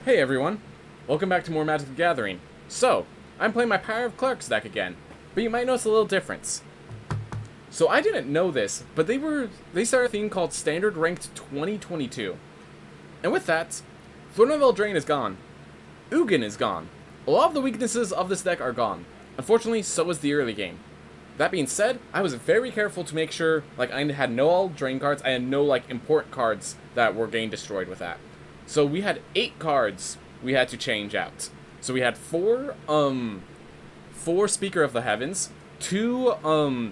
Hey everyone, welcome back to more Magic the Gathering. So, I'm playing my Pyre of Clerics deck again, but you might notice a little difference. So I didn't know this, but they started a thing called Standard Ranked 2022. And with that, Throne of Eldraine is gone. Ugin is gone. A lot of the weaknesses of this deck are gone. Unfortunately, so is the early game. That being said, I was very careful to make sure, I had no Eldraine cards, I had no, important cards that were getting destroyed with that. So we had 8 cards we had to change out. So we had 4 Speaker of the Heavens, 2,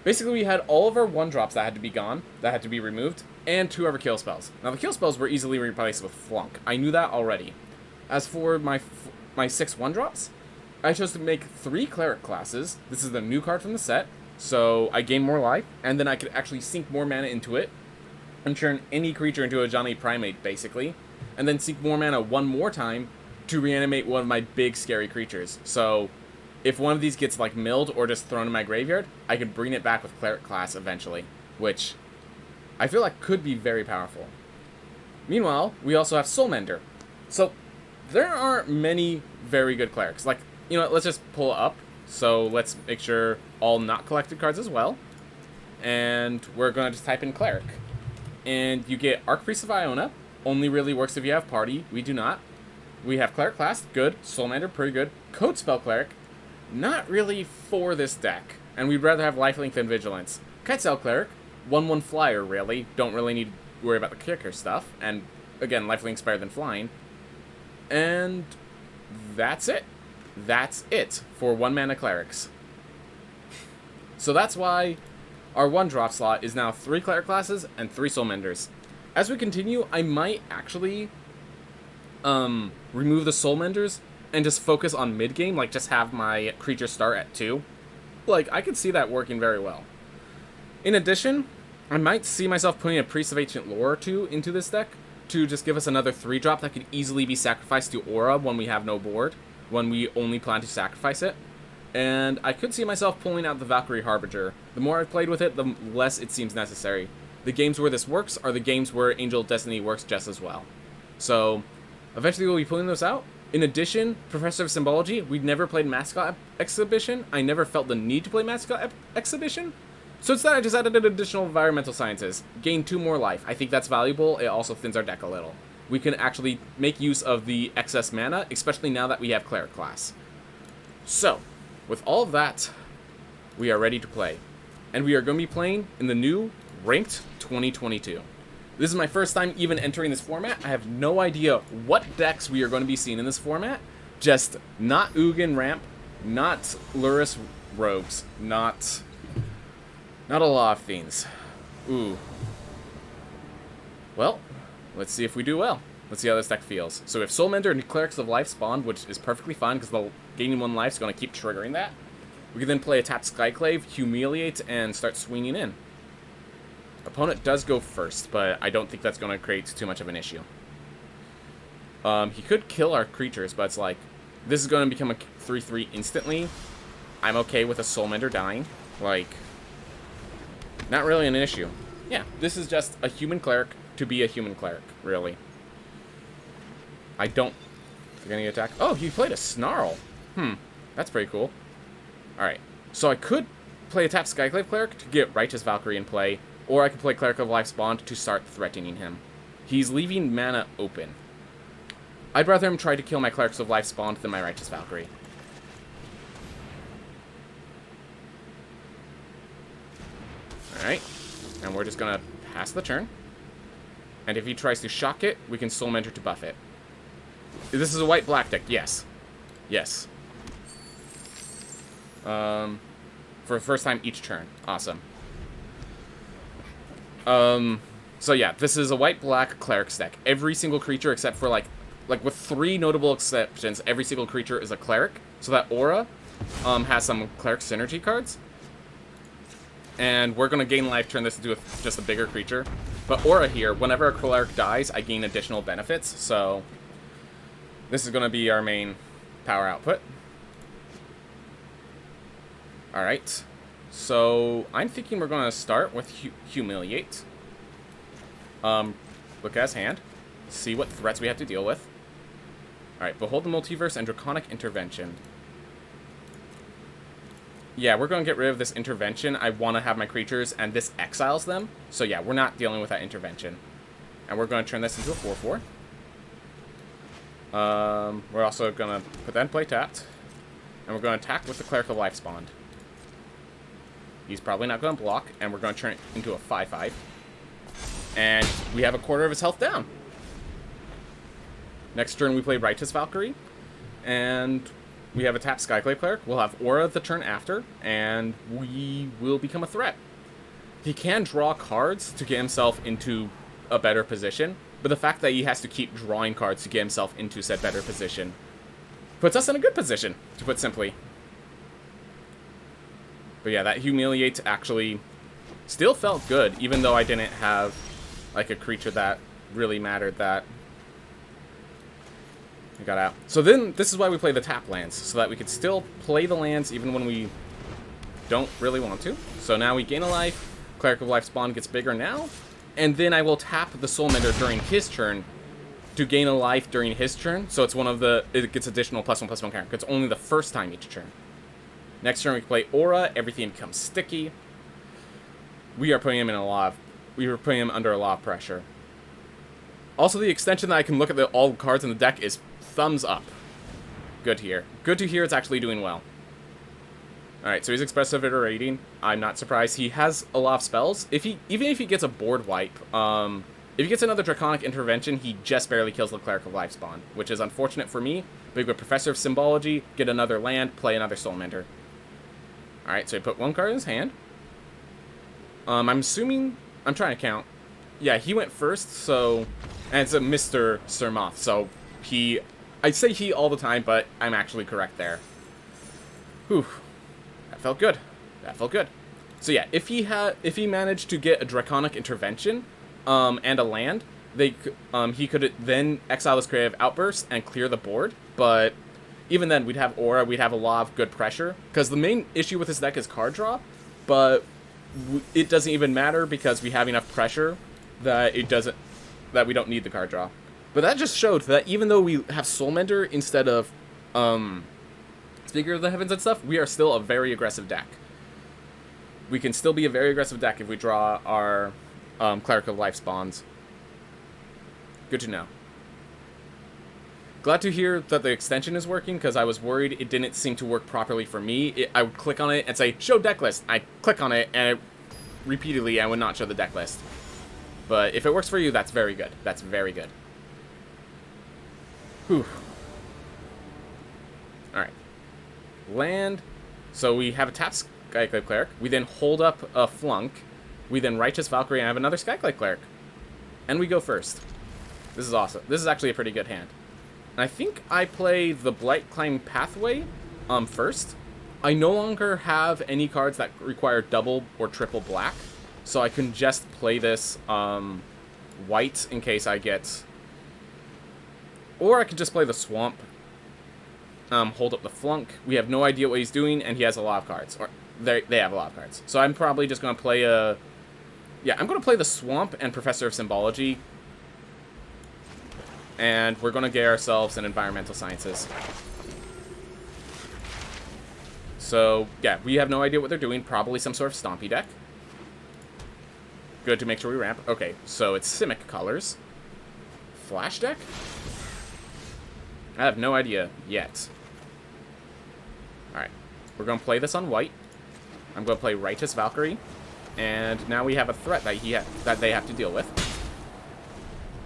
Basically we had all of our 1-drops that had to be gone, that had to be removed, and 2 of our kill spells. Now the kill spells were easily replaced with Flunk. I knew that already. As for my 6 1-drops, I chose to make 3 Cleric classes. This is the new card from the set, so I gain more life, and then I could actually sink more mana into it, and turn any creature into a Johnny Primate, basically, and then sink more mana one more time to reanimate one of my big, scary creatures. So, if one of these gets, milled or just thrown in my graveyard, I could bring it back with Cleric class eventually, which I feel like could be very powerful. Meanwhile, we also have Soulmender. So, there aren't many very good Clerics. Let's just pull it up. So, let's make sure all not collected cards as well. And we're going to just type in Cleric. And you get Archpriest of Iona. Only really works if you have Party. We do not. We have Cleric class. Good. Soulmender. Pretty good. Code Spell Cleric. Not really for this deck. And we'd rather have Lifelink than Vigilance. Kitesail Cleric. 1/1 flyer, really. Don't really need to worry about the kicker stuff. And, again, Lifelink's better than flying. And that's it. That's it for 1-mana Clerics. So that's why our 1-drop slot is now 3 Cleric classes and 3 Soulmenders. As we continue, I might actually remove the Soulmenders and just focus on mid-game, just have my creature start at 2. I could see that working very well. In addition, I might see myself putting a Priest of Ancient Lore or 2 into this deck to just give us another 3-drop that could easily be sacrificed to Aura when we have no board, when we only plan to sacrifice it. And I could see myself pulling out the Valkyrie Harbinger. The more I've played with it, the less it seems necessary. The games where this works are the games where Angel of Destiny works just as well. So, eventually we'll be pulling those out. In addition, Professor of Symbology, we'd never played Mascot Exhibition. I never felt the need to play Mascot Exhibition. So instead, I just added an additional Environmental Sciences. Gain 2 more life. I think that's valuable. It also thins our deck a little. We can actually make use of the excess mana, especially now that we have Cleric class. So, with all of that, we are ready to play. And we are going to be playing in the new Ranked 2022. This is my first time even entering this format. I have no idea what decks we are going to be seeing in this format. Just not Ugin Ramp, not Lurrus Rogues, not a lot of things. Ooh. Well, let's see if we do well. Let's see how this deck feels. So we have Soulmender and Clerics of Life spawned, which is perfectly fine because the gaining 1 life is going to keep triggering that. We can then play a tapped Skyclave, Humiliate, and start swinging in. Opponent does go first, but I don't think that's going to create too much of an issue. He could kill our creatures, but it's this is going to become a 3/3 instantly. I'm okay with a Soulmender dying. Not really an issue. Yeah, this is just a human cleric to be a human cleric, really. I don't... They're going to attack... Oh, he played a Snarl. That's pretty cool. Alright, so I could play a tap Skyclave Cleric to get Righteous Valkyrie in play, or I could play Cleric of Life spawned to start threatening him. He's leaving mana open. I'd rather him try to kill my Clerics of Life spawned than my Righteous Valkyrie. Alright, and we're just gonna pass the turn. And if he tries to shock it, we can Soulmender to buff it. This is a white-black deck, yes. Yes. For the first time each turn. Awesome. So yeah, this is a white-black Clerics deck. Every single creature except for, with 3 notable exceptions, every single creature is a Cleric. So that Aura, has some Cleric synergy cards. And we're going to gain life, turn this into just a bigger creature. But Aura here, whenever a Cleric dies, I gain additional benefits. So this is going to be our main power output. Alright. So I'm thinking we're going to start with Humiliate. Look at his hand. see what threats we have to deal with. Alright, Behold the Multiverse and Draconic Intervention. Yeah, we're going to get rid of this intervention. I want to have my creatures, and this exiles them. So yeah, we're not dealing with that intervention. And we're going to turn this into a 4/4. We're also going to put that in play tapped. And we're going to attack with the Cleric of Life spawned. He's probably not going to block, and we're going to turn it into a 5/5. And we have a quarter of his health down. Next turn we play Righteous Valkyrie, and we have a tapped Skyclave Cleric. We'll have Aura the turn after, and we will become a threat. He can draw cards to get himself into a better position, but the fact that he has to keep drawing cards to get himself into said better position puts us in a good position, to put simply. But yeah, that Humiliate actually still felt good, even though I didn't have like a creature that really mattered that I got out. So then, this is why we play the tap lands, so that we could still play the lands even when we don't really want to. So now we gain a life, Cleric of Life spawn gets bigger now, and then I will tap the Soulmender during his turn to gain a life during his turn, so it's one of the, it gets additional +1/+1 counter. It's only the first time each turn. Next turn we play Aura, everything becomes sticky. We are putting him in a lot of, we were putting him under a lot of pressure. Also, the extension that I can look at all the cards in the deck is thumbs up. Good to hear. Good to hear it's actually doing well. Alright, so he's Expressive Iterating. I'm not surprised. He has a lot of spells. Even if he gets a board wipe, if he gets another Draconic Intervention, he just barely kills the Cleric of Life spawn, which is unfortunate for me. But you go Professor of Symbology, get another land, play another Soulmender. Alright, so he put one card in his hand. I'm assuming, I'm trying to count. Yeah, he went first, so, and it's a Mr. Surmoth, so he, I say he all the time, but I'm actually correct there. Whew, that felt good. That felt good. So yeah, if he managed to get a Draconic Intervention, and a land, he could then exile his Creative Outburst and clear the board, but even then, we'd have Aura, we'd have a lot of good pressure, because the main issue with this deck is card draw, but it doesn't even matter because we have enough pressure that we don't need the card draw. But that just showed that even though we have Soulmender instead of Speaker of the Heavens and stuff, we are still a very aggressive deck. We can still be a very aggressive deck if we draw our Cleric of Life spawns. Good to know. Glad to hear that the extension is working, because I was worried it didn't seem to work properly for me. I would click on it and say, show deck list. I click on it, and repeatedly I would not show the deck list. But if it works for you, that's very good. That's very good. Whew. Alright. Land. So we have a tapped Skyclave Cleric. We then hold up a Flunk. We then Righteous Valkyrie and have another Skyclave Cleric. And we go first. This is awesome. This is actually a pretty good hand. And I think I play the Blight Climb Pathway first. I no longer have any cards that require double or triple black, so I can just play this white in case I get... Or I could just play the Swamp, hold up the Flunk. We have no idea what he's doing, and he has a lot of cards. Or they have a lot of cards. So I'm probably just going to play a... Yeah, I'm going to play the Swamp and Professor of Symbology. And we're going to get ourselves an Environmental Sciences. So, yeah, we have no idea what they're doing. Probably some sort of Stompy deck. Good to make sure we ramp. Okay, so it's Simic colors. Flash deck? I have no idea yet. Alright, we're going to play this on white. I'm going to play Righteous Valkyrie. And now we have a threat that they have to deal with.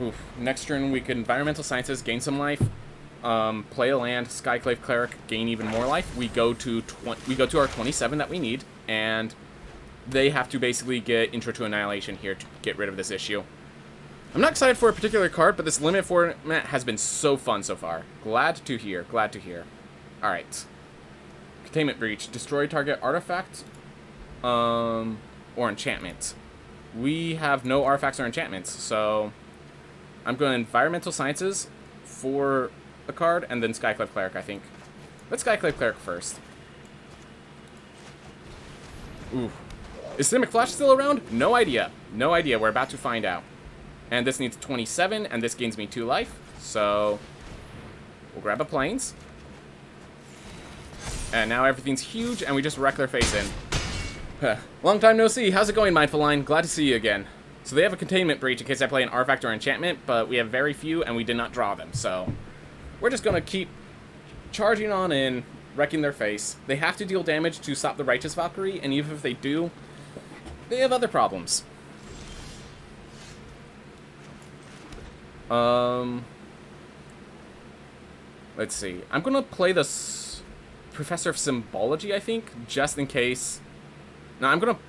Oof. Next turn, we could Environmental Sciences, gain some life, play a land, Skyclave Cleric, gain even more life. We go to our 27 that we need, and they have to basically get Intro to Annihilation here to get rid of this issue. I'm not excited for a particular card, but this limit format has been so fun so far. Glad to hear. Glad to hear. All right. Containment Breach. Destroy target artifact or enchantment. We have no artifacts or enchantments, so... I'm going Environmental Sciences for a card, and then Skyclave Cleric, I think. Let's Skyclave Cleric first. Ooh. Is Simic Flash still around? No idea. No idea. We're about to find out. And this needs 27, and this gains me 2 life. So we'll grab a Plains. And now everything's huge, and we just wreck their face in. Long time no see. How's it going, Mindful Line? Glad to see you again. So they have a Containment Breach in case I play an Artifact or Enchantment, but we have very few, and we did not draw them. So we're just going to keep charging on in, wrecking their face. They have to deal damage to stop the Righteous Valkyrie, and even if they do, they have other problems. Let's see. I'm going to play this Professor of Symbology, I think, just in case. No, I'm going to...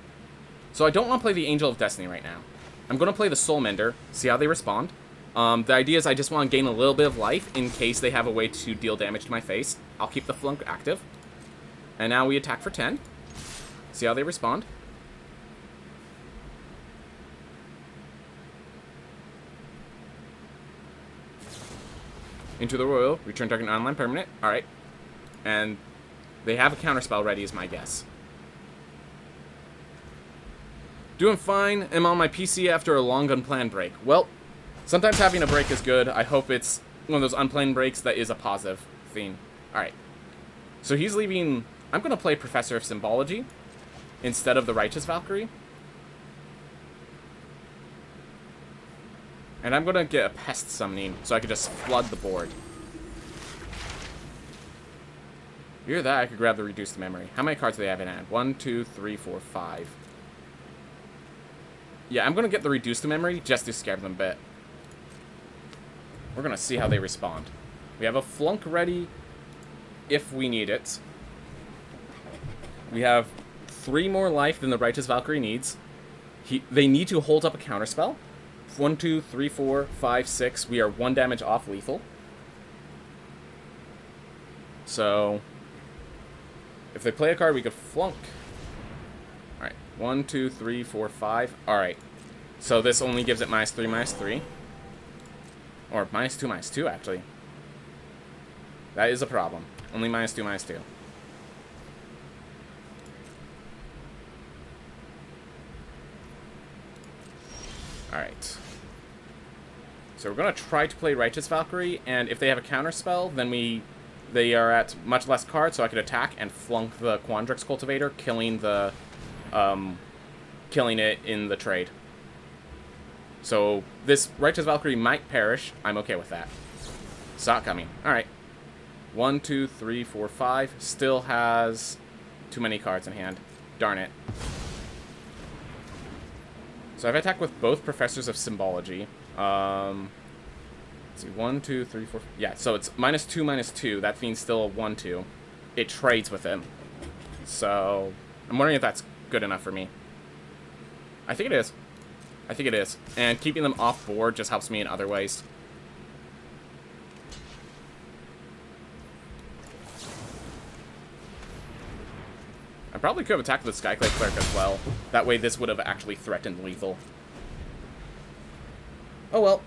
So I don't want to play the Angel of Destiny right now. I'm going to play the Soul Mender, see how they respond. The idea is I just want to gain a little bit of life in case they have a way to deal damage to my face. I'll keep the Flunk active. And now we attack for 10. See how they respond. Into the Royal, return target online permanent. Alright. And they have a counterspell ready is my guess. Doing fine. I'm on my PC after a long unplanned break. Well, sometimes having a break is good. I hope it's one of those unplanned breaks that is a positive theme. Alright. So he's leaving... I'm going to play Professor of Symbology instead of the Righteous Valkyrie. And I'm going to get a Pest Summoning so I can just flood the board. Hear that, I could grab the Reduced Memory. How many cards do they have in hand? 1, 2, 3, 4, 5. Yeah, I'm going to get the Reduced Memory just to scare them a bit. We're going to see how they respond. We have a Flunk ready if we need it. We have 3 more life than the Righteous Valkyrie needs. They need to hold up a counterspell. 1, 2, 3, 4, 5, 6. We are 1 damage off lethal. So, if they play a card, we could flunk. Alright. 1, 2, 3, 4, 5. Alright. So this only gives it -3, -3. Or -2, -2, actually. That is a problem. Only -2, -2. Alright. So we're going to try to play Righteous Valkyrie, and if they have a counterspell, then they are at much less cards, so I could attack and flunk the Quandrix Cultivator, killing it in the trade. So this Righteous Valkyrie might perish. I'm okay with that. Saw it coming. Alright. 1, 2, 3, 4, 5. Still has too many cards in hand. Darn it. So I've attacked with both Professors of Symbology. Let's see, 1, 2, 3, 4. Yeah, so it's -2, -2. That means still a 1, 2. It trades with him. So I'm wondering if that's good enough for me. I think it is. I think it is. And keeping them off board just helps me in other ways. I probably could have attacked the Skyclave Cleric as well. That way this would have actually threatened lethal. Oh well.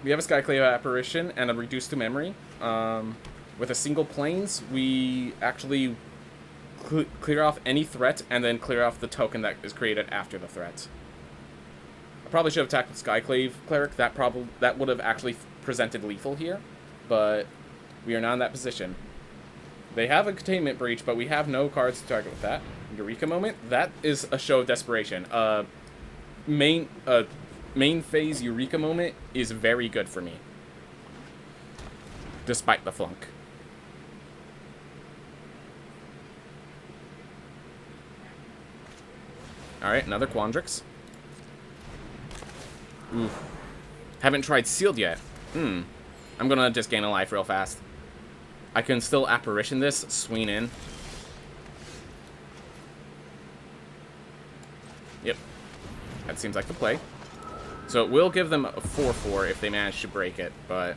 We have a Skyclave Apparition and a Reduced to Memory. With a single Plains, we actually clear off any threat and then clear off the token that is created after the threat. I probably should have attacked with Skyclave Cleric. That would have actually presented lethal here. But we are not in that position. They have a Containment Breach, but we have no cards to target with that. Eureka Moment, that is a show of desperation. Main phase Eureka Moment is very good for me. Despite the flunk. Alright, another Quandrix. Ooh. Haven't tried Sealed yet. I'm gonna just gain a life real fast. I can still Apparition this, swing in. Yep. That seems like the play. So it will give them a 4/4 if they manage to break it, but...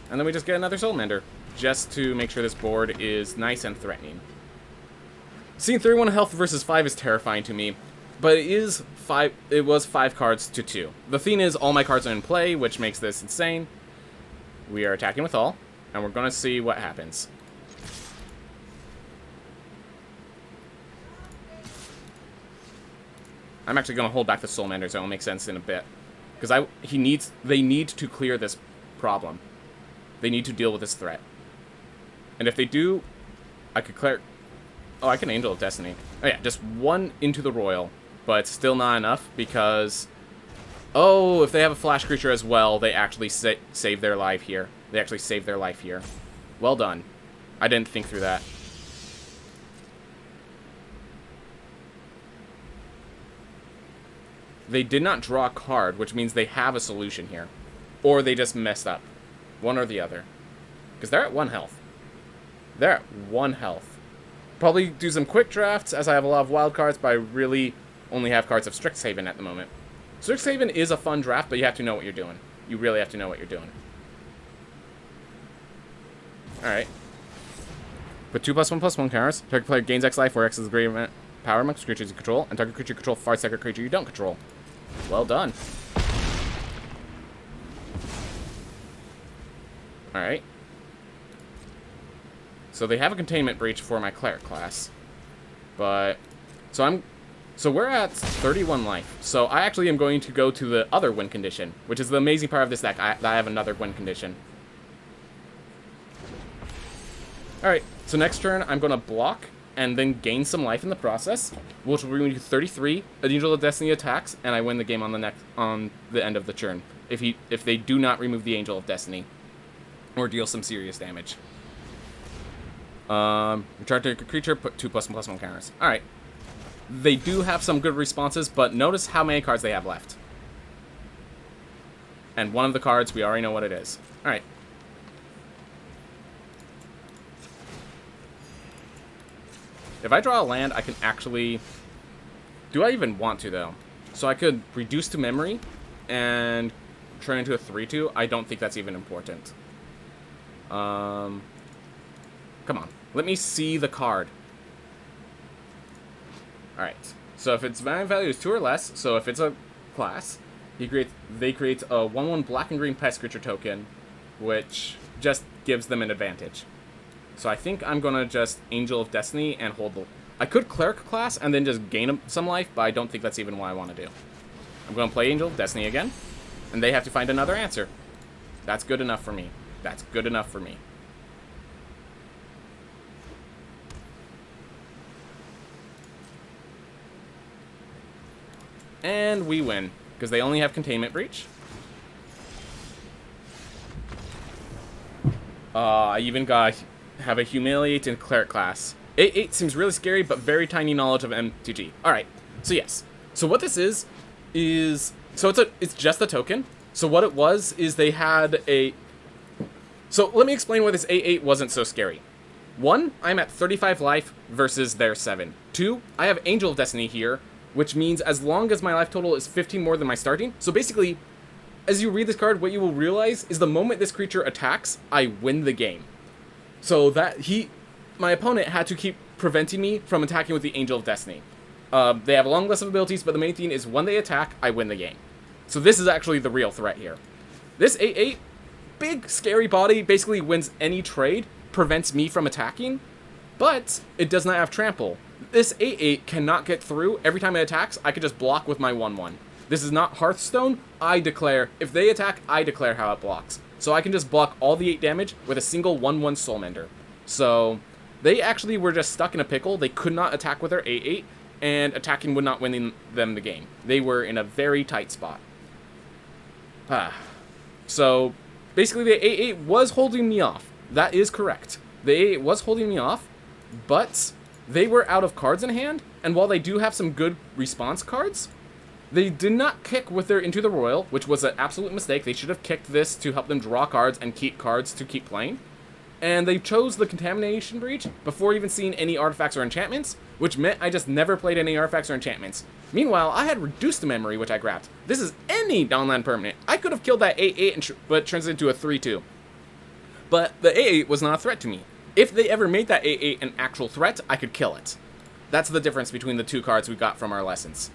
And then we just get another Soul Mender, just to make sure this board is nice and threatening. Seeing 31 health versus 5 is terrifying to me, but it was 5 cards to 2. The thing is, all my cards are in play, which makes this insane. We are attacking with all, and we're going to see what happens. I'm actually going to hold back the Soulmanders. That will make sense in a bit. Because they need to clear this problem. They need to deal with this threat. And if they do, I could clear... Oh, I can Angel of Destiny. Oh yeah, just 1 into the Royal. But still not enough because... Oh, if they have a flash creature as well, they actually save their life here. They actually save their life here. Well done. I didn't think through that. They did not draw a card, which means they have a solution here. Or they just messed up. One or the other. Because they're at 1 health. They're at 1 health. Probably do some quick drafts, as I have a lot of wild cards, but I really only have cards of Strixhaven at the moment. Strixhaven is a fun draft, but you have to know what you're doing. You really have to know what you're doing. Alright. Put 2+1/+1 counters. Target player gains X life, where X is the greater power amongst creatures you control, and target creature you control fights target creature you don't control. Well done. Alright. So they have a containment breach for my cleric class. But... So we're at 31 life. So I actually am going to go to the other win condition, which is the amazing part of this deck. I have another win condition. Alright, so next turn I'm going to block and then gain some life in the process, which will bring me to 33. Angel of Destiny attacks, and I win the game on the end of the turn. If they do not remove the Angel of Destiny or deal some serious damage. Return to a creature, put 2+1/+1 counters. Alright. They do have some good responses, but notice how many cards they have left. And one of the cards, we already know what it is. Alright. If I draw a land, I can actually... Do I even want to, though? So I could reduce to memory and turn into a 3/2. I don't think that's even important. Come on. Let me see the card. Alright. So if its value is 2 or less, so if it's a class, they create a 1/1 black and green pest creature token, which just gives them an advantage. So I think I'm going to just Angel of Destiny and hold the... I could Cleric class and then just gain some life, but I don't think that's even what I want to do. I'm going to play Angel of Destiny again, and they have to find another answer. That's good enough for me. That's good enough for me. And we win, because they only have Containment Breach. I even have a Humiliate in Cleric class. 8/8 seems really scary, but very tiny knowledge of MTG. Alright, so yes. So what this is... So it's just a token. So what it was is they had a... So let me explain why this 8/8 wasn't so scary. 1, I'm at 35 life versus their 7. 2, I have Angel of Destiny here, which means as long as my life total is 15 more than my starting. So basically, as you read this card, what you will realize is the moment this creature attacks, I win the game. So my opponent had to keep preventing me from attacking with the Angel of Destiny. They have a long list of abilities, but the main thing is when they attack, I win the game. So this is actually the real threat here. This 8/8, big scary body, basically wins any trade, prevents me from attacking, but it does not have trample. This 8/8 cannot get through. Every time it attacks, I could just block with my 1/1. This is not Hearthstone. I declare, if they attack, I declare how it blocks. So I can just block all the 8 damage with a single 1/1 Soulmender. So they actually were just stuck in a pickle. They could not attack with their 8/8, and attacking would not win them the game. They were in a very tight spot. So basically the 8/8 was holding me off. That is correct. The 8/8 was holding me off, but they were out of cards in hand, and while they do have some good response cards, they did not kick with their Into the Royal, which was an absolute mistake. They should have kicked this to help them draw cards and keep cards to keep playing. And they chose the Contamination Breach before even seeing any artifacts or enchantments, which meant I just never played any artifacts or enchantments. Meanwhile, I had Reduced to Memory, which I grabbed. This is any non-land permanent. I could have killed that 8/8, but it turns into a 3/2. But the 8/8 was not a threat to me. If they ever made that 8/8 an actual threat, I could kill it. That's the difference between the 2 cards we got from our lessons.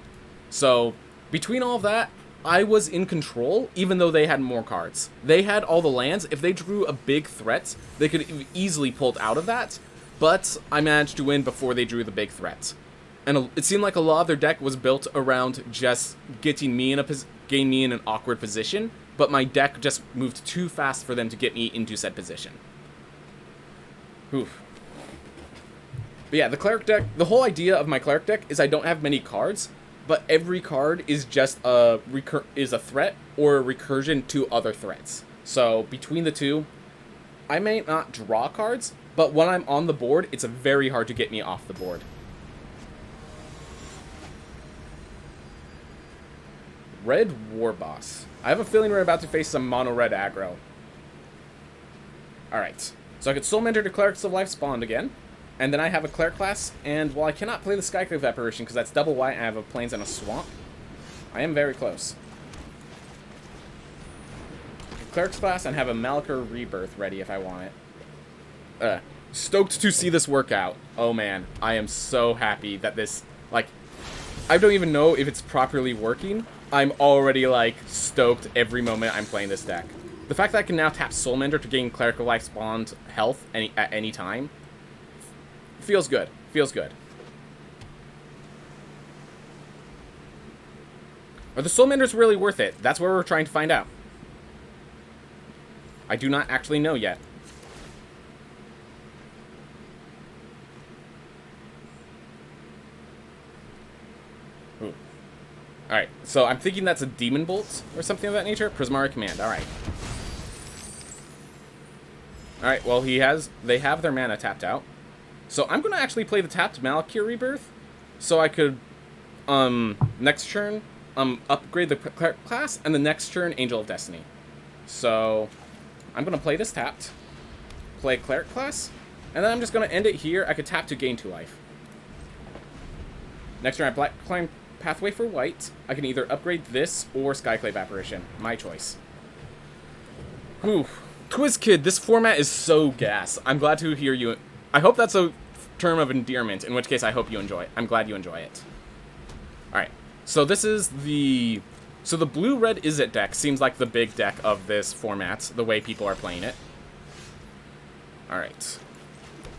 So, between all of that, I was in control, even though they had more cards. They had all the lands. If they drew a big threat, they could have easily pulled out of that, but I managed to win before they drew the big threat. And it seemed like a lot of their deck was built around just getting me in an awkward position, but my deck just moved too fast for them to get me into said position. Oof. But yeah, the Cleric deck, the whole idea of my Cleric deck is I don't have many cards, but every card is just a threat or a recursion to other threats. So between the two, I may not draw cards, but when I'm on the board, it's very hard to get me off the board. Red War Boss. I have a feeling we're about to face some mono-red aggro. Alright. So I could Soul Mentor to Clerics of Life spawned again. And then I have a Cleric class, and while I cannot play the Skyclave Apparition because that's double white and I have a Plains and a Swamp, I am very close. Cleric's class and have a Malachor Rebirth ready if I want it. Stoked to see this work out. Oh man, I am so happy that this, like, I don't even know if it's properly working. I'm already, like, stoked every moment I'm playing this deck. The fact that I can now tap Soul Mender to gain Cleric of Life spawned health at any time feels good. Feels good. Are the Soul Menders really worth it? That's what we're trying to find out. I do not actually know yet. Ooh. Alright, so I'm thinking that's a Demon Bolt or something of that nature. Prismari Command, alright. Alright, well they have their mana tapped out. So I'm going to actually play the tapped Malachor Rebirth, so I could, next turn, upgrade the Cleric class, and the next turn, Angel of Destiny. So I'm going to play this tapped, play Cleric class, and then I'm just going to end it here. I could tap to gain 2 life. Next turn, I Black Climb Pathway for white. I can either upgrade this or Skyclave Apparition. My choice. Whew. TwizKid, this format is so gas. I'm glad to hear you. I hope that's a term of endearment, in which case I hope you enjoy it. I'm glad you enjoy it. Alright, so this is the... So the blue-red Izzet deck seems like the big deck of this format, the way people are playing it. Alright.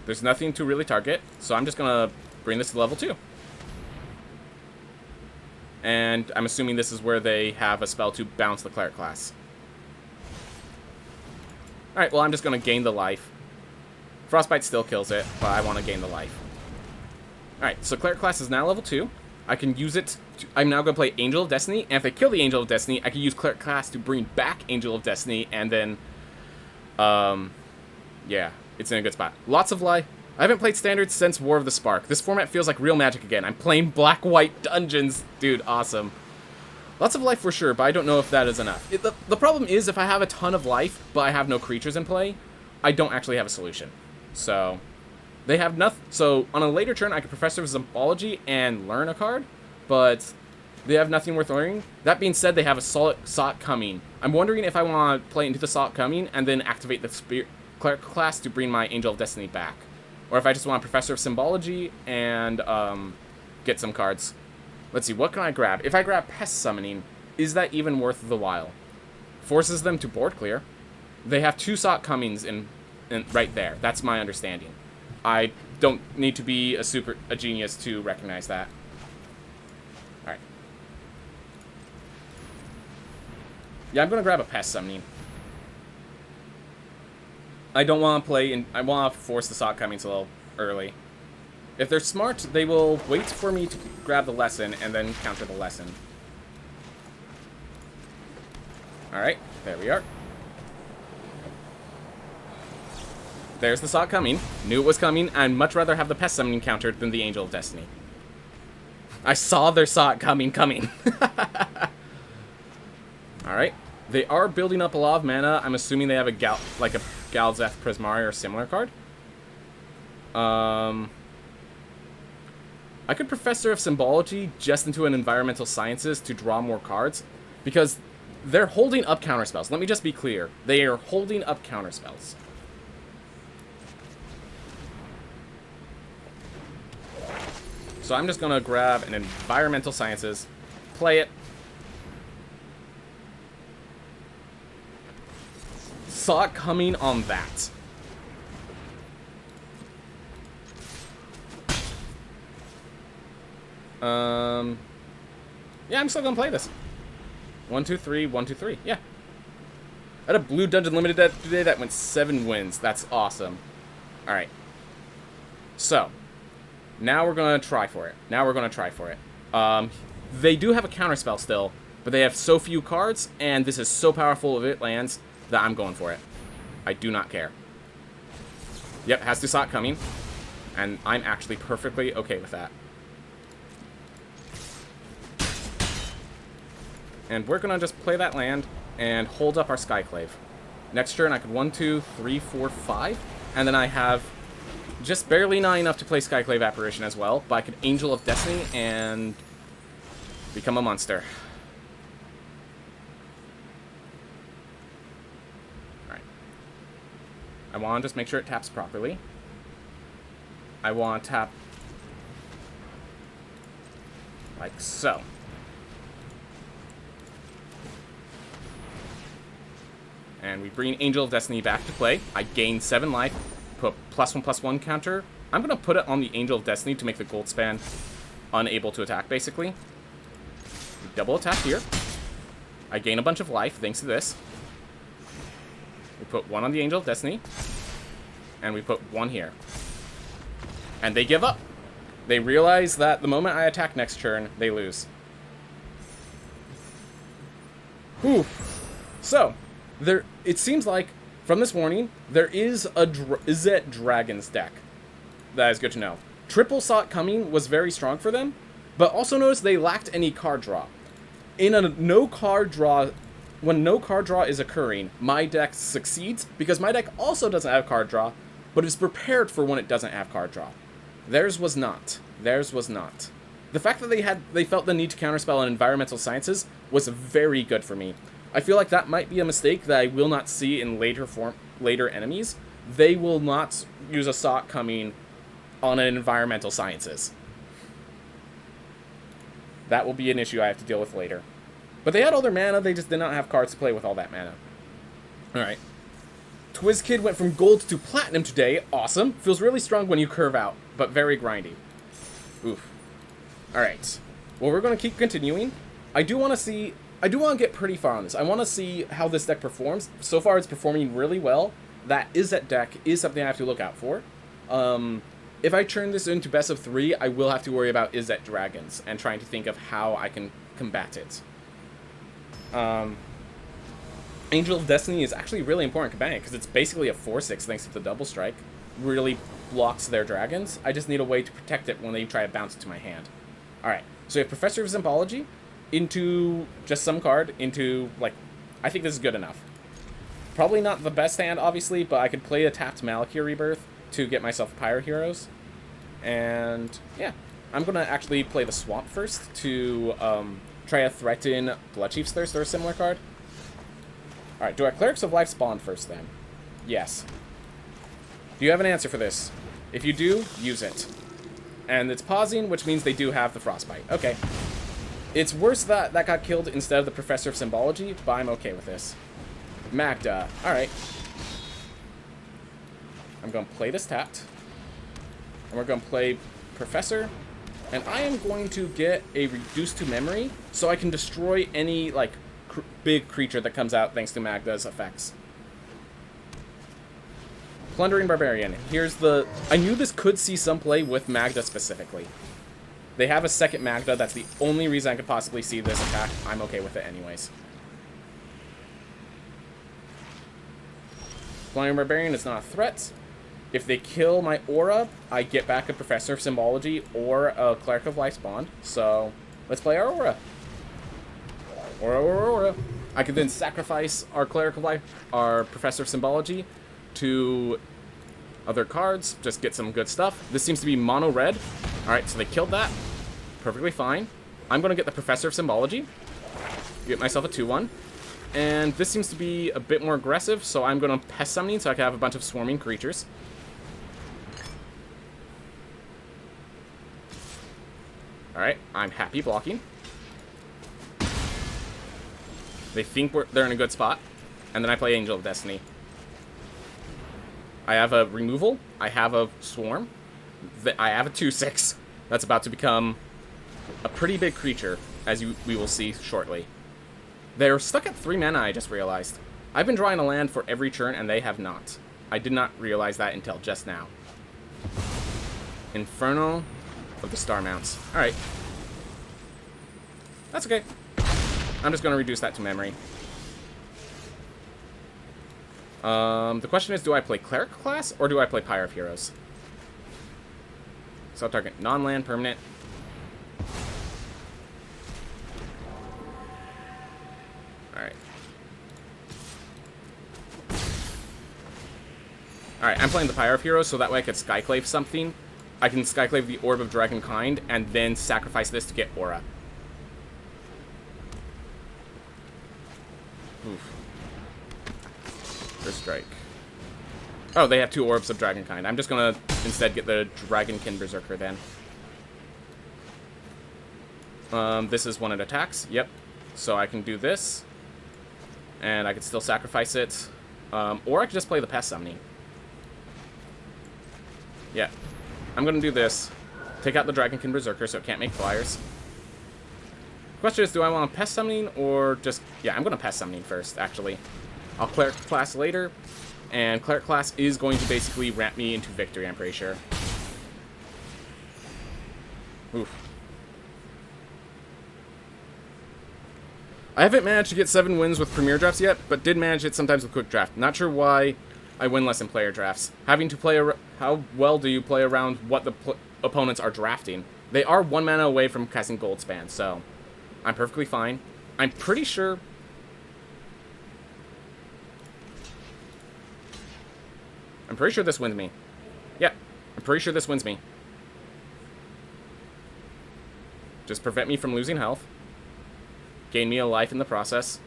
There's nothing to really target, so I'm just gonna bring this to level 2. And I'm assuming this is where they have a spell to bounce the Cleric class. Alright, well I'm just gonna gain the life. Frostbite still kills it, but I want to gain the life. Alright, so Cleric class is now level 2. I can use it I'm now going to play Angel of Destiny, and if I kill the Angel of Destiny, I can use Cleric class to bring back Angel of Destiny, and then, yeah, it's in a good spot. Lots of life. I haven't played Standard since War of the Spark. This format feels like real Magic again. I'm playing black-white dungeons. Dude, awesome. Lots of life for sure, but I don't know if that is enough. The problem is, if I have a ton of life, but I have no creatures in play, I don't actually have a solution. So, they have nothing. So, on a later turn, I could Professor of Symbology and learn a card, but they have nothing worth learning. That being said, they have a Sot Coming. I'm wondering if I want to play into the Sot Coming and then activate the Cleric class to bring my Angel of Destiny back. Or if I just want Professor of Symbology and get some cards. Let's see, what can I grab? If I grab Pest Summoning, is that even worth the while? Forces them to board clear. They have 2 Sot Comings in right there. That's my understanding. I don't need to be a genius to recognize that. Alright. Yeah, I'm going to grab a Pest Summoning. I don't want to play, I want to force the Sot Comings a little early. If they're smart, they will wait for me to grab the lesson and then counter the lesson. Alright, there we are. There's the Sot Coming. Knew it was coming. I'd much rather have the Pest Summoning countered than the Angel of Destiny. I saw their Sot coming. Alright. They are building up a lot of mana. I'm assuming they have a Galzeth Prismari or similar card. I could Professor of Symbology just into an Environmental Sciences to draw more cards, because they're holding up counterspells. Let me just be clear. They are holding up counterspells. So I'm just going to grab an Environmental Sciences, play it. Sot Coming on that. Yeah, I'm still gonna play this. 1, 2, 3, 1, 2, 3. Yeah. I had a blue Dungeon Limited deck today that went 7 wins. That's awesome. Alright. So, now we're gonna try for it. They do have a counterspell still, but they have so few cards, and this is so powerful if it lands that I'm going for it. I do not care. Yep, has Dusat coming, and I'm actually perfectly okay with that. And we're gonna just play that land and hold up our Skyclave. Next turn, I could 1, 2, 3, 4, 5, and then I have just barely not enough to play Skyclave Apparition as well, but I could Angel of Destiny and become a monster. Alright. I want to just make sure it taps properly. I want to tap like so. And we bring Angel of Destiny back to play. I gain 7 life, put +1/+1 counter. I'm going to put it on the Angel of Destiny to make the gold span unable to attack, basically. We double attack here. I gain a bunch of life thanks to this. We put 1 on the Angel of Destiny. And we put 1 here. And they give up. They realize that the moment I attack next turn, they lose. Whew. So, it seems like, from this morning, there is a Izzet Dragons deck. That is good to know. Triple saw it coming was very strong for them, but also notice they lacked any card draw. In a no card draw, when no card draw is occurring, my deck succeeds, because my deck also doesn't have card draw, but is prepared for when it doesn't have card draw. Theirs was not. Theirs was not. The fact that they felt the need to counterspell on environmental sciences was very good for me. I feel like that might be a mistake that I will not see in later enemies. They will not use a sock coming on an environmental sciences. That will be an issue I have to deal with later. But they had all their mana, they just did not have cards to play with all that mana. Alright. TwizKid went from gold to platinum today. Awesome. Feels really strong when you curve out, but very grindy. Oof. Alright. Well, we're going to keep continuing. I do want to get pretty far on this. I want to see how this deck performs. So far, it's performing really well. That Izzet deck is something I have to look out for. If I turn this into best of 3, I will have to worry about Izzet Dragons and trying to think of how I can combat it. Angel of Destiny is actually really important combating because it's basically a 4/6 thanks to the double strike. Really blocks their dragons. I just need a way to protect it when they try to bounce it to my hand. Alright, so we have Professor of Symbology into just some card, into, like, I think this is good enough. Probably not the best hand, obviously, but I could play a tapped Malakir Rebirth to get myself Pyre Heroes. And, yeah. I'm going to actually play the Swamp first to try to threaten Bloodchief's Thirst or a similar card. Alright, do our Clerics of Life spawn first, then? Yes. Do you have an answer for this? If you do, use it. And it's pausing, which means they do have the Frostbite. Okay. It's worse that that got killed instead of the Professor of Symbology, but I'm okay with this. Magda. Alright. I'm going to play this tapped. And we're going to play Professor. And I am going to get a Reduce to Memory, so I can destroy any, like, big creature that comes out thanks to Magda's effects. Plundering Barbarian. Here's the... I knew this could see some play with Magda specifically. They have a second Magda. That's the only reason I could possibly see this attack. I'm okay with it anyways. Plundering Barbarian is not a threat. If they kill my Aura, I get back a Professor of Symbology or a Cleric of Life spawn. So, let's play our Aura. Aura. I could then sacrifice our Cleric of Life, our Professor of Symbology, to other cards. Just get some good stuff. This seems to be mono red. Alright, so they killed that. Perfectly fine. I'm going to get the Professor of Symbology. Get myself a 2/1. And this seems to be a bit more aggressive, so I'm going to Pest Summoning so I can have a bunch of swarming creatures. Alright, I'm happy blocking. They think they're in a good spot. And then I play Angel of Destiny. I have a removal. I have a swarm. I have a 2/6. That's about to become a pretty big creature, as we will see shortly. They're stuck at 3 mana, I just realized. I've been drawing a land for every turn, and they have not. I did not realize that until just now. Inferno of the Star Mounts. Alright. That's okay. I'm just going to reduce that to memory. The question is, do I play Cleric class, or do I play Pyre of Heroes? So target non-land permanent. Alright. Alright, I'm playing the Pyre of Heroes, so that way I could Skyclave something. I can Skyclave the Orb of Dragonkind, and then sacrifice this to get Aura. Oof. First strike. Oh, they have 2 Orbs of Dragonkind. I'm just gonna instead get the Dragonkin Berserker then. This is one it attacks. Yep. So I can do this. And I could still sacrifice it. Or I could just play the Pest Summoning. Yeah. I'm gonna do this. Take out the Dragonkin Berserker so it can't make flyers. Question is, do I want a Pest Summoning or just... Yeah, I'm gonna Pest Summoning first, actually. I'll Cleric class later. And Cleric class is going to basically ramp me into victory, I'm pretty sure. Oof. I haven't managed to get 7 wins with Premier Drafts yet, but did manage it sometimes with Quick Draft. Not sure why I win less in player drafts. Having to play how well do you play around what the opponents are drafting? They are 1 mana away from casting Goldspan, so I'm perfectly fine. I'm pretty sure... this wins me. Yeah, I'm pretty sure this wins me. Just prevent me from losing health. Gain me a life in the process.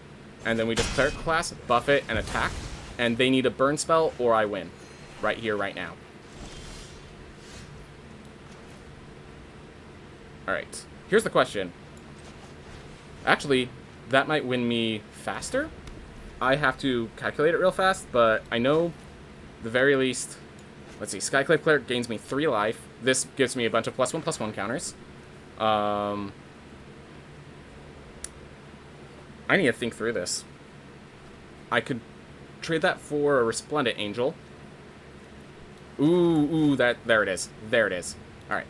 And then we just Cleric class, buff it, and attack. And they need a burn spell, or I win. Right here, right now. Alright, here's the question. Actually, that might win me faster. I have to calculate it real fast, but I know... the very least, let's see, Skyclave Cleric gains me 3 life. This gives me a bunch of +1/+1 counters. I need to think through this. I could trade that for a Resplendent Angel. Ooh, there it is. There it is. Alright.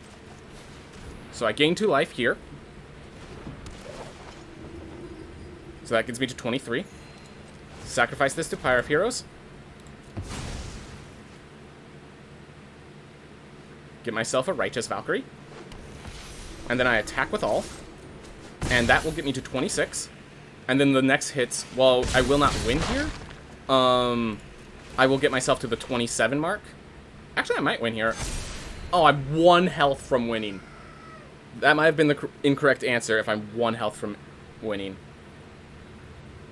So I gain 2 life here. So that gets me to 23. Sacrifice this to Pyre of Heroes. Get myself a Righteous Valkyrie. And then I attack with all. And that will get me to 26. And then the next hits, while I will not win here, I will get myself to the 27 mark. Actually, I might win here. Oh, I'm 1 health from winning. That might have been the incorrect answer if I'm 1 health from winning.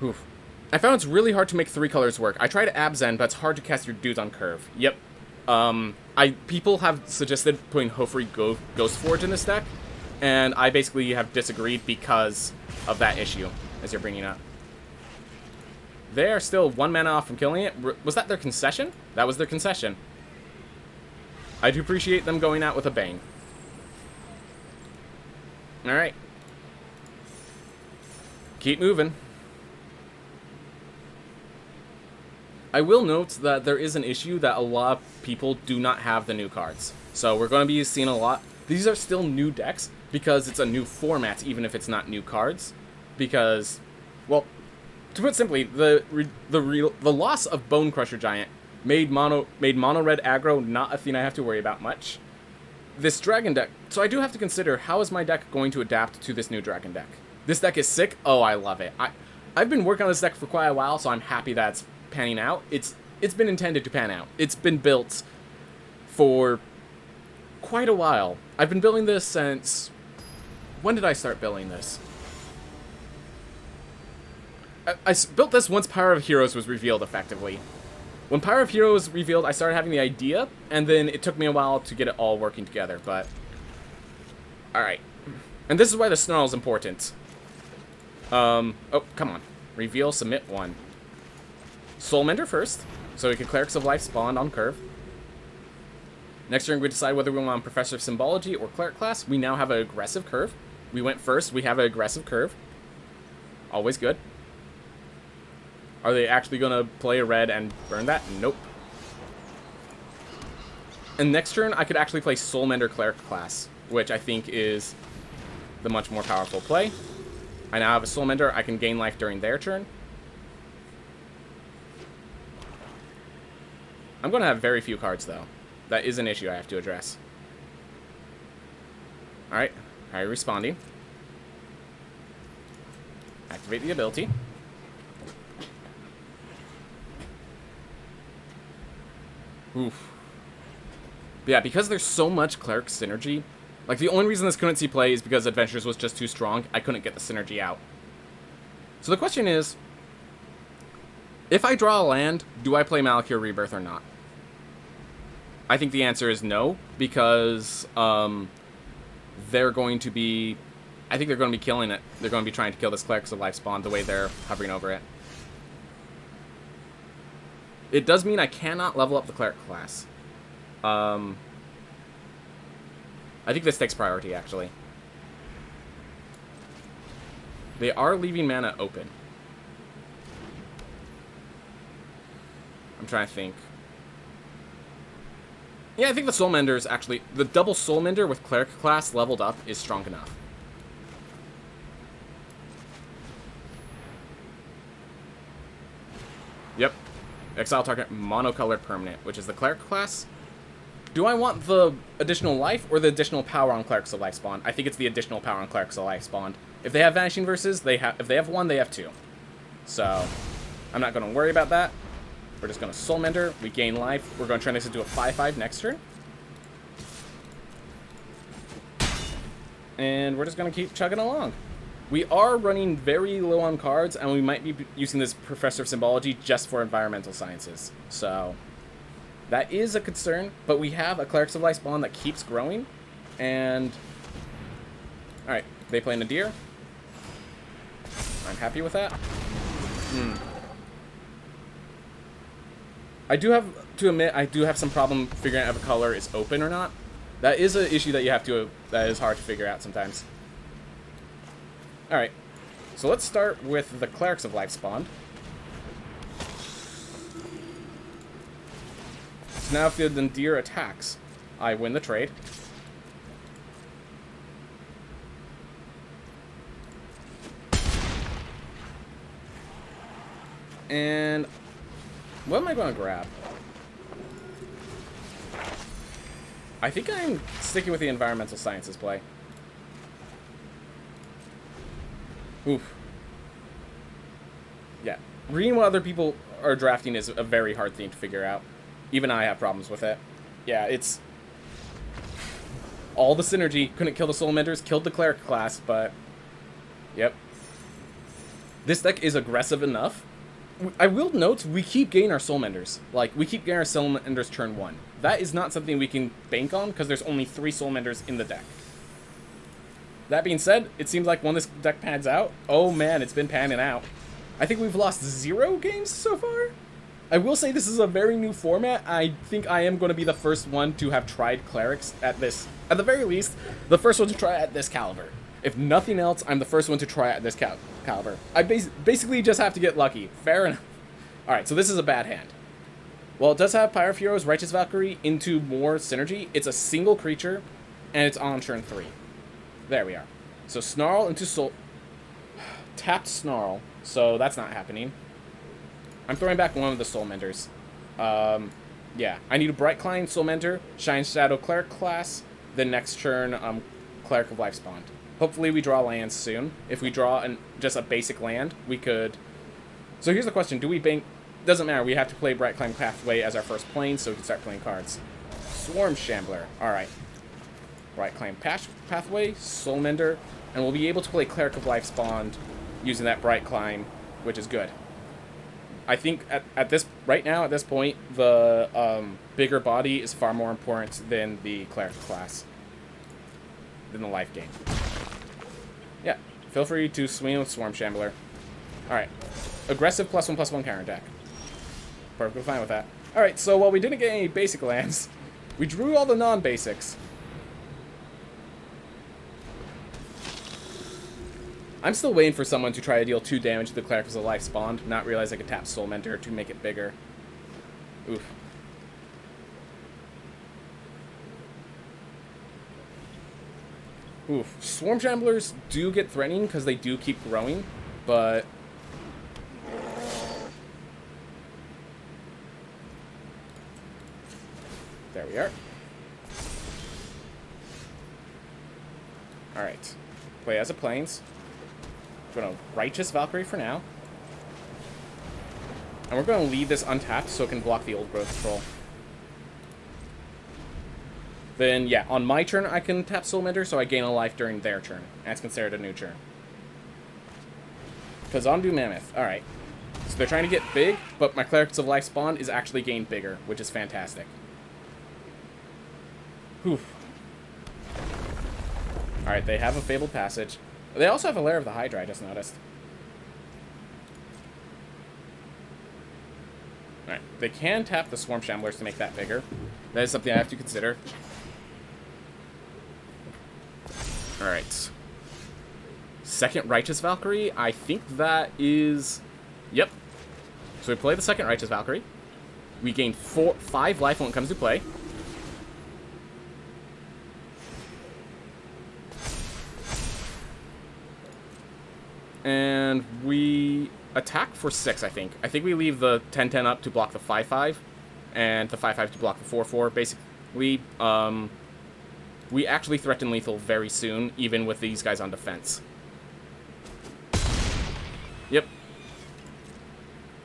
Oof. I found it's really hard to make 3 colors work. I tried Abzan, but it's hard to cast your dudes on curve. Yep. People have suggested putting Hofri Ghostforge in this deck, and I basically have disagreed because of that issue, as you're bringing up. They are still 1 mana off from killing it. Was that their concession? That was their concession. I do appreciate them going out with a bang. Alright. Keep moving. I will note that there is an issue that a lot of people do not have the new cards. So we're going to be seeing a lot. These are still new decks because it's a new format, even if it's not new cards. Because, well, to put simply, the loss of Bone Crusher Giant made mono red aggro not a thing I have to worry about much. This dragon deck, so I do have to consider how is my deck going to adapt to this new dragon deck. This deck is sick. Oh, I love it. I've been working on this deck for quite a while, so I'm happy that it's panning out. It's been intended to pan out. It's been built for quite a while. I've been building this since... When did I start building this? I built this once Pyre of Heroes was revealed, effectively. When Pyre of Heroes was revealed, I started having the idea, and then it took me a while to get it all working together, but... Alright. And this is why the Snarl is important. Oh, come on. Reveal, submit 1. Soulmender first, so we can Clerics of Life spawn on curve. Next turn, we decide whether we want Professor of Symbology or Cleric class. We now have an aggressive curve. We went first. We have an aggressive curve. Always good. Are they actually going to play a red and burn that? Nope. And next turn, I could actually play Soulmender Cleric class, which I think is the much more powerful play. I now have a Soulmender. I can gain life during their turn. I'm going to have very few cards, though. That is an issue I have to address. Alright. How are you responding? Activate the ability. Oof. But yeah, because there's so much Cleric synergy, like, the only reason this couldn't see play is because Adventures was just too strong. I couldn't get the synergy out. So the question is, if I draw a land, do I play Malakir Rebirth or not? I think the answer is no, because they're going to be... I think they're going to be killing it. They're going to be trying to kill this Clerics of Life spawn the way they're hovering over it. It does mean I cannot level up the Cleric class. I think this takes priority, actually. They are leaving mana open. I'm trying to think. Yeah, I think the Soulmender is actually... The double Soulmender with Cleric class leveled up is strong enough. Yep. Exile target monocolored permanent, which is the Cleric class. Do I want the additional life or the additional power on Clerics of Life spawn? I think it's the additional power on Clerics of Life spawn. If they have Vanishing Verses, if they have one, they have two. So, I'm not going to worry about that. We're just going to Soulmender. We gain life. We're going to turn this into a 5/5 next turn. And we're just going to keep chugging along. We are running very low on cards, and we might be using this Professor of Symbology just for environmental sciences. So, that is a concern, but we have a Clerics of Life spawn that keeps growing, and... Alright, they play Nadir. I'm happy with that. I do have to admit, I do have some problem figuring out if a color is open or not. That is an issue that you have to, that is hard to figure out sometimes. Alright, so let's start with the Clerics of Life spawn. So now if the Nadir attacks, I win the trade. And what am I going to grab? I think I'm sticking with the environmental sciences play. Oof. Yeah. Reading what other people are drafting is a very hard thing to figure out. Even I have problems with it. Yeah, it's... all the synergy. Couldn't kill the Soulmenders, killed the Cleric class, but... Yep. This deck is aggressive enough. I will note, we keep getting our Soulmenders. Like, we keep getting our Soulmenders turn 1. That is not something we can bank on, because there's only 3 Soulmenders in the deck. That being said, it seems like when this deck pans out, oh man, it's been panning out. I think we've lost 0 games so far. I will say this is a very new format. I think I am going to be the first one to have tried Clerics at this, at the very least, the first one to try at this caliber. If nothing else, I'm the first one to try at this caliber. I basically just have to get lucky. Fair enough. Alright, so this is a bad hand. Well, it does have Pyre Furo's Righteous Valkyrie into more synergy. It's a single creature, and it's on turn 3. There we are. So Snarl into Soul... Tapped Snarl, so that's not happening. I'm throwing back one of the Soulmenders. Yeah, I need a Bright Climb Soulmender, Shine Shadow Cleric class, then next turn, Cleric of Life spawned. Hopefully we draw lands soon. If we draw just a basic land, we could... So here's the question, do we bank... Doesn't matter, we have to play Bright Climb Pathway as our first plane, so we can start playing cards. Swarm Shambler, alright. Bright Climb Pathway, Soulmender, and we'll be able to play Cleric of Life spawned using that Bright Climb, which is good. I think right now, at this point, the bigger body is far more important than the Cleric class, than the life gain. Yeah, feel free to swing with Swarm Shambler. Alright, aggressive +1/+1 counter attack. Perfectly fine with that. Alright, so while we didn't get any basic lands, we drew all the non-basics. I'm still waiting for someone to try to deal 2 damage to the Clerics of Life spawned, not realize I could tap Soul Mentor to make it bigger. Oof. Oof. Swarm Jamblers do get threatening because they do keep growing, but... There we are. Alright. Play as a Plains. We're going to Righteous Valkyrie for now. And we're going to leave this untapped so it can block the Old Growth Control. Then, yeah, on my turn, I can tap Soul Mentor, so I gain a life during their turn. And it's considered a new turn. Kazandu Mammoth. Alright. So they're trying to get big, but my Clerics of Life spawn is actually gained bigger, which is fantastic. Whew. Alright, they have a Fabled Passage. They also have a Lair of the Hydra, I just noticed. Alright, they can tap the Swarm Shamblers to make that bigger. That is something I have to consider. Alright. Second Righteous Valkyrie, I think that is... Yep. So we play the second Righteous Valkyrie. We gain 5 life when it comes to play. And we attack for 6, I think. I think we leave the 10-10 up to block the 5-5, and the 5-5 to block the 4-4. Basically, we actually threaten lethal very soon, even with these guys on defense. Yep.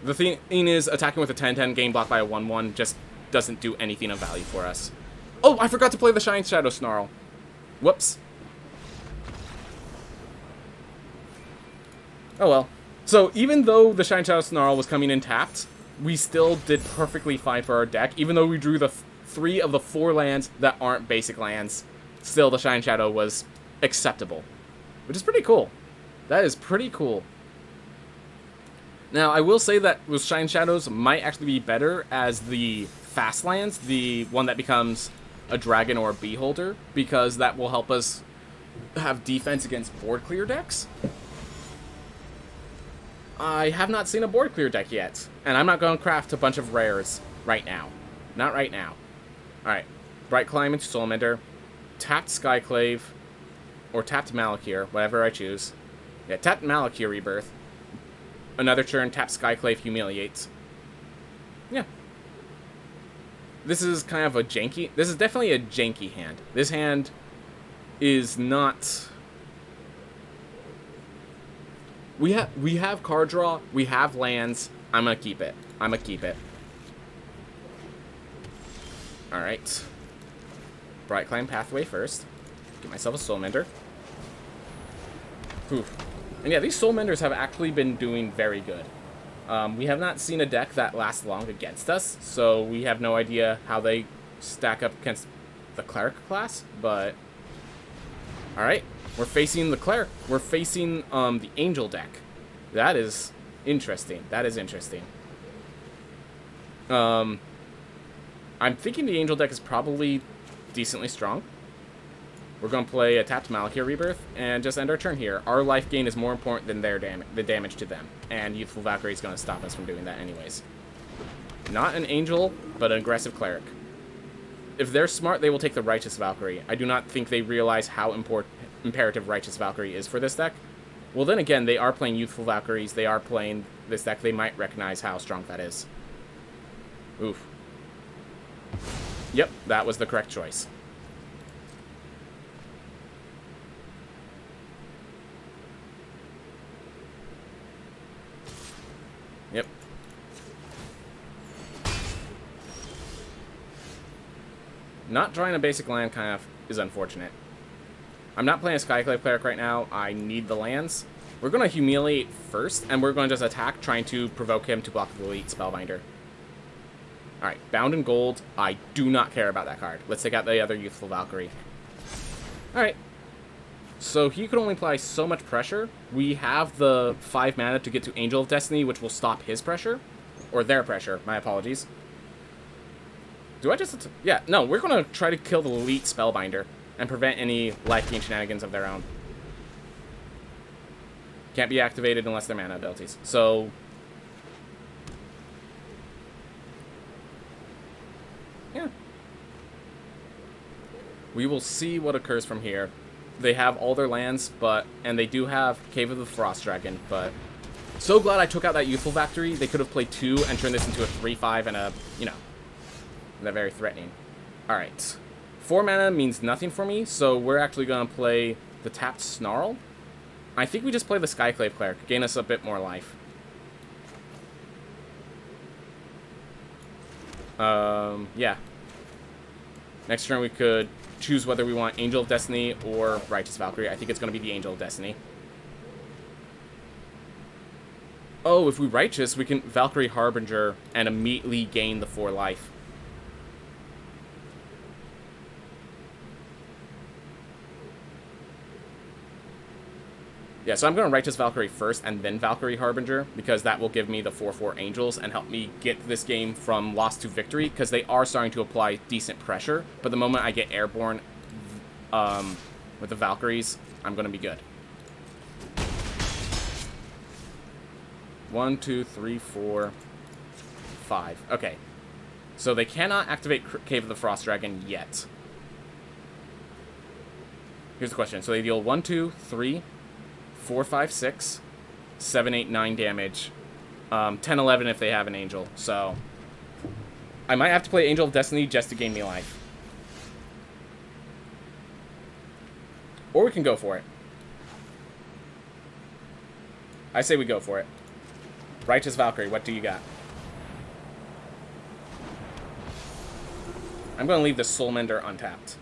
The thing is, attacking with a 10-10, game blocked by a 1-1, just doesn't do anything of value for us. Oh, I forgot to play the Shine Shadow Snarl. Whoops. Oh well. So, even though the Shine Shadow Snarl was coming in tapped, we still did perfectly fine for our deck. Even though we drew the 3 of the 4 lands that aren't basic lands, still the Shine Shadow was acceptable. Which is pretty cool. That is pretty cool. Now, I will say that with Shine Shadows might actually be better as the fast lands, the one that becomes a dragon or a beholder, because that will help us have defense against board clear decks. I have not seen a board clear deck yet, and I'm not going to craft a bunch of rares right now. Not right now. Alright, Bright Climb into Soul Mentor, tapped Skyclave, or tapped Malakir, whatever I choose. Yeah, tapped Malakir Rebirth. Another turn, tapped Skyclave Humiliates. Yeah. This is kind of a janky... This is definitely a janky hand. This hand is not... We have card draw, we have lands. I'm gonna keep it. I'm gonna keep it. Alright. Bright Climb Pathway first. Get myself a Soul Mender. Oof. And yeah, these Soul Menders have actually been doing very good. We have not seen a deck that lasts long against us, so we have no idea how they stack up against the Cleric class, but... Alright. We're facing the Cleric. We're facing the Angel deck. That is interesting. That is interesting. I'm thinking the Angel deck is probably decently strong. We're going to play a tapped Malakir Rebirth and just end our turn here. Our life gain is more important than their the damage to them. And Youthful Valkyrie is going to stop us from doing that anyways. Not an Angel, but an aggressive Cleric. If they're smart, they will take the Righteous Valkyrie. I do not think they realize how imperative Righteous Valkyrie is for this deck. Well, then again, they are playing Youthful Valkyries. They are playing this deck. They might recognize how strong that is. Oof. Yep, that was the correct choice. Yep. Not drawing a basic land kind of is unfortunate. I'm not playing a Skyclave Cleric right now. I need the lands. We're going to Humiliate first, and we're going to just attack, trying to provoke him to block the Elite Spellbinder. Alright, Bound in Gold. I do not care about that card. Let's take out the other Youthful Valkyrie. Alright. So he could only apply so much pressure. We have the 5 mana to get to Angel of Destiny, which will stop his pressure. Or their pressure. My apologies. Do I just... Yeah, no, we're going to try to kill the Elite Spellbinder and prevent any life gain shenanigans of their own. Can't be activated unless they're mana abilities. So... yeah. We will see what occurs from here. They have all their lands, and they do have Cave of the Frost Dragon, but... so glad I took out that Youthful Factory. They could have played 2 and turned this into a 3-5 and a, you know... they're very threatening. Alright. 4 mana means nothing for me, so we're actually going to play the tapped Snarl. I think we just play the Skyclave Cleric, gain us a bit more life. Yeah. Next turn we could choose whether we want Angel of Destiny or Righteous Valkyrie. I think it's going to be the Angel of Destiny. Oh, if we Righteous, we can Valkyrie Harbinger and immediately gain the 4 life. Yeah, so I'm going to Righteous Valkyrie first and then Valkyrie Harbinger, because that will give me the 4/4 Angels and help me get this game from loss to victory, because they are starting to apply decent pressure. But the moment I get Airborne with the Valkyries, I'm going to be good. 1, 2, 3, 4, 5. Okay. So they cannot activate Cave of the Frost Dragon yet. Here's the question. So they deal 1, 2, 3... 4, 5, 6, 7, 8, 9 damage, 10, 11 if they have an Angel. So I might have to play Angel of Destiny just to gain me life. Or we can go for it. I say we go for it. Righteous Valkyrie, what do you got? I'm going to leave the Soulmender untapped.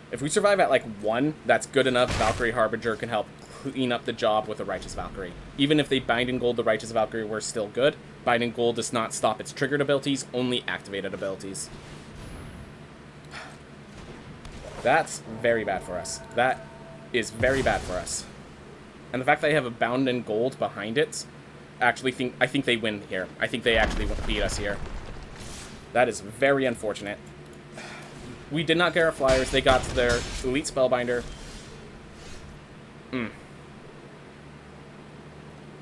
If we survive at, like, 1, that's good enough. Valkyrie Harbinger can help clean up the job with a Righteous Valkyrie. Even if they bind and gold the Righteous Valkyrie, we're still good. Bind and gold does not stop its triggered abilities, only activated abilities. That's very bad for us. That is very bad for us. And the fact that they have a bound and gold behind it, I think they win here. I think they actually beat us here. That is very unfortunate. We did not get our flyers. They got their Elite Spellbinder.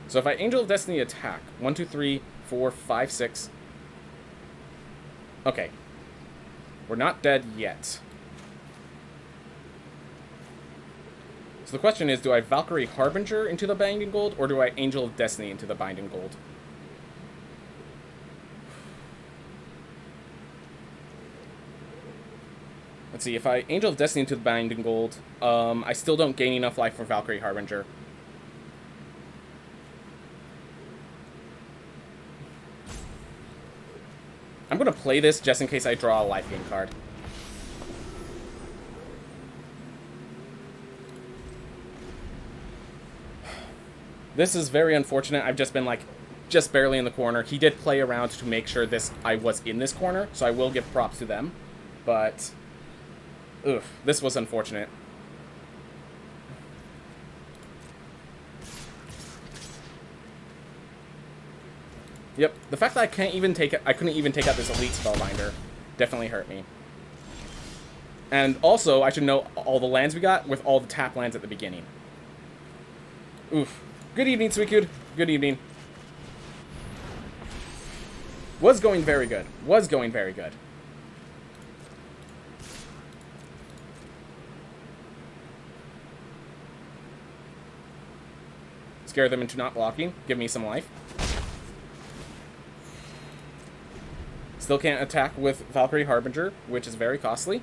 So if I Angel of Destiny attack, 1, 2, 3, 4, 5, 6. Okay. We're not dead yet. So the question is, do I Valkyrie Harbinger into the Binding Gold, or do I Angel of Destiny into the Binding Gold? Let's see, if I Angel of Destiny into the Binding Gold, I still don't gain enough life for Valkyrie Harbinger. I'm going to play this just in case I draw a life gain card. This is very unfortunate. I've just been, like, just barely in the corner. He did play around to make sure I was in this corner, so I will give props to them. But... oof, this was unfortunate. Yep, the fact that I couldn't even take out this Elite Spellbinder definitely hurt me. And also, I should know all the lands we got with all the tap lands at the beginning. Oof. Good evening, Suicune. Good evening. Was going very good. Was going very good. Scare them into not blocking. Give me some life. Still can't attack with Valkyrie Harbinger, which is very costly.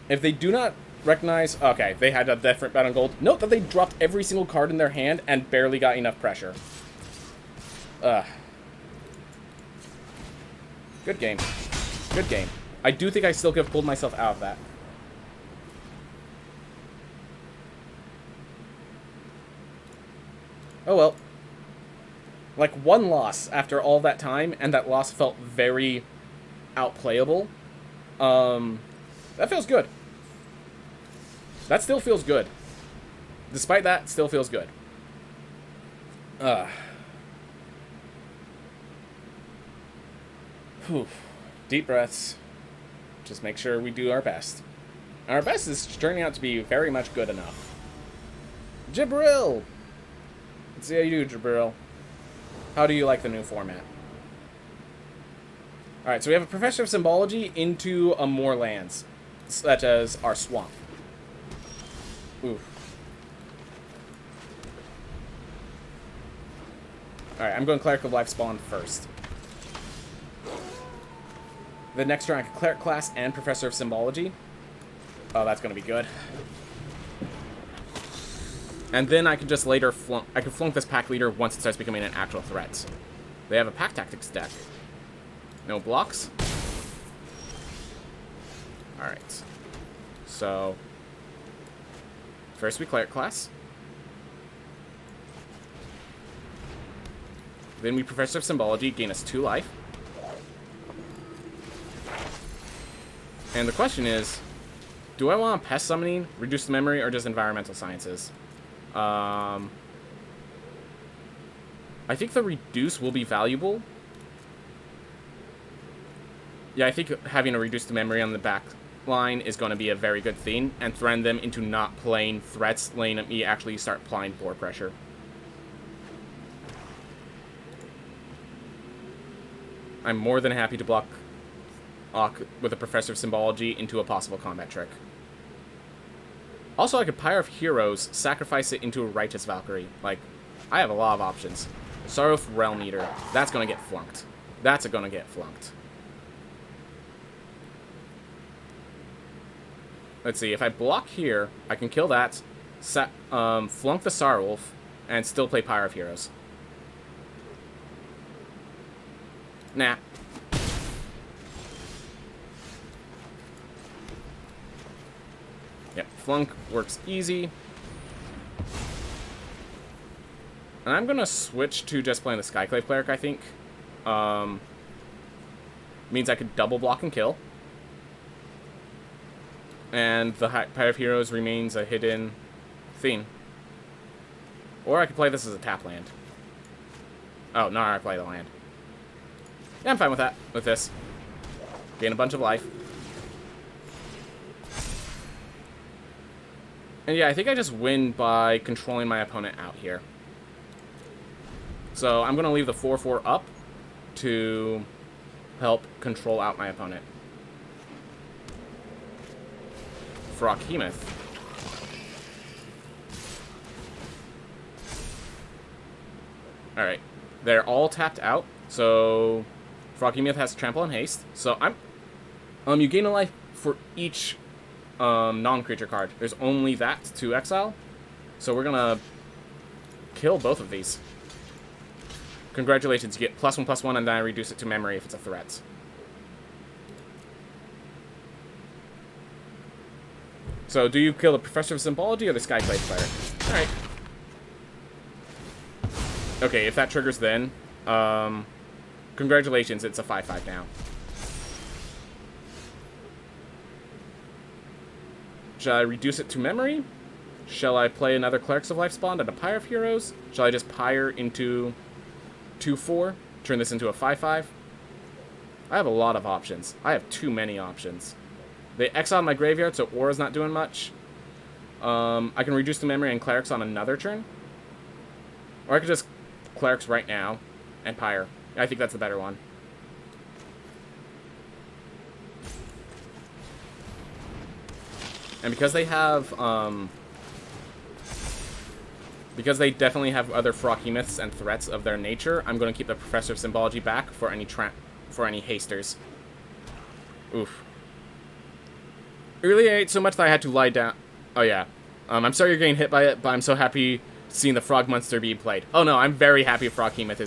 If they do not recognize... okay, they had a different bet on gold. Note that they dropped every single card in their hand and barely got enough pressure. Good game. Good game. I do think I still could have pulled myself out of that. Oh well. Like, one loss after all that time, and that loss felt very outplayable. That feels good. That still feels good. Despite that, still feels good. Whew. Deep breaths. Just make sure we do our best. Our best is turning out to be very much good enough. Jibril! Let's see how you do, Jibril. How do you like the new format? Alright, so we have a Professor of Symbology into a more lands, such as our swamp. Oof. Alright, I'm going Cleric of Life Spawn first. The next turn I can Cleric class and Professor of Symbology. Oh, that's going to be good. And then I can just later flunk... I can flunk this pack leader once it starts becoming an actual threat. They have a Pack Tactics deck. No blocks. Alright. So... first we Cleric class. Then we Professor of Symbology, gain us 2 life. And the question is, do I want Pest Summoning, Reduce the Memory, or just Environmental Sciences? I think the Reduce will be valuable. Yeah, I think having a Reduce the Memory on the back line is going to be a very good thing, and threaten them into not playing threats, letting me actually start applying board pressure. I'm more than happy to block with a Professor of Symbology into a possible combat trick. Also, I could Pyre of Heroes, sacrifice it into a Righteous Valkyrie. Like, I have a lot of options. Sorrowful Realm Eater. That's going to get flunked. That's going to get flunked. Let's see, if I block here, I can kill that, flunk the Sarwolf, and still play Pyre of Heroes. Nah. Yep, flunk works easy. And I'm going to switch to just playing the Skyclave Cleric, I think. Means I could double block and kill. And the Pyre of Heroes remains a hidden thing. Or I could play this as a tap land. Oh, no, I play the land. Yeah, I'm fine with that, with this. Gain a bunch of life. And yeah, I think I just win by controlling my opponent out here. So I'm going to leave the 4/4 up to help control out my opponent. Froghemoth. Alright. They're all tapped out. So Froghemoth has Trample and Haste. So you gain a life for each non-creature card. There's only that to exile. So we're gonna kill both of these. Congratulations, you get +1/+1, and then I reduce it to memory if it's a threat. So do you kill the Professor of Symbology or the Skyclave Player? Alright. Okay, if that triggers then, congratulations, it's a 5/5 now. Shall I reduce it to memory? Shall I play another Clerics of Life Spawn and a Pyre of Heroes? Shall I just Pyre into 2/4? Turn this into a 5/5? I have a lot of options. I have too many options. They exiled my graveyard, so Aura's not doing much. I can reduce the memory and Clerics on another turn. Or I could just Clerics right now and Pyre. I think that's the better one. And because they have, because they definitely have other Froghemoths and threats of their nature, I'm going to keep the Professor of Symbology back for any hasters. Oof. Earlier I ate so much that I had to lie down. Oh yeah. I'm sorry you're getting hit by it, but I'm so happy seeing the Frog Monster being played. Oh no, I'm very happy Froghemoth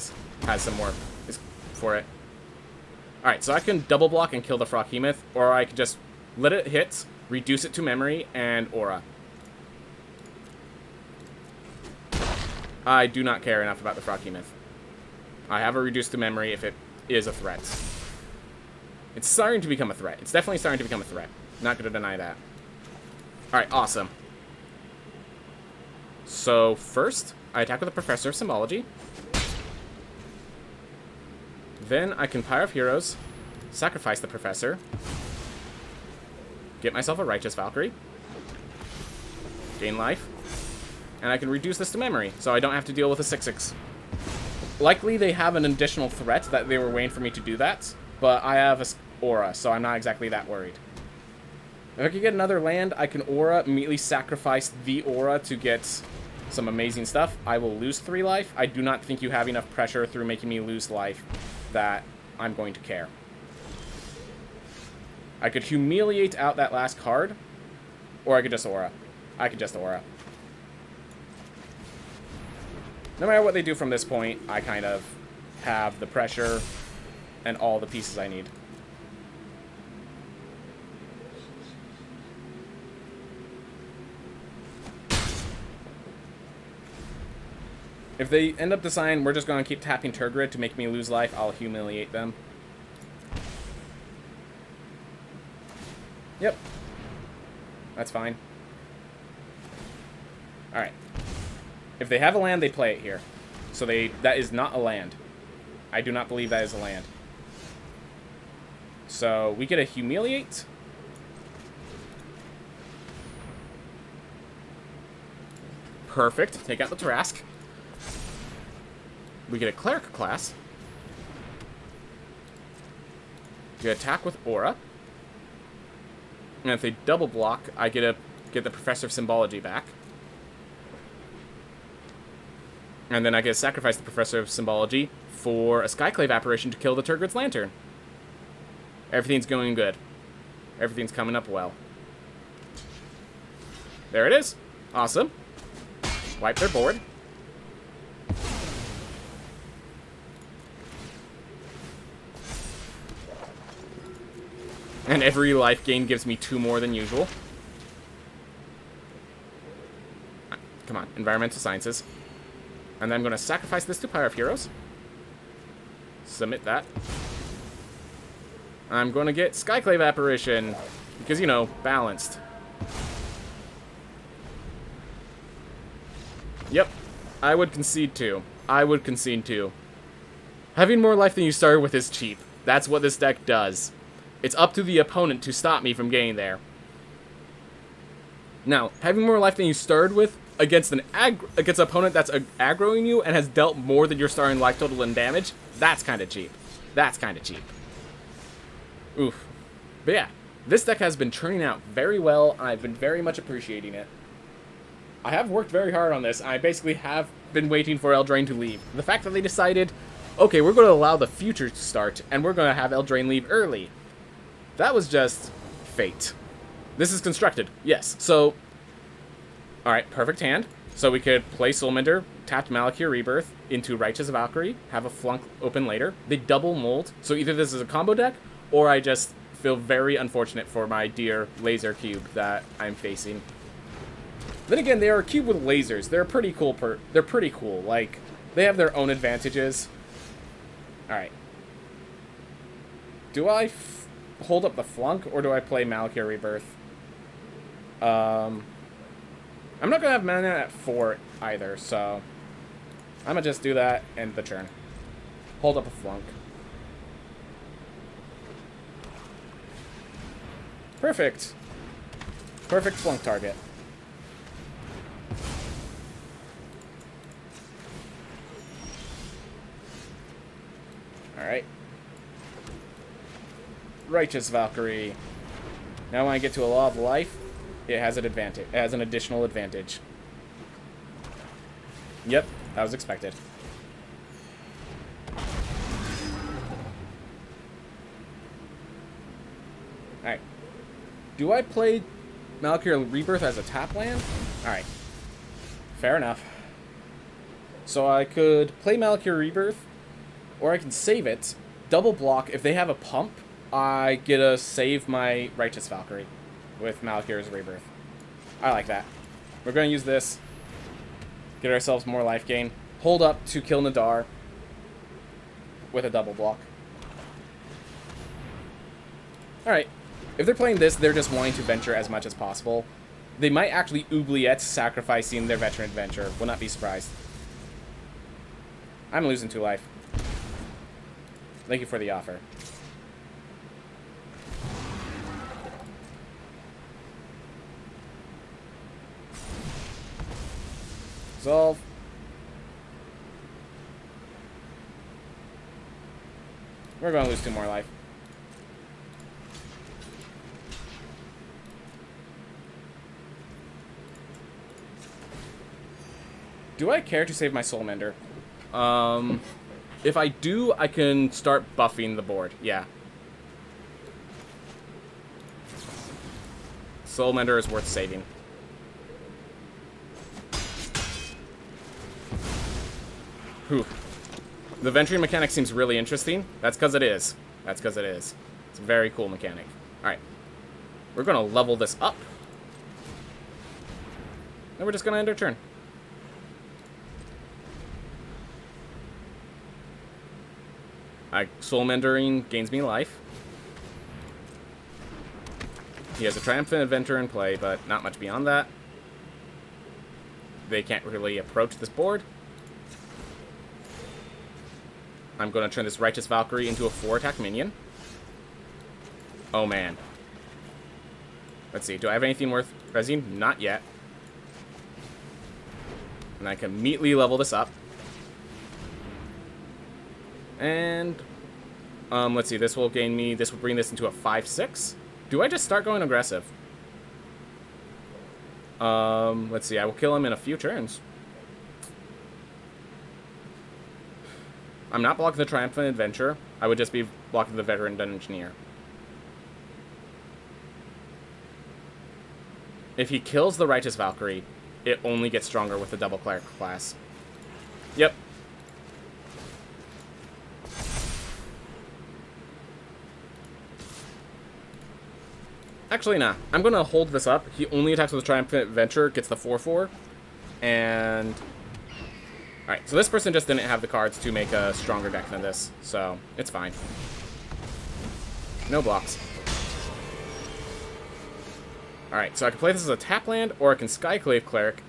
has some more for it. Alright, so I can double block and kill the Froghemoth, or I can just let it hit, reduce it to memory, and Aura. I do not care enough about the Froghemoth. I have a reduce to memory if it is a threat. It's starting to become a threat. It's definitely starting to become a threat. Not going to deny that. Alright, awesome. So, first, I attack with a Professor of Symbology. Then I can Pyre of Heroes, sacrifice the Professor. get myself a Righteous Valkyrie, gain life, and I can reduce this to memory, so I don't have to deal with a 6/6. Likely they have an additional threat that they were waiting for me to do that, but I have a Aura, so I'm not exactly that worried. If I could get another land, I can Aura, immediately sacrifice the Aura to get some amazing stuff. I will lose 3 life. I do not think you have enough pressure through making me lose life that I'm going to care. I could humiliate out that last card, or I could just Aura. I could just Aura. No matter what they do from this point, I kind of have the pressure and all the pieces I need. If they end up deciding we're just going to keep tapping Tergrid to make me lose life, I'll humiliate them. Yep. That's fine. Alright. If they have a land, they play it here. So that is not a land. I do not believe that is a land. So we get a humiliate. Perfect. Take out the Trask. We get a Cleric class. We attack with Aura. And if they double block, I get the Professor of Symbology back. And then I get to sacrifice the Professor of Symbology for a Skyclave apparition to kill the Tergrid's Lantern. Everything's going good. Everything's coming up well. There it is. Awesome. Wipe their board. And every life gain gives me 2 more than usual. Come on, Environmental Sciences. And then I'm going to sacrifice this to Pyre of Heroes. Submit that. I'm going to get Skyclave Apparition. Because, you know, balanced. Yep. I would concede too. I would concede too. Having more life than you started with is cheap. That's what this deck does. It's up to the opponent to stop me from getting there. Now, having more life than you started with against an opponent that's aggroing you and has dealt more than your starting life total in damage, that's kind of cheap. That's kind of cheap. Oof. But yeah, this deck has been turning out very well, and I've been very much appreciating it. I have worked very hard on this, and I basically have been waiting for Eldraine to leave. The fact that they decided, okay, we're going to allow the future to start, and we're going to have Eldraine leave early. That was just fate. This is constructed, yes. So, alright, perfect hand. So we could play Soulmender, tap Malakir Rebirth into Righteous Valkyrie, have a flunk open later. They double mold, so either this is a combo deck, or I just feel very unfortunate for my dear laser cube that I'm facing. Then again, they are a cube with lasers. They're pretty cool. They're pretty cool. Like, they have their own advantages. Alright. Do I hold up the flunk, or do I play Malakir Rebirth? I'm not gonna have mana at 4 either, so I'm gonna just do that and the turn. Hold up a flunk. Perfect. Perfect flunk target. Alright. Righteous Valkyrie. Now when I get to a Law of Life, it has an advantage. It has an additional advantage. Yep, that was expected. Alright. Do I play Malakir Rebirth as a tap land? Alright. Fair enough. So I could play Malakir Rebirth, or I can save it, double block. If they have a pump, I get to save my Righteous Valkyrie with Malakir's Rebirth. I like that. We're going to use this. Get ourselves more life gain. Hold up to kill Nadar with a double block. Alright. If they're playing this, they're just wanting to venture as much as possible. They might actually oubliette sacrificing their Veteran Adventure. Will not be surprised. I'm losing 2 life. Thank you for the offer. Resolve. We're going to lose 2 more life. Do I care to save my Soul Mender? If I do, I can start buffing the board. Yeah. Soul Mender is worth saving. Whew. The venturing mechanic seems really interesting. That's because it is. That's because it is. It's a very cool mechanic. Alright. We're going to level this up. And we're just going to end our turn. Soul Mendering gains me life. He has a Triumphant Adventure in play, but not much beyond that. They can't really approach this board. I'm going to turn this Righteous Valkyrie into a 4-attack minion. Oh, man. Let's see. Do I have anything worth rezzing? Not yet. And I can immediately level this up. And, let's see. This will gain me... This will bring this into a 5-6. Do I just start going aggressive? Let's see. I will kill him in a few turns. I'm not blocking the Triumphant Adventure. I would just be blocking the Veteran Engineer. If he kills the Righteous Valkyrie, it only gets stronger with the double Cleric class. Yep. Actually, nah. I'm going to hold this up. He only attacks with the Triumphant Adventure, gets the 4-4. And... Alright, so this person just didn't have the cards to make a stronger deck than this, so it's fine. No blocks. Alright, so I can play this as a tap land, or I can Skyclave Cleric,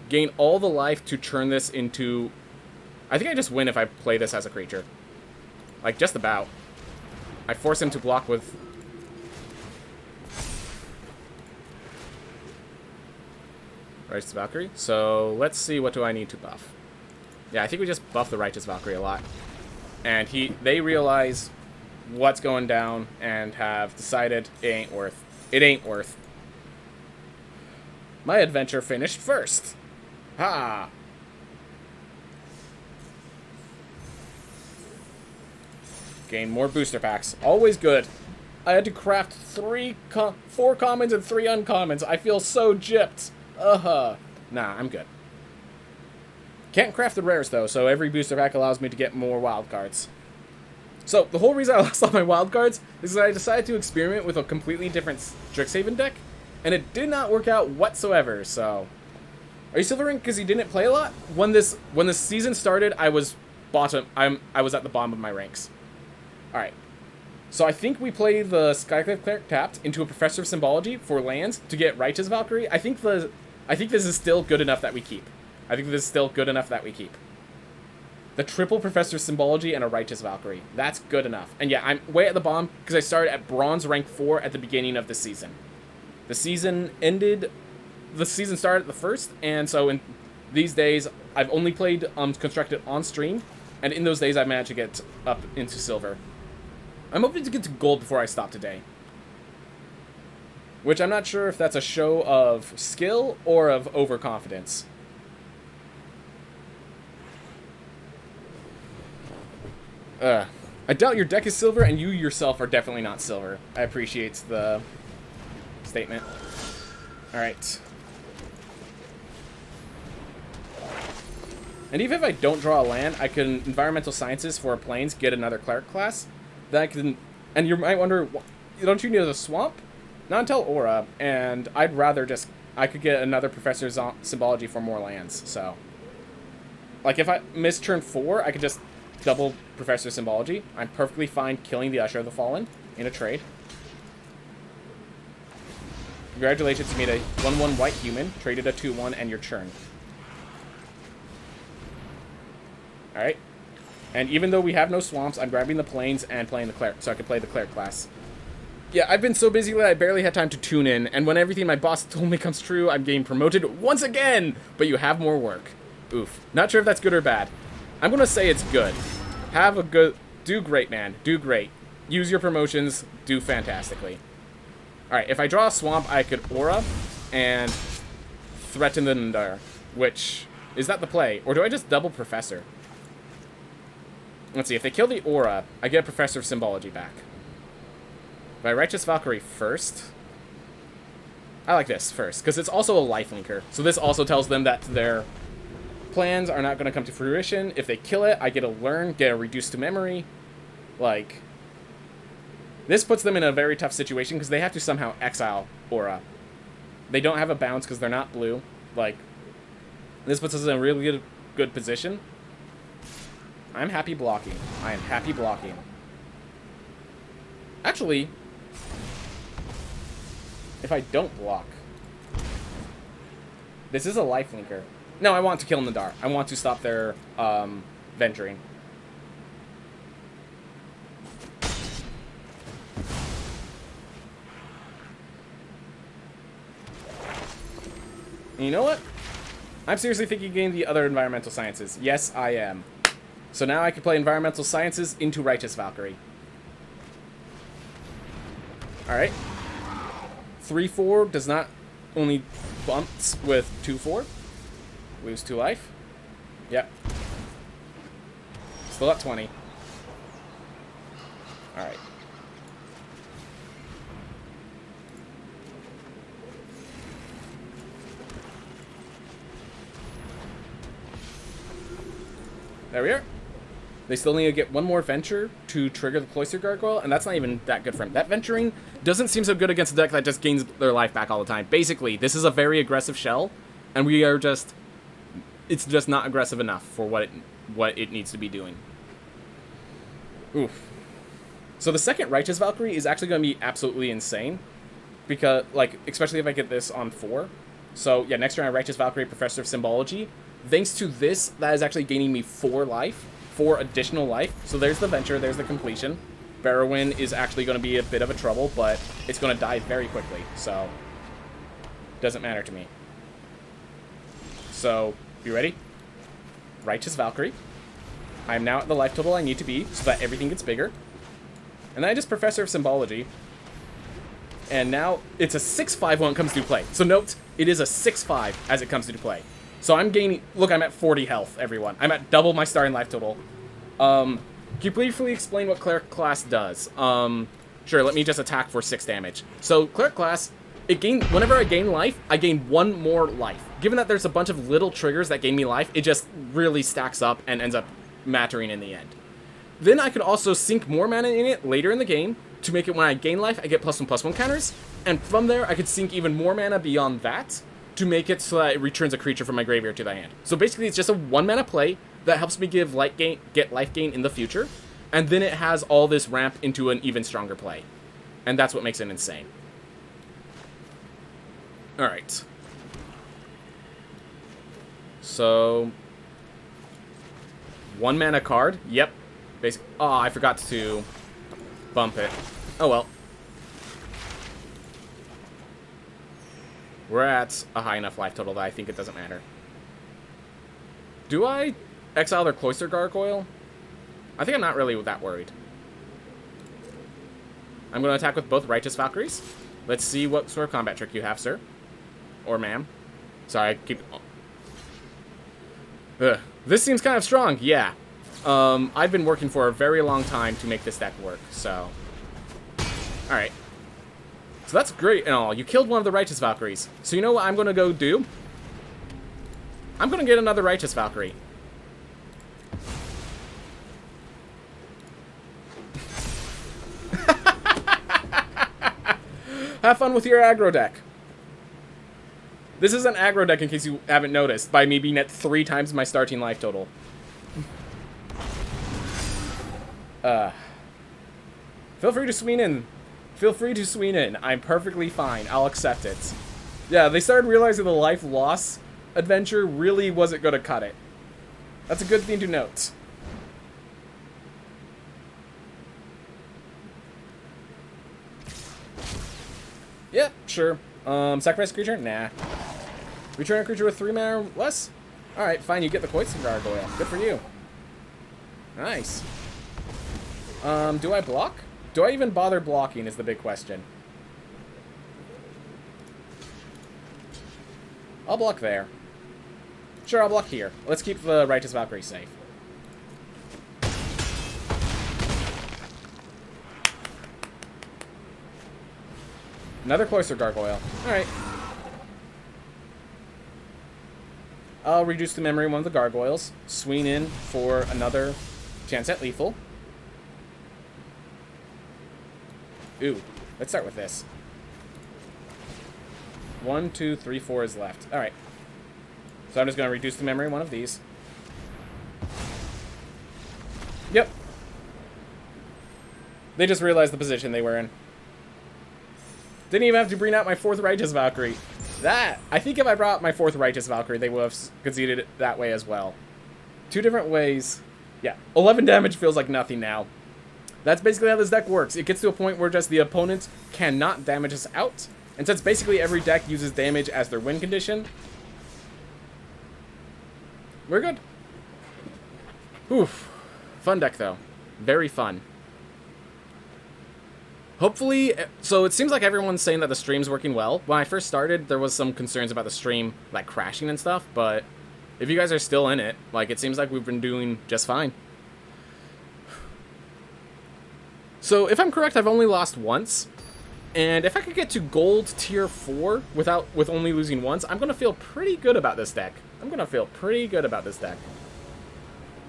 gain all the life to turn this into... I think I just win if I play this as a creature. Like, just about. I force him to block with... Righteous Valkyrie. So, let's see, what do I need to buff? Yeah, I think we just buff the Righteous Valkyrie a lot. And they realize what's going down and have decided it ain't worth. It ain't worth. My adventure finished first. Ha! Gain more booster packs. Always good. I had to craft 4 commons and 3 uncommons. I feel so gypped. Nah, I'm good. Can't craft the rares, though, so every booster pack allows me to get more wild cards. So, the whole reason I lost all my wild cards is that I decided to experiment with a completely different Strixhaven deck, and it did not work out whatsoever, so... Are you silvering because you didn't play a lot? When this season started, I was I was at the bottom of my ranks. Alright. So I think we play the Skyclave Cleric tapped into a Professor of Symbology for lands to get Righteous Valkyrie. I think this is still good enough that we keep. The triple Professor Symbology and a Righteous Valkyrie. That's good enough. And yeah, I'm way at the bottom because I started at Bronze rank 4 at the beginning of the season. The season started at the 1st, and so in these days, I've only played Constructed on stream, and in those days, I've managed to get up into Silver. I'm hoping to get to Gold before I stop today. Which I'm not sure if that's a show of skill or of overconfidence. I doubt your deck is silver, and you yourself are definitely not silver. I appreciate the statement. Alright. And even if I don't draw a land, I can Environmental Sciences for Plains get another Cleric class. That I can... And you might wonder, don't you need a swamp? Not until Aura, and I'd rather just... I could get another Professor's Symbology for more lands, so... Like, if I miss turn 4, I could just double Professor Symbology. I'm perfectly fine killing the Usher of the Fallen in a trade. Congratulations, you made a 1/1 white human, traded a 2/1, and your turn. Alright. And even though we have no swamps, I'm grabbing the plains and playing the Cleric, so I can play the Cleric class. Yeah, I've been so busy that I barely had time to tune in, and when everything my boss told me comes true, I'm getting promoted once again! But you have more work. Oof. Not sure if that's good or bad. I'm going to say it's good. Do great, man. Do great. Use your promotions. Do fantastically. Alright, if I draw a swamp, I could aura and threaten the Nandar, which... Is that the play? Or do I just double Professor? Let's see, if they kill the aura, I get a Professor of Symbology back. If I Righteous Valkyrie first... I like this first, because it's also a lifelinker. So this also tells them that their plans are not going to come to fruition. If they kill it, I get a learn, get a reduced to memory. Like... This puts them in a very tough situation, because they have to somehow exile aura. They don't have a bounce, because they're not blue. Like... This puts us in a really good position. I'm happy blocking. I am happy blocking. Actually, if I don't block, this is a lifelinker. No, I want to kill Nandar. I want to stop their venturing. And you know what? I'm seriously thinking of getting the other environmental sciences. Yes, I am. So now I can play environmental sciences into Righteous Valkyrie. Alright. 3-4 does not only bumps with 2-4. Lose 2 life. Yep. Still at 20. Alright. There we are. They still need to get one more venture to trigger the Cloister Gargoyle, and that's not even that good for him. That venturing doesn't seem so good against a deck that just gains their life back all the time. Basically, this is a very aggressive shell, and we are just... It's just not aggressive enough for what it needs to be doing. Oof. So the second Righteous Valkyrie is actually going to be absolutely insane, because, like, especially if I get this on 4. So, yeah, next turn I Righteous Valkyrie, Professor of Symbology. Thanks to this, that is actually gaining me 4 life. 4 additional life. So there's the venture, there's the completion. Barrowin is actually going to be a bit of a trouble, but it's going to die very quickly, so doesn't matter to me. So, you ready? Righteous Valkyrie. I am now at the life total I need to be, so that everything gets bigger. And then I just Professor of Symbology. And now it's a 6-5 when it comes to play. So note, it is a 6-5 as it comes to play. So I'm gaining... Look, I'm at 40 health, everyone. I'm at double my starting life total. Can you briefly explain what Cleric class does? Sure, let me just attack for 6 damage. So, Cleric class, whenever I gain life, I gain 1 more life. Given that there's a bunch of little triggers that gain me life, it just really stacks up and ends up mattering in the end. Then I could also sink more mana in it later in the game to make it when I gain life, I get +1/+1 counters. And from there, I could sink even more mana beyond that to make it so that it returns a creature from my graveyard to the hand. So basically, it's just a 1 mana play that helps me get life gain in the future, and then it has all this ramp into an even stronger play. And that's what makes it insane. Alright. So... 1 mana card. Yep. Oh, I forgot to bump it. Oh well. We're at a high enough life total that I think it doesn't matter. Do I exile their Cloister Gargoyle? I think I'm not really that worried. I'm going to attack with both Righteous Valkyries. Let's see what sort of combat trick you have, sir. Or ma'am. Sorry, I keep... Ugh. This seems kind of strong, yeah. I've been working for a very long time to make this deck work, so... Alright. So that's great and all. You killed one of the Righteous Valkyries. So you know what I'm going to go do? I'm going to get another Righteous Valkyrie. Have fun with your aggro deck. This is an aggro deck in case you haven't noticed, by me being at 3 times my starting life total. Feel free to swing in. Feel free to swing in. I'm perfectly fine. I'll accept it. Yeah, they started realizing the life loss adventure really wasn't going to cut it. That's a good thing to note. Yeah, sure. Sacrifice a creature? Nah. Return a creature with 3 mana or less? Alright, fine, you get the Poison Gargoyle. Good for you. Nice. Do I block? Do I even bother blocking is the big question. I'll block there. Sure, I'll block here. Let's keep the Righteous Valkyrie safe. Another Cloister Gargoyle. Alright. I'll reduce the memory of one of the gargoyles. Swing in for another chance at lethal. Ooh, let's start with this. 1, 2, 3, 4 is left. Alright. So I'm just going to reduce the memory of one of these. Yep. They just realized the position they were in. Didn't even have to bring out my 4th Righteous Valkyrie. I think if I brought out my 4th Righteous Valkyrie, they would have conceded it that way as well. 2 different ways. Yeah, 11 damage feels like nothing now. That's basically how this deck works. It gets to a point where just the opponent cannot damage us out. And since basically every deck uses damage as their win condition, we're good. Oof. Fun deck, though. Very fun. Hopefully, so it seems like everyone's saying that the stream's working well. When I first started, there was some concerns about the stream, like, crashing and stuff, but if you guys are still in it, like, it seems like we've been doing just fine. So, if I'm correct, I've only lost once, and if I could get to gold tier 4 with only losing once, I'm gonna feel pretty good about this deck.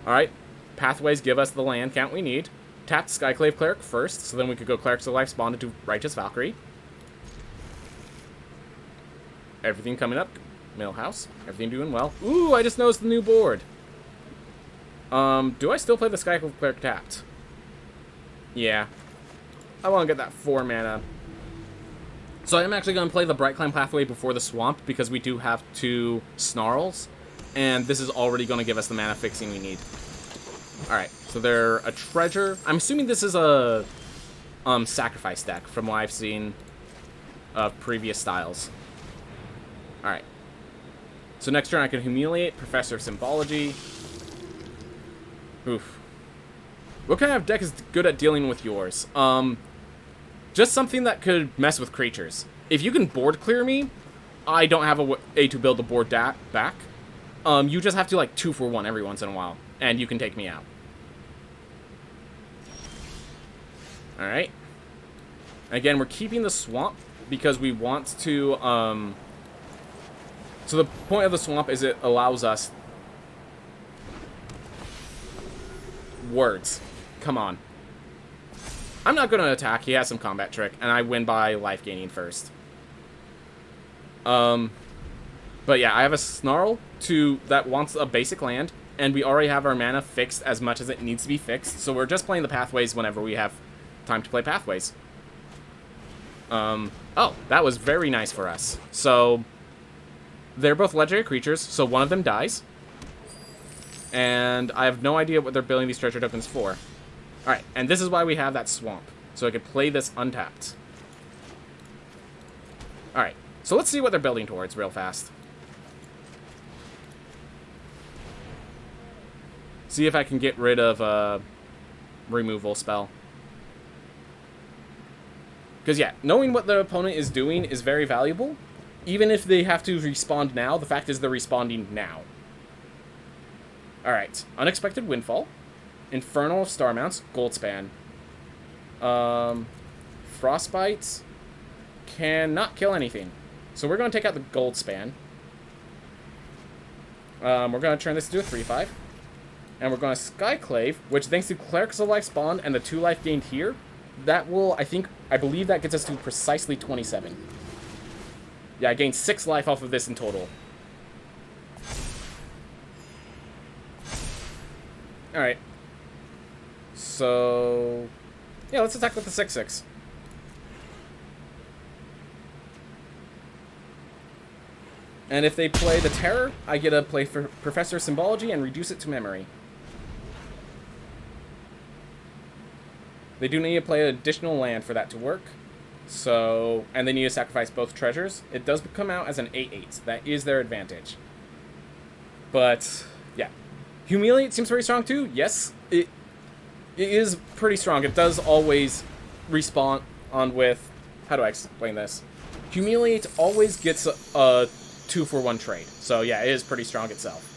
Alright, pathways give us the land count we need. Tapped Skyclave Cleric first, so then we could go Clerics of Life spawn into Righteous Valkyrie. Everything coming up. Middle house. Everything doing well. Ooh, I just noticed the new board. Do I still play the Skyclave Cleric tapped? Yeah. I want to get that 4 mana. So I'm actually going to play the Bright Climb Pathway before the Swamp, because we do have 2 Snarls, and this is already going to give us the mana fixing we need. Alright, so they're a treasure. I'm assuming this is a sacrifice deck from what I've seen of previous styles. Alright. So next turn I can Humiliate, Professor of Symbology. Oof. What kind of deck is good at dealing with yours? Just something that could mess with creatures. If you can board clear me, I don't have a way to build a board back. You just have to, like, 2-for-1 every once in a while, and you can take me out. Alright. Again, we're keeping the Swamp because we want to, so the point of the Swamp is it allows us... Words. Come on. I'm not going to attack. He has some combat trick, and I win by life gaining first. But yeah, I have a Snarl that wants a basic land, and we already have our mana fixed as much as it needs to be fixed, so we're just playing the pathways whenever we have time to play pathways. Oh, that was very nice for us. So, they're both legendary creatures, so one of them dies. And I have no idea what they're building these treasure tokens for. Alright, and this is why we have that Swamp. So I could play this untapped. Alright, so let's see what they're building towards real fast. See if I can get rid of a removal spell. Because, yeah, knowing what the opponent is doing is very valuable. Even if they have to respawn now, the fact is they're respawning now. Alright, Unexpected Windfall. Infernal of Starmounts, Goldspan. Frostbite cannot kill anything. So we're going to take out the Goldspan. We're going to turn this into a 3/5. And we're going to Skyclave, which thanks to Clerics of Life spawn and the 2 life gained here, that will, I believe that gets us to precisely 27. Yeah, I gained 6 life off of this in total. Alright. So, yeah, let's attack with the 6/6. And if they play the Terror, I get to play for Professor Symbology and reduce it to memory. They do need to play an additional land for that to work. So, and they need to sacrifice both treasures. It does come out as an 8/8. That is their advantage. But, yeah. Humiliate seems very strong too. Yes, it is pretty strong. It does always respawn on with... How do I explain this? Humiliate always gets a 2-for-1 trade. So, yeah, it is pretty strong itself.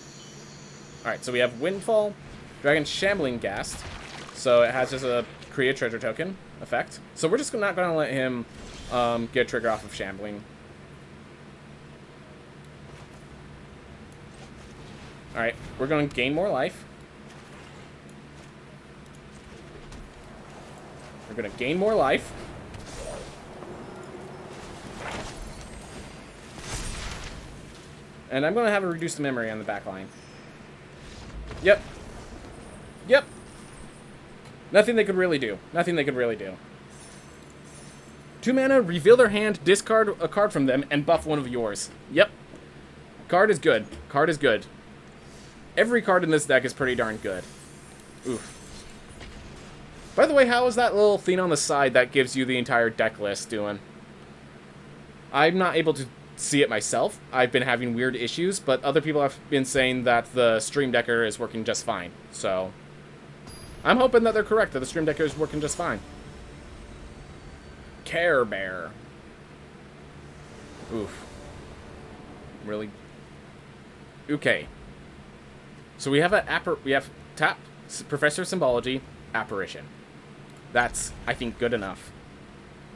Alright, so we have Windfall, Dragon Shambling Ghast. So it has just a create a treasure token effect. So we're just not going to let him get a trigger off of Shambling. Alright, we're going to gain more life. We're going to gain more life. And I'm going to have a reduced memory on the back line. Yep. Yep. Nothing they could really do. Nothing they could really do. 2 mana, reveal their hand, discard a card from them, and buff one of yours. Yep. Card is good. Card is good. Every card in this deck is pretty darn good. Oof. By the way, how is that little thing on the side that gives you the entire deck list doing? I'm not able to see it myself. I've been having weird issues, but other people have been saying that the Stream Decker is working just fine. So, I'm hoping that they're correct, that the Stream Decker is working just fine. Care Bear. Oof. Really? Okay. So we have tap, Professor Symbology, Apparition. That's, I think, good enough.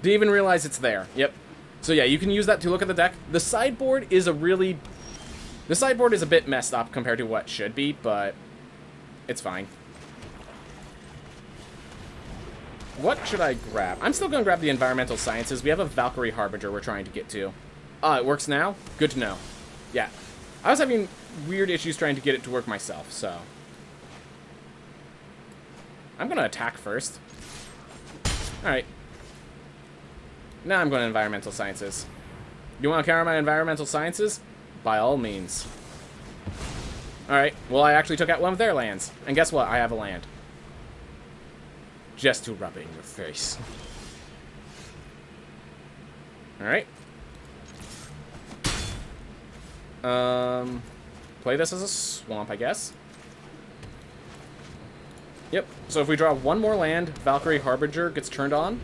Didn't even realize it's there. Yep. So yeah, you can use that to look at the deck. The sideboard is a bit messed up compared to what should be, but it's fine. What should I grab? I'm still going to grab the Environmental Sciences. We have a Valkyrie Harbinger we're trying to get to. It works now? Good to know. Yeah. I was having weird issues trying to get it to work myself, so... I'm going to attack first. Alright. Now I'm going to Environmental Sciences. You want to counter my Environmental Sciences? By all means. Alright, well I actually took out one of their lands. And guess what? I have a land. Just to rub it in your face. Alright. Play this as a swamp, I guess. Yep, so if we draw one more land, Valkyrie Harbinger gets turned on.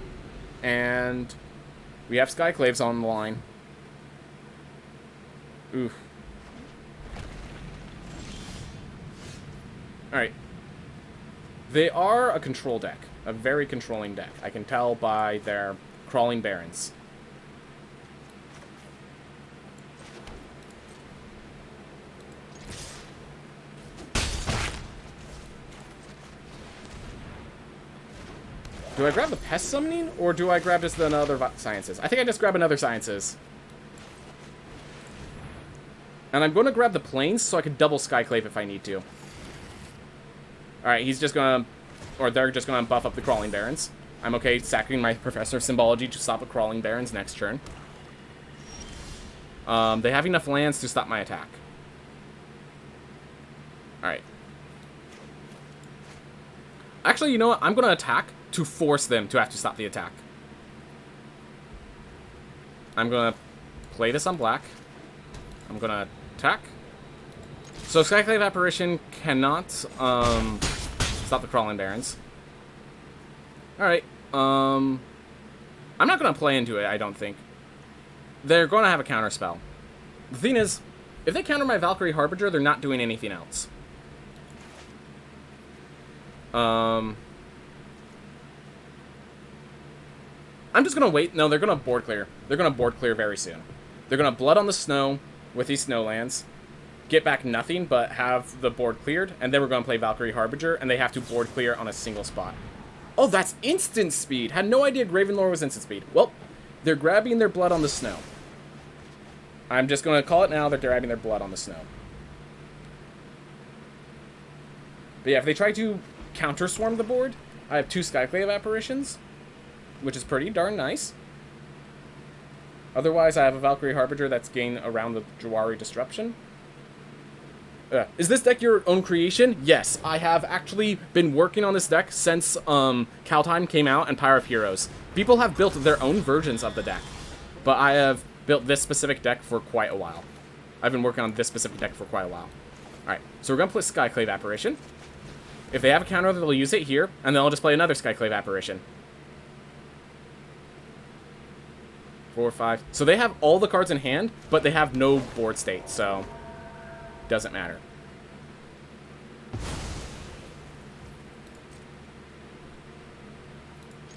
And we have Skyclaves on the line. Oof. Alright. They are a control deck. A very controlling deck. I can tell by their Crawling Barrens. Do I grab the Pest Summoning, or do I grab just another Sciences? I think I just grab another Sciences. And I'm going to grab the Plains so I can double Skyclave if I need to. Alright, he's just going to... Or they're just going to buff up the Crawling Barrens. I'm okay sacking my Professor of Symbology to stop the Crawling Barrens next turn. They have enough lands to stop my attack. Alright. Actually, you know what? I'm going to attack to force them to have to stop the attack. I'm going to play this on black. I'm going to attack. So Skyclave Apparition cannot stop the Crawling Barrens. Alright. I'm not going to play into it, I don't think. They're going to have a counter spell. The thing is, if they counter my Valkyrie Harbinger, they're not doing anything else. I'm just going to wait. No, they're going to board clear. They're going to board clear very soon. They're going to Blood on the Snow with these Snowlands. Get back nothing, but have the board cleared. And then we're going to play Valkyrie Harbinger, and they have to board clear on a single spot. Oh, that's instant speed. Had no idea Gravenlore was instant speed. Well, they're grabbing their Blood on the Snow. I'm just going to call it now that they're grabbing their Blood on the Snow. But yeah, if they try to counter-swarm the board, I have 2 Skyclave Apparitions, which is pretty darn nice. Otherwise, I have a Valkyrie Harbinger that's gained around the Jawari Disruption. Is this deck your own creation? Yes, I have actually been working on this deck since Kaldheim came out and Pyre of Heroes. People have built their own versions of the deck, but I have built this specific deck for quite a while. I've been working on this specific deck for quite a while. Alright, so we're going to play Skyclave Apparition. If they have a counter, they'll use it here, and then I'll just play another Skyclave Apparition. 4, 5. So they have all the cards in hand, but they have no board state, so doesn't matter.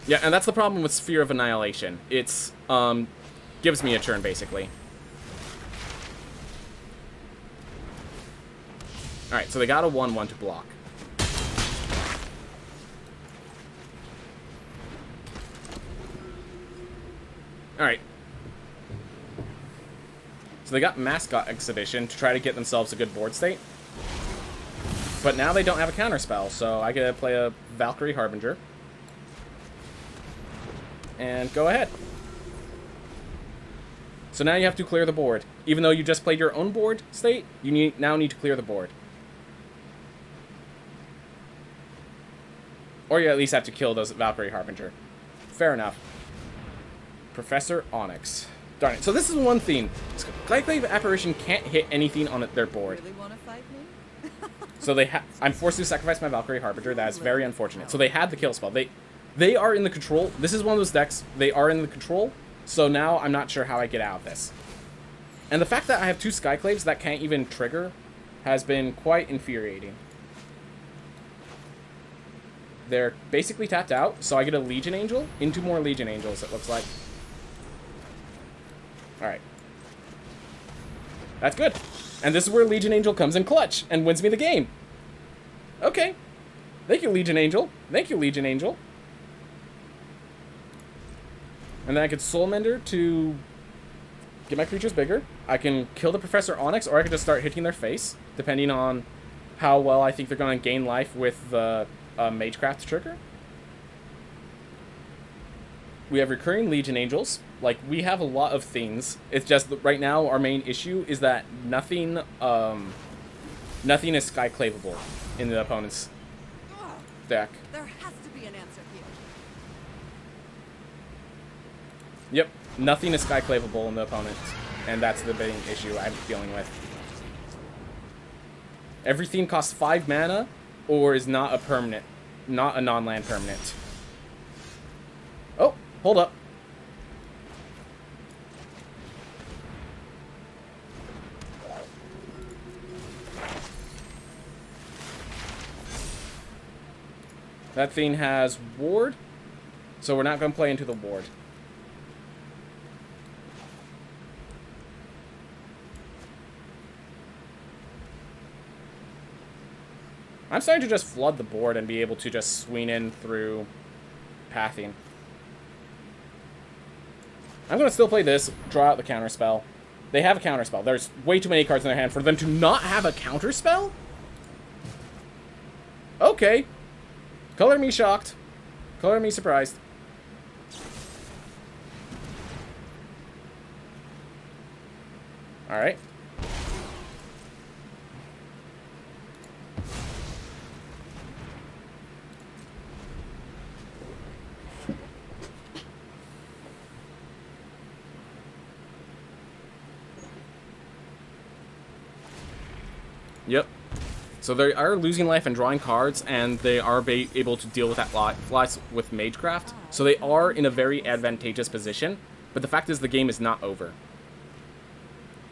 Yeah, and that's the problem with Sphere of Annihilation. It's, gives me a turn, basically. Alright, so they got a 1/1 to block. Alright. So they got Mascot Exhibition to try to get themselves a good board state. But now they don't have a counterspell, so I get to play a Valkyrie Harbinger. And go ahead. So now you have to clear the board. Even though you just played your own board state, you now need to clear the board. Or you at least have to kill those Valkyrie Harbinger. Fair enough. Professor Onyx. Darn it. So this is one thing. Skyclave Apparition can't hit anything on their board. Really want to fight me? So I'm forced to sacrifice my Valkyrie Harbinger. That is very unfortunate. So they had the kill spell. They are in the control. This is one of those decks. They are in the control. So now I'm not sure how I get out of this. And the fact that I have 2 Skyclaves that can't even trigger has been quite infuriating. They're basically tapped out, so I get a Legion Angel into more Legion Angels, it looks like. Alright. That's good. And this is where Legion Angel comes in clutch and wins me the game. Okay. Thank you, Legion Angel. Thank you, Legion Angel. And then I could Soulmender to get my creatures bigger. I can kill the Professor Onyx, or I could just start hitting their face, depending on how well I think they're going to gain life with the Magecraft trigger. We have recurring Legion Angels. Like, we have a lot of things. It's just that right now our main issue is that nothing is Skyclaveable in the opponent's deck. There has to be an answer here. Yep, nothing is Skyclaveable in the opponent, and that's the big issue I'm dealing with. Everything costs 5 mana, or is not a permanent, not a non-land permanent. Oh, hold up. That thing has ward, so we're not going to play into the ward. I'm starting to just flood the board and be able to just swing in through pathing. I'm going to still play this, draw out the counterspell. They have a counterspell. There's way too many cards in their hand for them to not have a counterspell? Okay. Color me shocked. Color me surprised. Alright. Yep. So they are losing life and drawing cards, and they are able to deal with that loss with Magecraft. So they are in a very advantageous position, but the fact is the game is not over.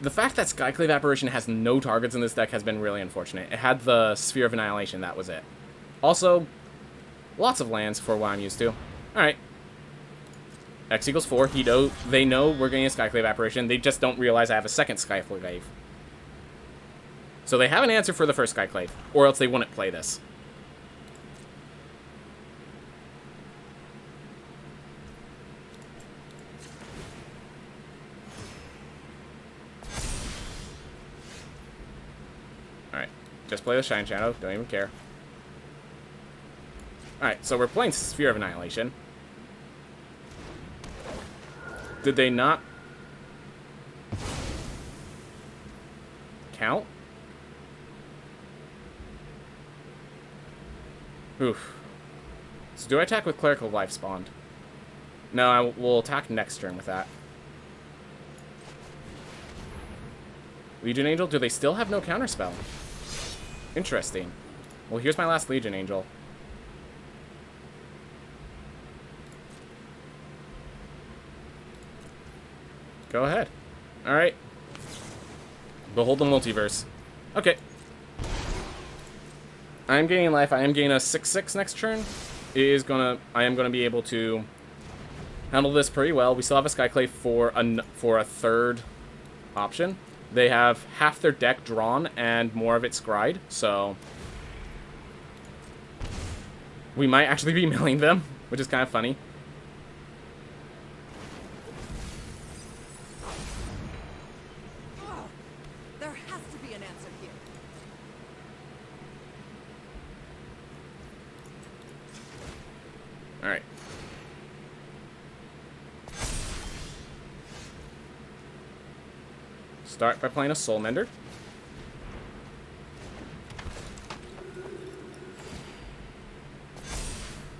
The fact that Skyclave Apparition has no targets in this deck has been really unfortunate. It had the Sphere of Annihilation, that was it. Also, lots of lands for what I'm used to. Alright. X equals 4. They know we're getting a Skyclave Apparition. They just don't realize I have a second Skyclave. So they have an answer for the first Skyclave, or else they wouldn't play this. Alright, just play the Shine Shadow, don't even care. Alright, so we're playing Sphere of Annihilation. Did they not count? Oof. So do I attack with Clerical Life Spawned? No, I will attack next turn with that. Legion Angel, do they still have no counterspell? Interesting. Well, here's my last Legion Angel. Go ahead. Alright. Behold the multiverse. Okay. I am gaining life. I am gaining a 6/6 next turn. I am gonna be able to handle this pretty well. We still have a Skyclave for a third option. They have half their deck drawn and more of it scryed, so we might actually be milling them, which is kind of funny. Oh, there has to be an answer here. All right. Start by playing a Soul Mender.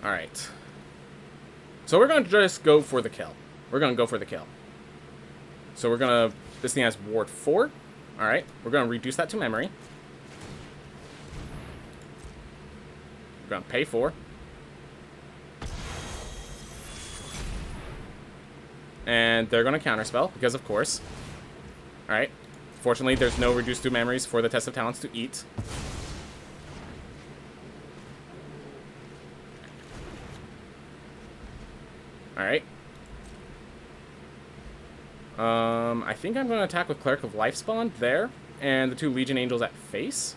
Alright. So we're going to just go for the kill. We're going to go for the kill. So we're going to... This thing has Ward 4. Alright. We're going to reduce that to memory. We're going to pay 4. And they're going to counterspell, because of course. Alright. Fortunately, there's no reduced to memories for the Test of Talents to eat. Alright. I think I'm going to attack with Cleric of Life Spawn there, and the 2 Legion Angels at face.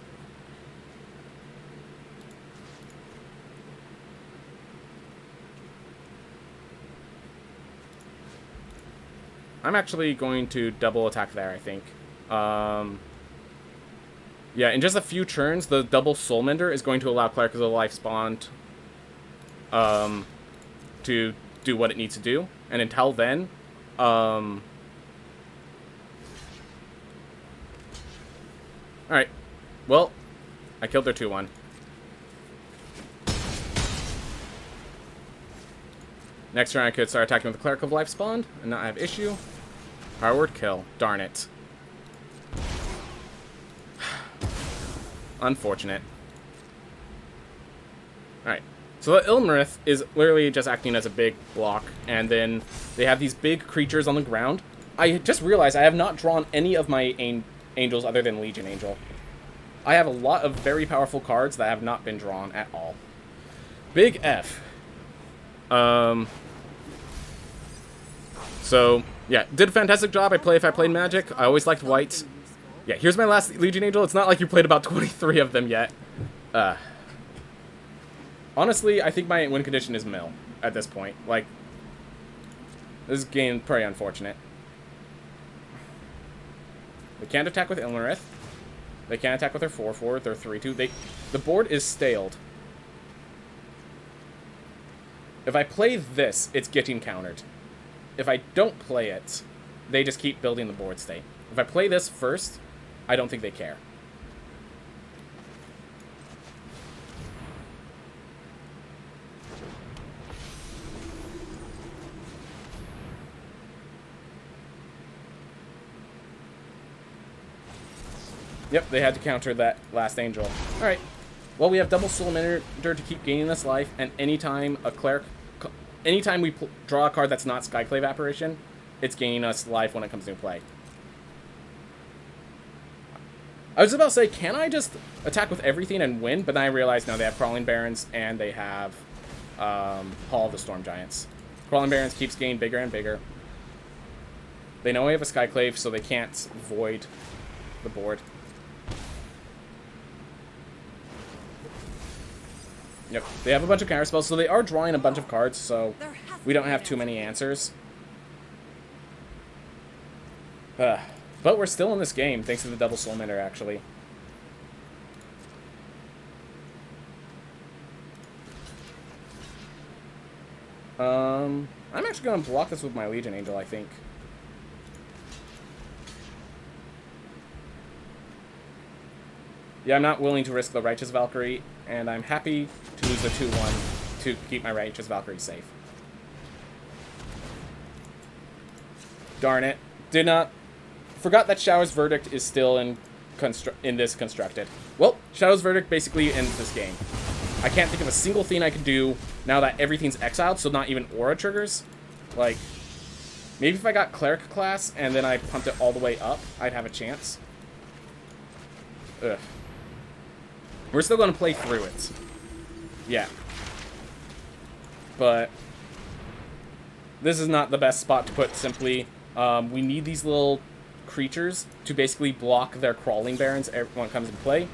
I'm actually going to double attack there, I think. Yeah, in just a few turns, the double Soul Mender is going to allow Cleric of the Life Spawn to do what it needs to do. And until then, alright. Well, I killed their 2/1. Next turn I could start attacking with the Cleric of Life Spawn and not have issue. Power word kill. Darn it. Unfortunate. Alright. So the Ilmarith is literally just acting as a big block, and then they have these big creatures on the ground. I just realized I have not drawn any of my angels other than Legion Angel. I have a lot of very powerful cards that have not been drawn at all. Big F. So, yeah, did a fantastic job. I played Magic. I always liked white. Yeah, here's my last Legion Angel. It's not like you played about 23 of them yet. Honestly, I think my win condition is mill at this point. Like, this game pretty unfortunate. They can't attack with Ilmarith. They can't attack with their 4/4, their 3/2. The board is staled. If I play this, it's getting countered. If I don't play it, they just keep building the board state. If I play this first, I don't think they care. Yep, they had to counter that last angel. Alright. Well, we have double Soul Mender to keep gaining this life, and anytime a cleric... Anytime we draw a card that's not Skyclave Apparition, it's gaining us life when it comes into play. I was about to say, can I just attack with everything and win? But then I realized, no, they have Crawling Barons, and they have Hall of the Storm Giants. Crawling Barons keeps getting bigger and bigger. They know we have a Skyclave, so they can't void the board. Yep, they have a bunch of counter spells, so they are drawing a bunch of cards, so we don't have too many answers. But we're still in this game, thanks to the double Soul Mender, actually. I'm actually going to block this with my Legion Angel, I think. Yeah, I'm not willing to risk the Righteous Valkyrie, and I'm happy to lose the 2/1 to keep my Righteous Valkyrie safe. Darn it. Did not... Forgot that Shower's Verdict is still in this constructed. Well, Shadow's Verdict basically ends this game. I can't think of a single thing I can do now that everything's exiled, so not even aura triggers. Like, maybe if I got Cleric class and then I pumped it all the way up, I'd have a chance. Ugh. We're still going to play through it. Yeah. But this is not the best spot to put Simply. We need these little creatures to basically block their crawling barons when it comes into play.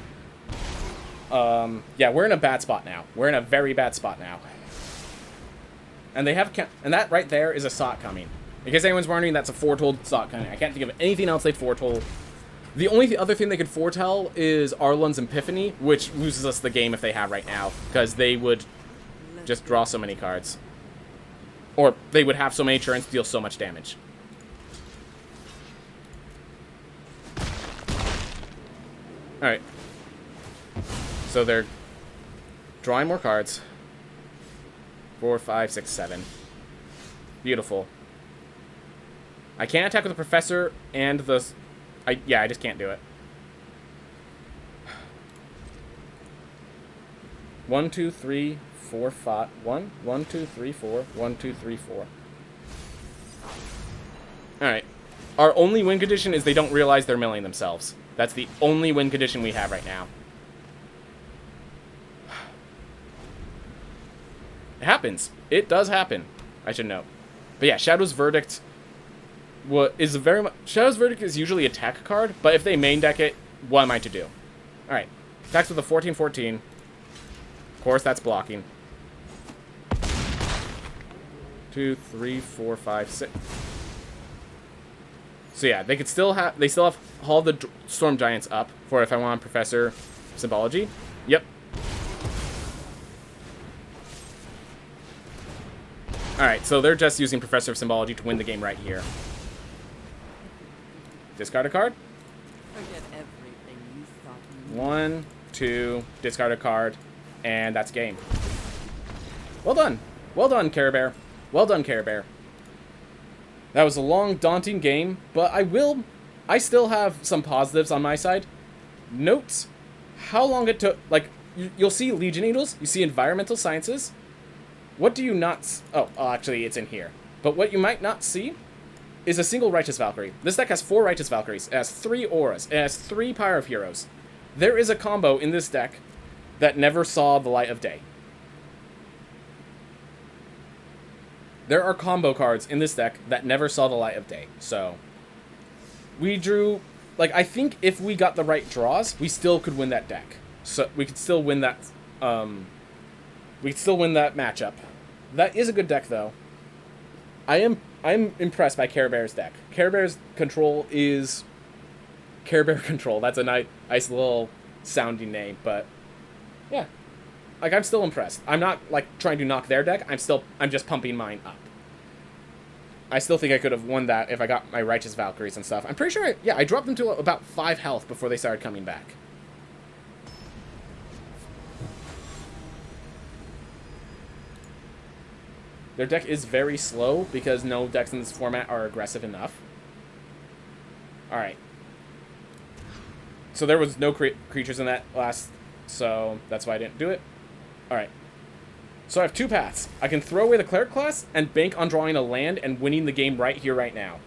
Yeah, we're in a bad spot now. We're in a very bad spot now. And they have, and that right there is a Sot coming. In case anyone's wondering, that's a foretold Sot coming. I can't think of anything else they'd foretold. The only other thing they could foretell is Arlon's Epiphany, which loses us the game if they have right now, because they would just draw so many cards. Or they would have so many turns to deal so much damage. Alright. So they're drawing more cards. 4, 5, 6, 7. Beautiful. I can't attack with the Professor and the... yeah, I just can't do it. 1, 2, 3, 4, 5. 1, 1, 2, 3, 4. 1, 2, 3, 4. Alright. Our only win condition is they don't realize they're milling themselves. That's the only win condition we have right now. It happens. It does happen. I should note. But yeah, Shadow's Verdict is very much... Shadow's Verdict is usually a tech card, but if they main deck it, what am I to do? Alright. Attacks with a 14-14. Of course, that's blocking. 2, 3, 4, 5, 6. So yeah, they could still have... They still have Hall of the Storm Giants up for if I want Professor Symbology. Yep. Alright, so they're just using Professor of Symbology to win the game right here. Discard a card. Forget everything you thought you knew. 1, 2, discard a card, and that's game. Well done. Well done, Care Bear. Well done, Care Bear. That was a long, daunting game, but I still have some positives on my side. Note how long it took. Like, you'll see Legion Needles, you see Environmental Sciences. What do you not... Oh, actually, it's in here. But what you might not see is a single Righteous Valkyrie. This deck has 4 Righteous Valkyries. It has 3 Auras. It has 3 Pyre of Heroes. There is a combo in this deck that never saw the light of day. There are combo cards in this deck that never saw the light of day. So, we drew... Like, I think if we got the right draws, we still could win that deck. So, we could still win that... We could still win that matchup. That is a good deck, though. I'm impressed by Care Bear's deck. Care Bear's control is... Care Bear Control. That's a nice little sounding name, but... Yeah. Like, I'm still impressed. I'm not, like, trying to knock their deck. I'm just pumping mine up. I still think I could have won that if I got my Righteous Valkyries and stuff. I'm pretty sure I dropped them to about 5 health before they started coming back. Their deck is very slow because no decks in this format are aggressive enough. Alright. So there was no creatures in that last, so that's why I didn't do it. Alright. So I have 2 paths. I can throw away the Cleric class and bank on drawing a land and winning the game right here, right now.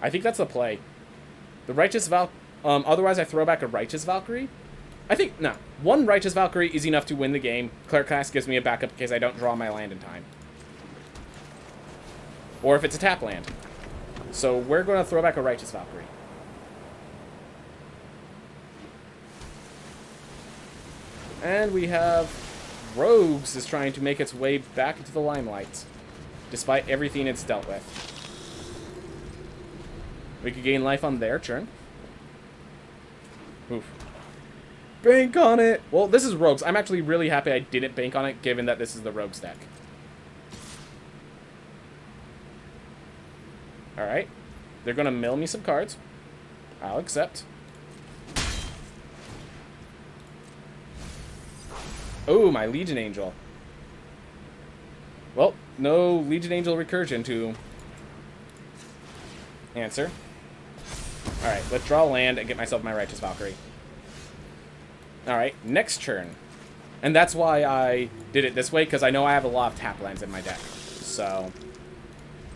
I think that's the play. The Righteous otherwise I throw back a Righteous Valkyrie. I think, no. 1 Righteous Valkyrie is enough to win the game. Cleric class gives me a backup in case I don't draw my land in time. Or if it's a tap land. So we're going to throw back a Righteous Valkyrie. And we have Rogues is trying to make its way back into the limelight, despite everything it's dealt with. We could gain life on their turn. Oof. Bank on it! Well, this is Rogues. I'm actually really happy I didn't bank on it, given that this is the Rogues deck. Alright. They're going to mill me some cards. I'll accept. Oh, my Legion Angel. Well, no Legion Angel recursion to answer. Alright, let's draw land and get myself my Righteous Valkyrie. Alright, next turn. And that's why I did it this way, because I know I have a lot of tap lands in my deck. So,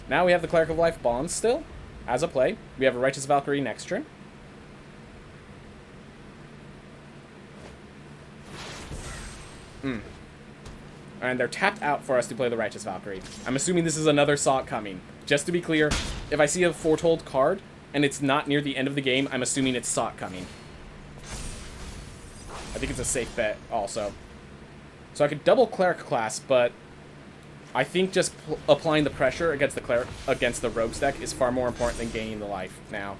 now we have the Cleric of Life Bonds still, as a play. We have a Righteous Valkyrie next turn. And they're tapped out for us to play the Righteous Valkyrie. I'm assuming this is another Saw It Coming. Just to be clear, if I see a Foretold card, and it's not near the end of the game, I'm assuming it's Saw It Coming. I think it's a safe bet, also. So I could double Cleric class, but I think just applying the pressure against the Cleric, against the Rogue's deck is far more important than gaining the life now.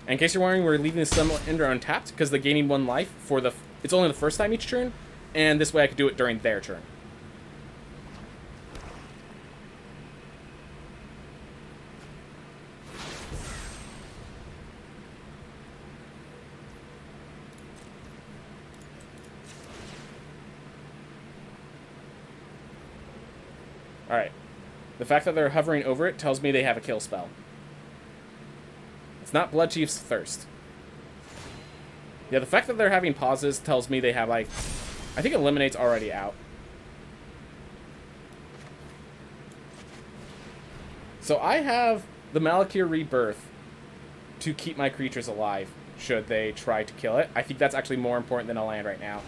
And in case you're wondering, we're leaving the Summoner untapped, because the gaining 1 life for the... It's only the first time each turn, and this way I could do it during their turn. Alright. The fact that they're hovering over it tells me they have a kill spell. It's not Bloodchief's Thirst. Yeah, the fact that they're having pauses tells me they have, like... I think Eliminate's already out. So I have the Malakir Rebirth to keep my creatures alive, should they try to kill it. I think that's actually more important than a land right now.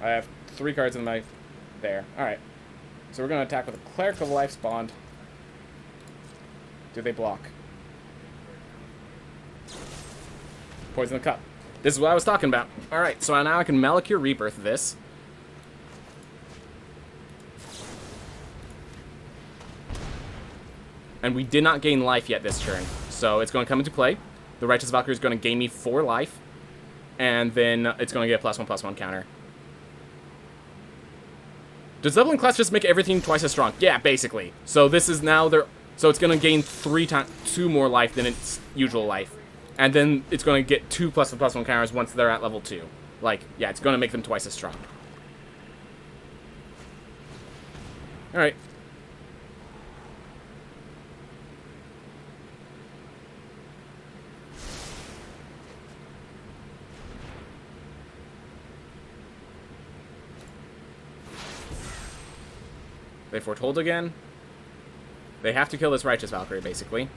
I have 3 cards in my... There. Alright. So we're going to attack with a Cleric of Life's Bond. Do they block? Poison the Cup. This is what I was talking about. Alright, so now I can Malakir Rebirth this. And we did not gain life yet this turn. So it's going to come into play. The Righteous Valkyrie is going to gain me 4 life. And then it's going to get a +1/+1 counter. Does doubling class just make everything twice as strong? Yeah, basically. So this is now their... So it's going to gain 2 more life than its usual life. And then it's going to get 2 +1/+1 counters once they're at level 2. Like, yeah, it's going to make them twice as strong. Alright. They Foretold again. They have to kill this Righteous Valkyrie, basically.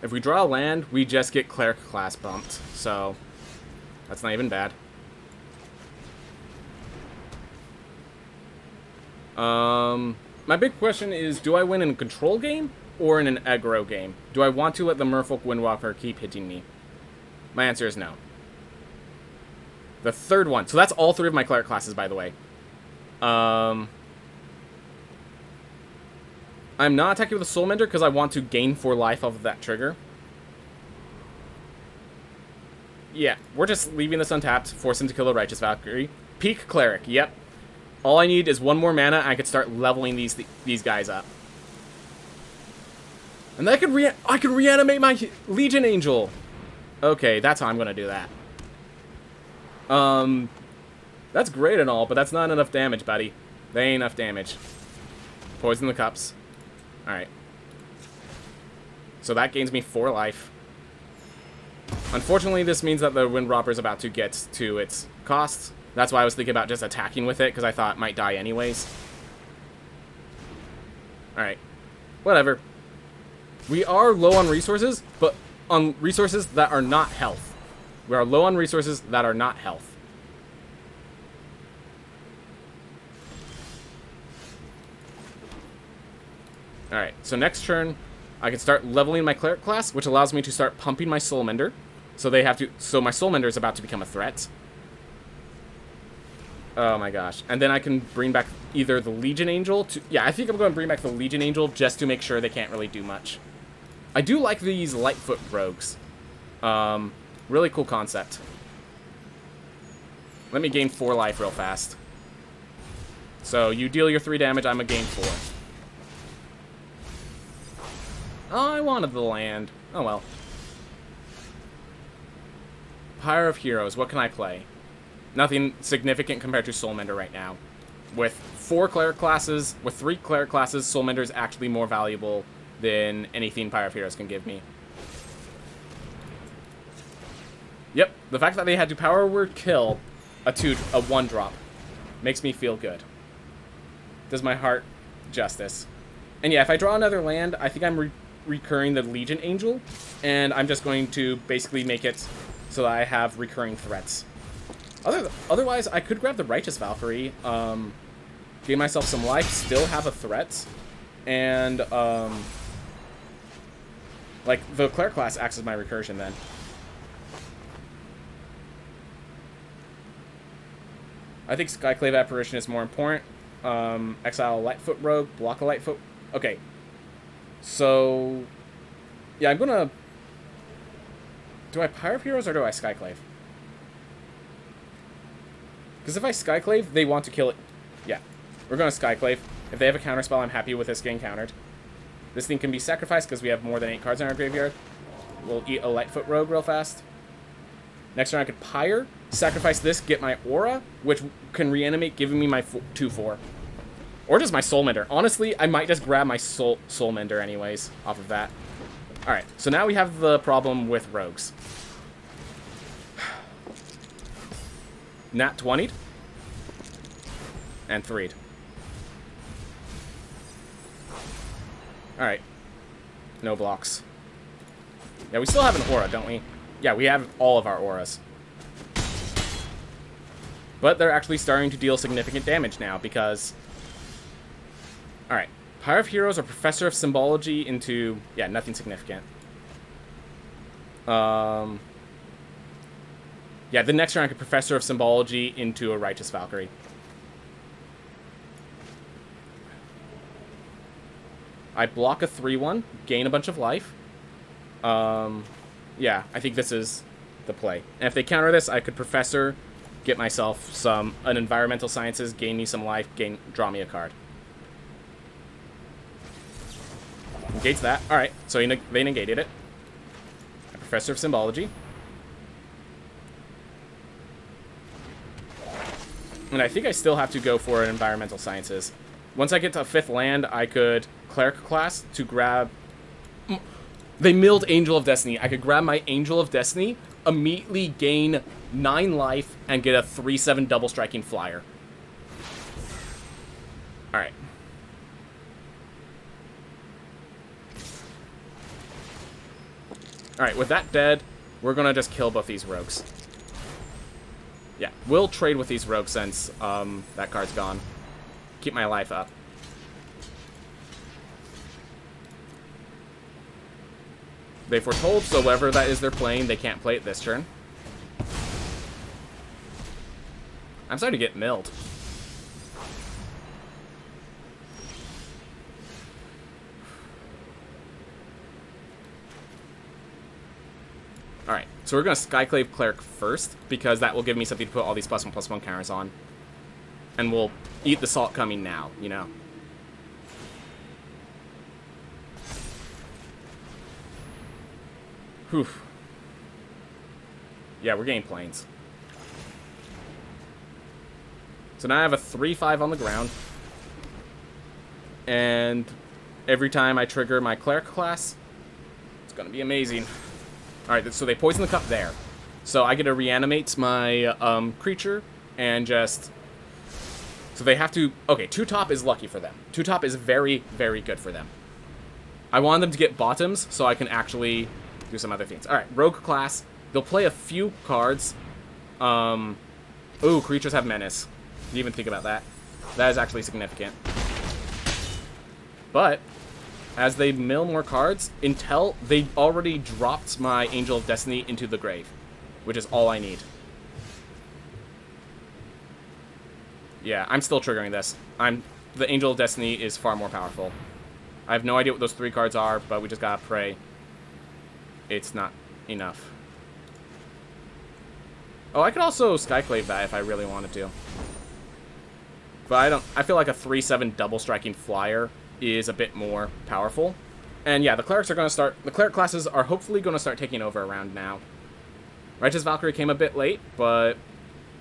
If we draw a land, we just get Cleric class bumped. So, that's not even bad. My big question is, do I win in a control game or in an aggro game? Do I want to let the Merfolk Windwalker keep hitting me? My answer is no. The third one. So that's all 3 of my Cleric classes, by the way. I'm not attacking with a Soul Mender because I want to gain 4 life off of that trigger. Yeah, we're just leaving this untapped, force him to kill the Righteous Valkyrie. Peak Cleric, yep. All I need is 1 more mana, and I could start leveling these guys up. And then I could reanimate my Legion Angel. Okay, that's how I'm gonna do that. That's great and all, but that's not enough damage, buddy. They ain't enough damage. Poison the Cups. Alright. So that gains me 4 life. Unfortunately, this means that the Windwalker is about to get to its cost. That's why I was thinking about just attacking with it, because I thought it might die anyways. Alright. Whatever. We are low on resources, but on resources that are not health. We are low on resources that are not health. Alright, so next turn, I can start leveling my Cleric class, which allows me to start pumping my Soul Mender. So my Soul Mender is about to become a threat. Oh my gosh. And then I can bring back either the Legion Angel to... Yeah, I think I'm going to bring back the Legion Angel just to make sure they can't really do much. I do like these Lightfoot Rogues. Really cool concept. Let me gain 4 life real fast. So you deal your 3 damage, I'm going to gain 4. Oh, I wanted the land. Oh well. Pyre of Heroes, what can I play? Nothing significant compared to Soulmender right now. With 4 Cleric classes, with 3 Cleric classes, Soulmender is actually more valuable than anything Pyre of Heroes can give me. Yep, the fact that they had to power word kill a 1-drop makes me feel good. Does my heart justice. And yeah, if I draw another land, I think I'm recurring the Legion Angel, and I'm just going to basically make it so that I have recurring threats. Otherwise, I could grab the Righteous Valkyrie, gain myself some life, still have a threat, and, like, the Cleric class acts as my recursion then. I think Skyclave Apparition is more important. Exile a Lightfoot Rogue, block a Lightfoot... Okay. So... Yeah, I'm gonna... Do I Pyre of Heroes or do I Skyclave? Because if I Skyclave, they want to kill it. Yeah. We're gonna Skyclave. If they have a counterspell, I'm happy with this getting countered. This thing can be sacrificed because we have more than 8 cards in our graveyard. We'll eat a Lightfoot Rogue real fast. Next turn I could Pyre, sacrifice this, get my Aura, which can reanimate, giving me my 2/4. Or just my Soulmender. Honestly, I might just grab my Soulmender anyways, off of that. Alright, so now we have the problem with Rogues. Nat 20'd. And 3'd. Alright. No blocks. Yeah, we still have an Aura, don't we? Yeah, we have all of our auras. But they're actually starting to deal significant damage now because... Alright. Pyre of Heroes or Professor of Symbology into... Yeah, nothing significant. Yeah, the next turn I could Professor of Symbology into a Righteous Valkyrie. I block a 3/1, gain a bunch of life. Yeah, I think this is the play. And if they counter this, I could Professor, get myself an Environmental Sciences, gain me some life, draw me a card. Negates that. Alright, so they negated it. A Professor of Symbology. And I think I still have to go for an Environmental Sciences. Once I get to a 5th land, I could Cleric class to grab... They milled Angel of Destiny. I could grab my Angel of Destiny, immediately gain 9 life, and get a 3/7 double striking flyer. Alright. Alright, with that dead, we're gonna just kill both these rogues. Yeah, we'll trade with these rogues since that card's gone. Keep my life up. They foretold, so whatever that is they're playing, they can't play it this turn. I'm starting to get milled. Alright, so we're going to Skyclave Cleric first, because that will give me something to put all these +1/+1 counters on. And we'll eat the salt coming now, you know. Whew. Yeah, we're getting planes. So now I have a 3/5 on the ground. And every time I trigger my Cleric class, it's going to be amazing. Alright, so they poison the cup there. So I get to reanimate my creature and just... So they have to... Okay, 2-top is lucky for them. 2-top is very, very good for them. I want them to get bottoms so I can actually do some other things. Alright, Rogue class. They'll play a few cards. Ooh, creatures have menace. Didn't even think about that. That is actually significant. But, as they mill more cards, until they already dropped my Angel of Destiny into the grave, which is all I need. Yeah, I'm still triggering this. The Angel of Destiny is far more powerful. I have no idea what those 3 cards are, but we just gotta pray it's not enough. Oh, I could also Skyclave that if I really wanted to. But I feel like a 3/7 double striking flyer is a bit more powerful. And yeah, the clerics are going to start... The cleric classes are hopefully going to start taking over around now. Righteous Valkyrie came a bit late, but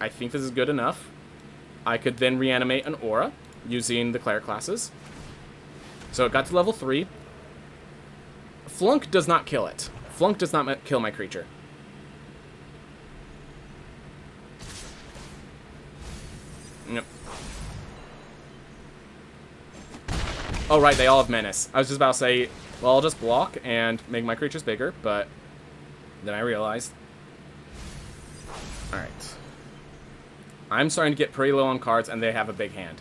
I think this is good enough. I could then reanimate an aura using the cleric classes. So it got to level 3. Flunk does not kill it. Flunk does not kill my creature. Yep. Oh, right, they all have Menace. I was just about to say, well, I'll just block and make my creatures bigger, but then I realized. Alright. I'm starting to get pretty low on cards, and they have a big hand.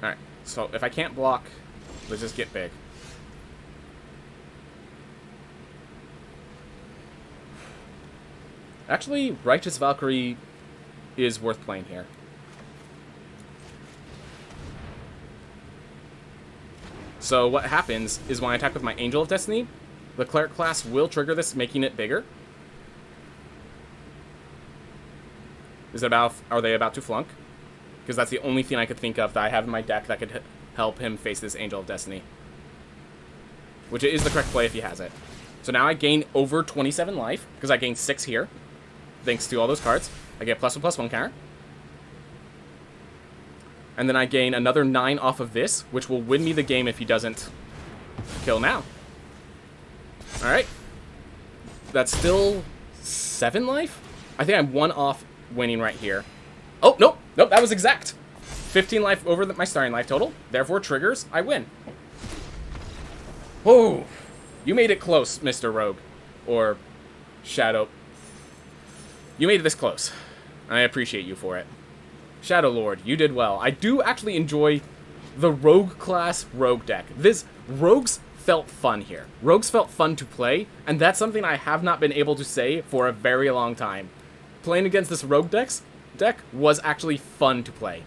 Alright, so if I can't block, let's just get big. Actually, Righteous Valkyrie is worth playing here. So what happens is when I attack with my Angel of Destiny, the Cleric class will trigger this, making it bigger. Are they about to flunk? Because that's the only thing I could think of that I have in my deck that could help him face this Angel of Destiny. Which is the correct play if he has it. So now I gain over 27 life, because I gained 6 here. Thanks to all those cards. I get +1/+1 counter. And then I gain another 9 off of this, which will win me the game if he doesn't kill now. Alright. That's still 7 life? I think I'm 1 off winning right here. Oh, nope. Nope, that was exact. 15 life over my starting life total. Therefore, triggers, I win. Whoa. You made it close, Mr. Rogue. Or Shadow. You made it this close. I appreciate you for it. Shadow Lord, you did well. I do actually enjoy the Rogue class Rogue deck. Rogues felt fun here. Rogues felt fun to play, and that's something I have not been able to say for a very long time. Playing against this Rogue deck was actually fun to play.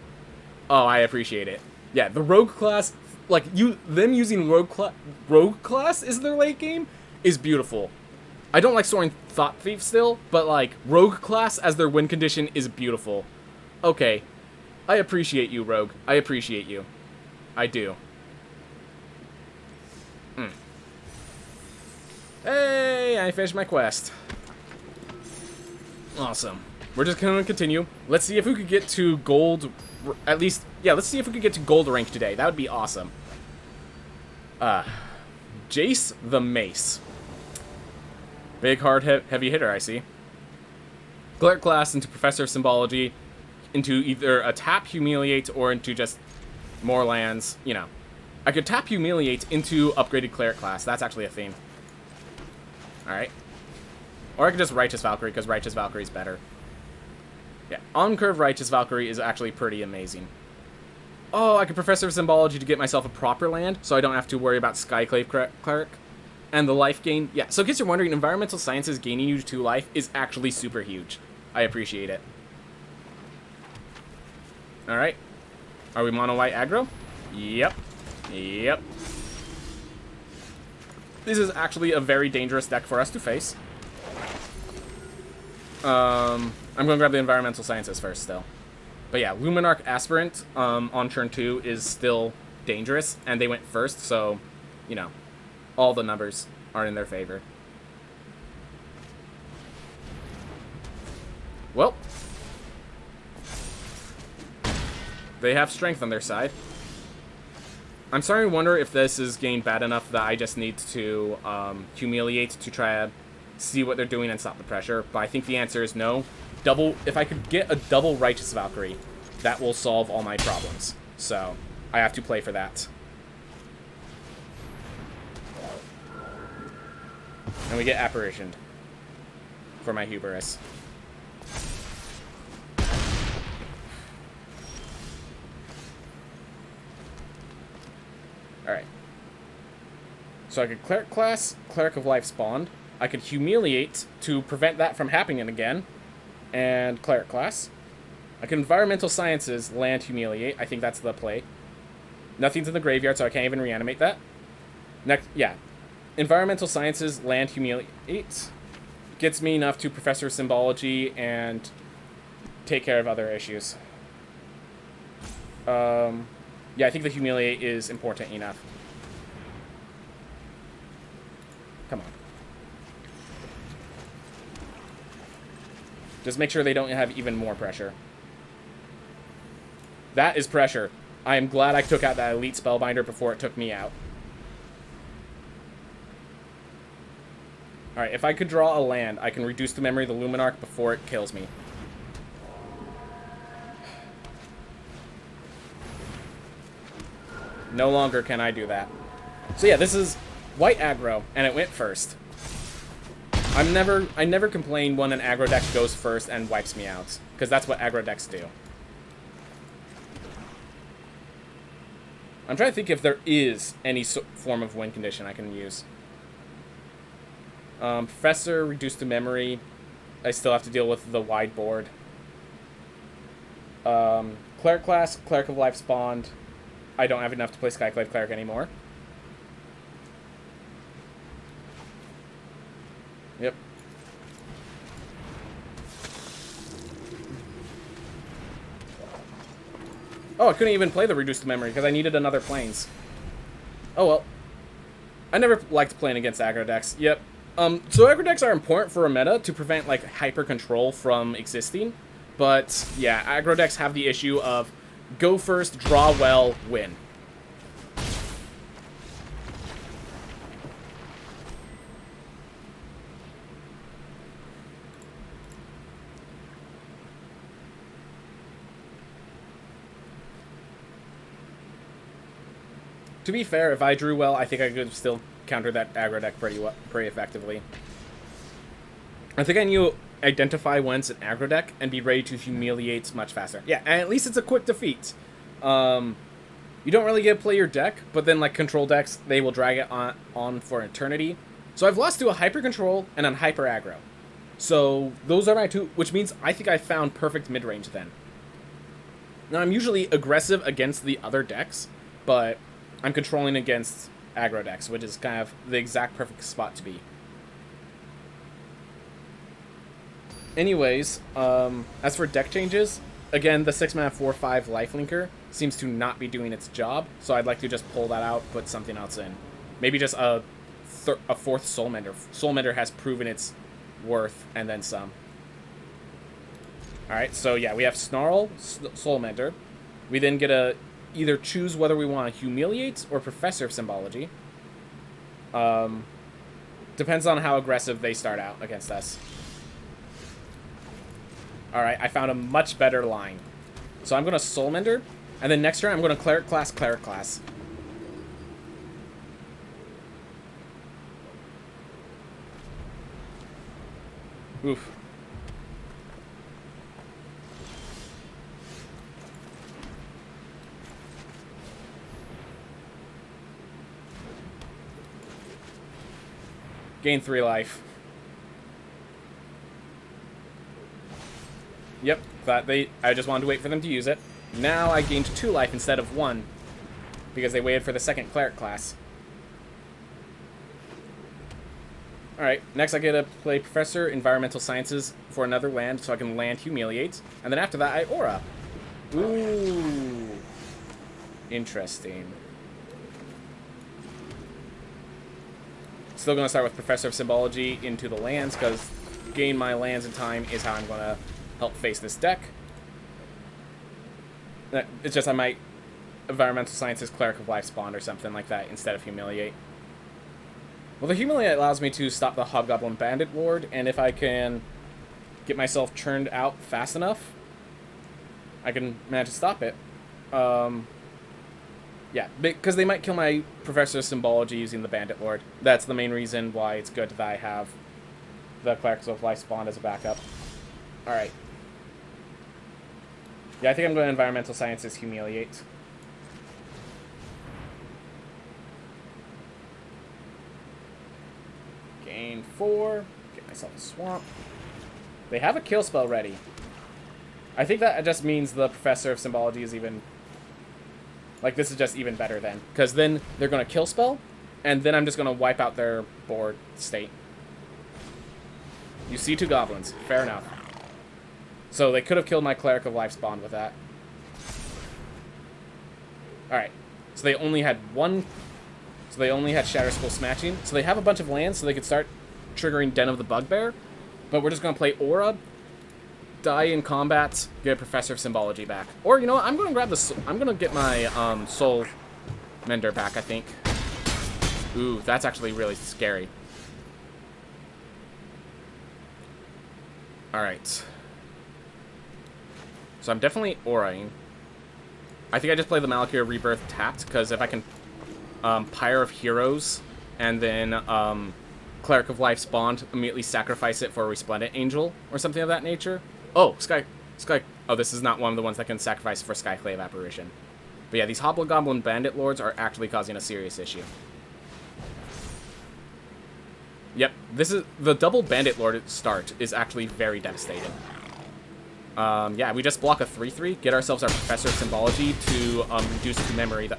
Oh, I appreciate it. Yeah, the Rogue class, like, them using Rogue class is their late game is beautiful. I don't like Soaring Thought Thief still, but, like, Rogue class as their win condition is beautiful. Okay. I appreciate you, Rogue. I appreciate you. I do. Hey, I finished my quest. Awesome. We're just going to continue. Let's see if we could get to gold, at least, yeah, let's see if we could get to gold rank today. That would be awesome. Jace the Mace. Big, hard, heavy hitter, I see. Cleric class into Professor of Symbology, into either a tap Humiliate or into just more lands, you know. I could tap Humiliate into upgraded Cleric class. That's actually a theme. Alright. Or I could just Righteous Valkyrie, because Righteous Valkyrie is better. Yeah, on-curve Righteous Valkyrie is actually pretty amazing. Oh, I could Professor of Symbology to get myself a proper land, so I don't have to worry about Skyclave Cleric. And the life gain, yeah, so in case you're wondering, Environmental Sciences gaining you 2 life is actually super huge. I appreciate it. Alright. Are we mono-white aggro? Yep. Yep. This is actually a very dangerous deck for us to face. I'm going to grab the Environmental Sciences first still. But yeah, Luminarch Aspirant on turn 2 is still dangerous, and they went first, so, you know, all the numbers are in their favor. Well, they have strength on their side. I'm starting to wonder if this is getting bad enough that I just need to humiliate to try to see what they're doing and stop the pressure. But I think the answer is no. If I could get a double Righteous Valkyrie, that will solve all my problems. So I have to play for that. And we get Apparitioned for my hubris. Alright. So I could Cleric class, Cleric of Life spawned. I could Humiliate to prevent that from happening again. And Cleric class. I could Environmental Sciences, land Humiliate. I think that's the play. Nothing's in the graveyard, so I can't even reanimate that. Next, yeah. Environmental Sciences, land Humiliate. Gets me enough to Professor Symbology and take care of other issues. Yeah, I think the Humiliate is important enough. Come on. Just make sure they don't have even more pressure. That is pressure. I am glad I took out that Elite Spellbinder before it took me out. Alright, if I could draw a land, I can reduce the memory of the Luminarch before it kills me. No longer can I do that. So yeah, this is white aggro, and it went first. I never complain when an aggro deck goes first and wipes me out, because that's what aggro decks do. I'm trying to think if there is any form of win condition I can use. Professor, reduce the memory. I still have to deal with the wide board. Cleric class, Cleric of Life's Bond. I don't have enough to play Skyclave Cleric anymore. Yep. Oh, I couldn't even play the reduced memory because I needed another planes. Oh well. I never liked playing against aggro decks. Yep. So aggro decks are important for a meta to prevent like hyper control from existing. But yeah, aggro decks have the issue of go first, draw well, win. To be fair, if I drew well, I think I could still counter that aggro deck pretty effectively. I think I knew identify when it's an aggro deck and be ready to humiliate much faster. Yeah, and at least it's a quick defeat. You don't really get to play your deck, but then like control decks, they will drag it on for eternity. So I've lost to a hyper control and a hyper aggro. So those are my two, which means I think I found perfect mid-range then. Now I'm usually aggressive against the other decks, but I'm controlling against aggro decks, which is kind of the exact perfect spot to be. Anyways, as for deck changes, again, the 6-mana 4/5 lifelinker seems to not be doing its job, so I'd like to just pull that out, put something else in. Maybe just a fourth Soulmender. Soulmender has proven its worth, and then some. Alright, so yeah, we have Snarl, Soulmender. We then get a either choose whether we want to Humiliate or Professor of Symbology. Depends on how aggressive they start out against us. Alright, I found a much better line. So I'm going to Soulmender, and then next turn I'm going to Cleric class, Cleric class. Oof. Gain 3 life. Yep, I just wanted to wait for them to use it. Now I gained 2 life instead of 1, because they waited for the second Cleric class. Alright, next I get to play Professor Environmental Sciences for another land, so I can land Humiliate. And then after that, I Aura. Ooh. Interesting. Still going to start with Professor of Symbology into the lands, because gain my lands in time is how I'm going to help face this deck. It's just I might Environmental Sciences Cleric of Life's Bond or something like that instead of Humiliate. Well, the Humiliate allows me to stop the Hobgoblin Bandit Ward, and if I can get myself churned out fast enough, I can manage to stop it. Yeah, because they might kill my Professor of Symbology using the Bandit Lord. That's the main reason why it's good that I have the Clerics of Life's Bond as a backup. Alright. Yeah, I think I'm going to Environmental Sciences Humiliate. Gain 4. Get myself a swamp. They have a kill spell ready. I think that just means the Professor of Symbology is even... Like, this is just even better then. Because then they're going to kill spell, and then I'm just going to wipe out their board state. You see 2 goblins. Fair enough. So they could have killed my Cleric of Life's Bond with that. Alright. So they only had one... So they only had Shatter Skull Smashing. So they have a bunch of lands, so they could start triggering Den of the Bugbear. But we're just going to play Aura, die in combat, get a Professor of Symbology back. Or, you know what? I'm going to grab the... I'm going to get my Soul Mender back, I think. Ooh, that's actually really scary. Alright. So I'm definitely Auraing. I think I just play the Malakir Rebirth tapped, because if I can Pyre of Heroes and then Cleric of Life's Bond, immediately sacrifice it for a Resplendent Angel or something of that nature. Oh, Sky. Oh, this is not one of the ones that can sacrifice for Skyclave Apparition. But yeah, these Hobgoblin Bandit Lords are actually causing a serious issue. Yep, this is the double Bandit Lord start is actually very devastating. Yeah, we just block a 3/3, get ourselves our Professor of Symbology to reduce the memory.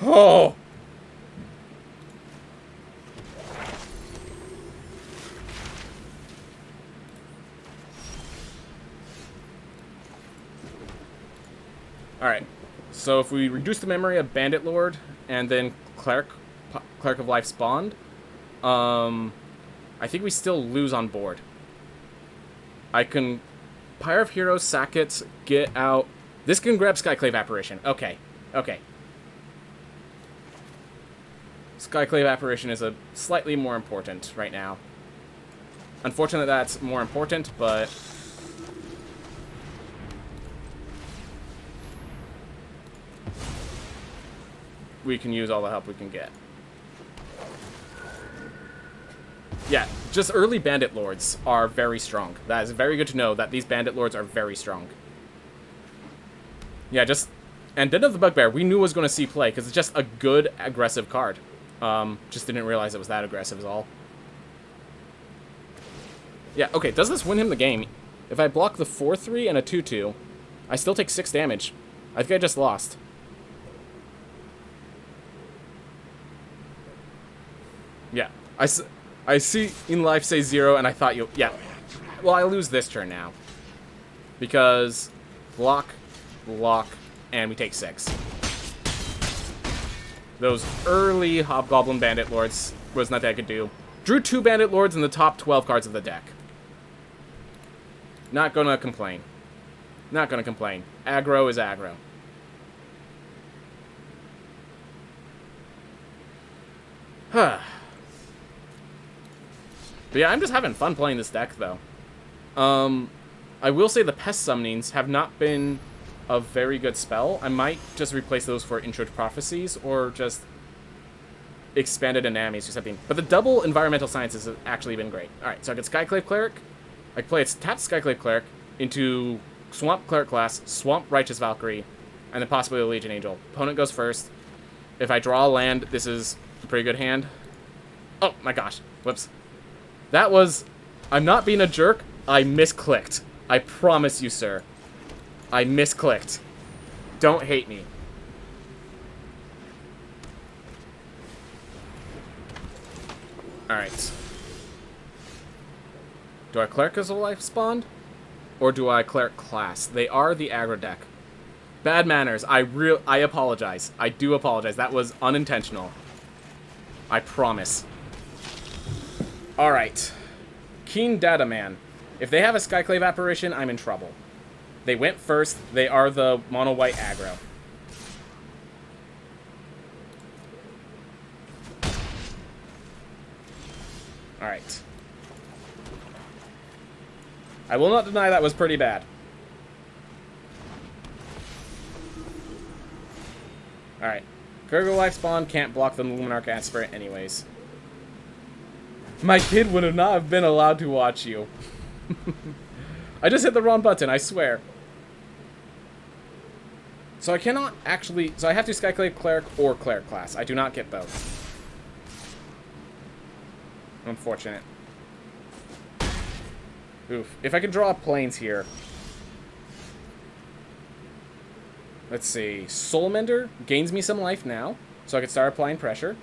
Oh! Alright, so if we reduce the memory of Bandit Lord and then Cleric of Life's Bond, I think we still lose on board. I can Pyre of Heroes, sack it, get out. This can grab Skyclave Apparition. Okay, okay. Skyclave Apparition is a slightly more important right now. Unfortunately, that's more important, but... we can use all the help we can get. Yeah, just early Bandit Lords are very strong. That is very good to know that these Bandit Lords are very strong. Yeah, just... and Den of the Bugbear, we knew was going to see play, because it's just a good, aggressive card. Just didn't realize it was that aggressive is all. Yeah, okay, does this win him the game? If I block the 4/3 and a 2/2, I still take 6 damage. I think I just lost. Yeah, I see in life say 0, and I thought you... yeah. Well, I lose this turn now. Because block, and we take 6. Those early Hobgoblin Bandit Lords was nothing I could do. Drew 2 Bandit Lords in the top 12 cards of the deck. Not gonna complain. Not gonna complain. Aggro is aggro. Huh. But yeah, I'm just having fun playing this deck, though. I will say the Pest Summonings have not been a very good spell. I might just replace those for Intro to Prophecies, or just Expanded Enamies or something. But the double Environmental Sciences has actually been great. Alright, so I get Skyclave Cleric. I can play its tapped Skyclave Cleric into Swamp Cleric class, Swamp Righteous Valkyrie, and then possibly a Legion Angel. Opponent goes first. If I draw a land, this is a pretty good hand. Oh my gosh. Whoops. That was... I'm not being a jerk. I misclicked. I promise you, sir. I misclicked. Don't hate me. Alright. Do I Cleric as a life spawned? Or do I Cleric class? They are the aggro deck. Bad manners. I apologize. I do apologize. That was unintentional. I promise. Alright. Keen Data Man. If they have a Skyclave Apparition, I'm in trouble. They went first. They are the mono-white aggro. Alright. I will not deny that was pretty bad. Alright. Gurgle Life Spawn can't block the Luminarch Aspirant anyways. My kid would not have been allowed to watch you. I just hit the wrong button, I swear. So I cannot actually... So I have to Skyclave Cleric or Cleric class. I do not get both. Unfortunate. Oof. If I can draw planes here. Let's see. Soulmender gains me some life now, so I can start applying pressure.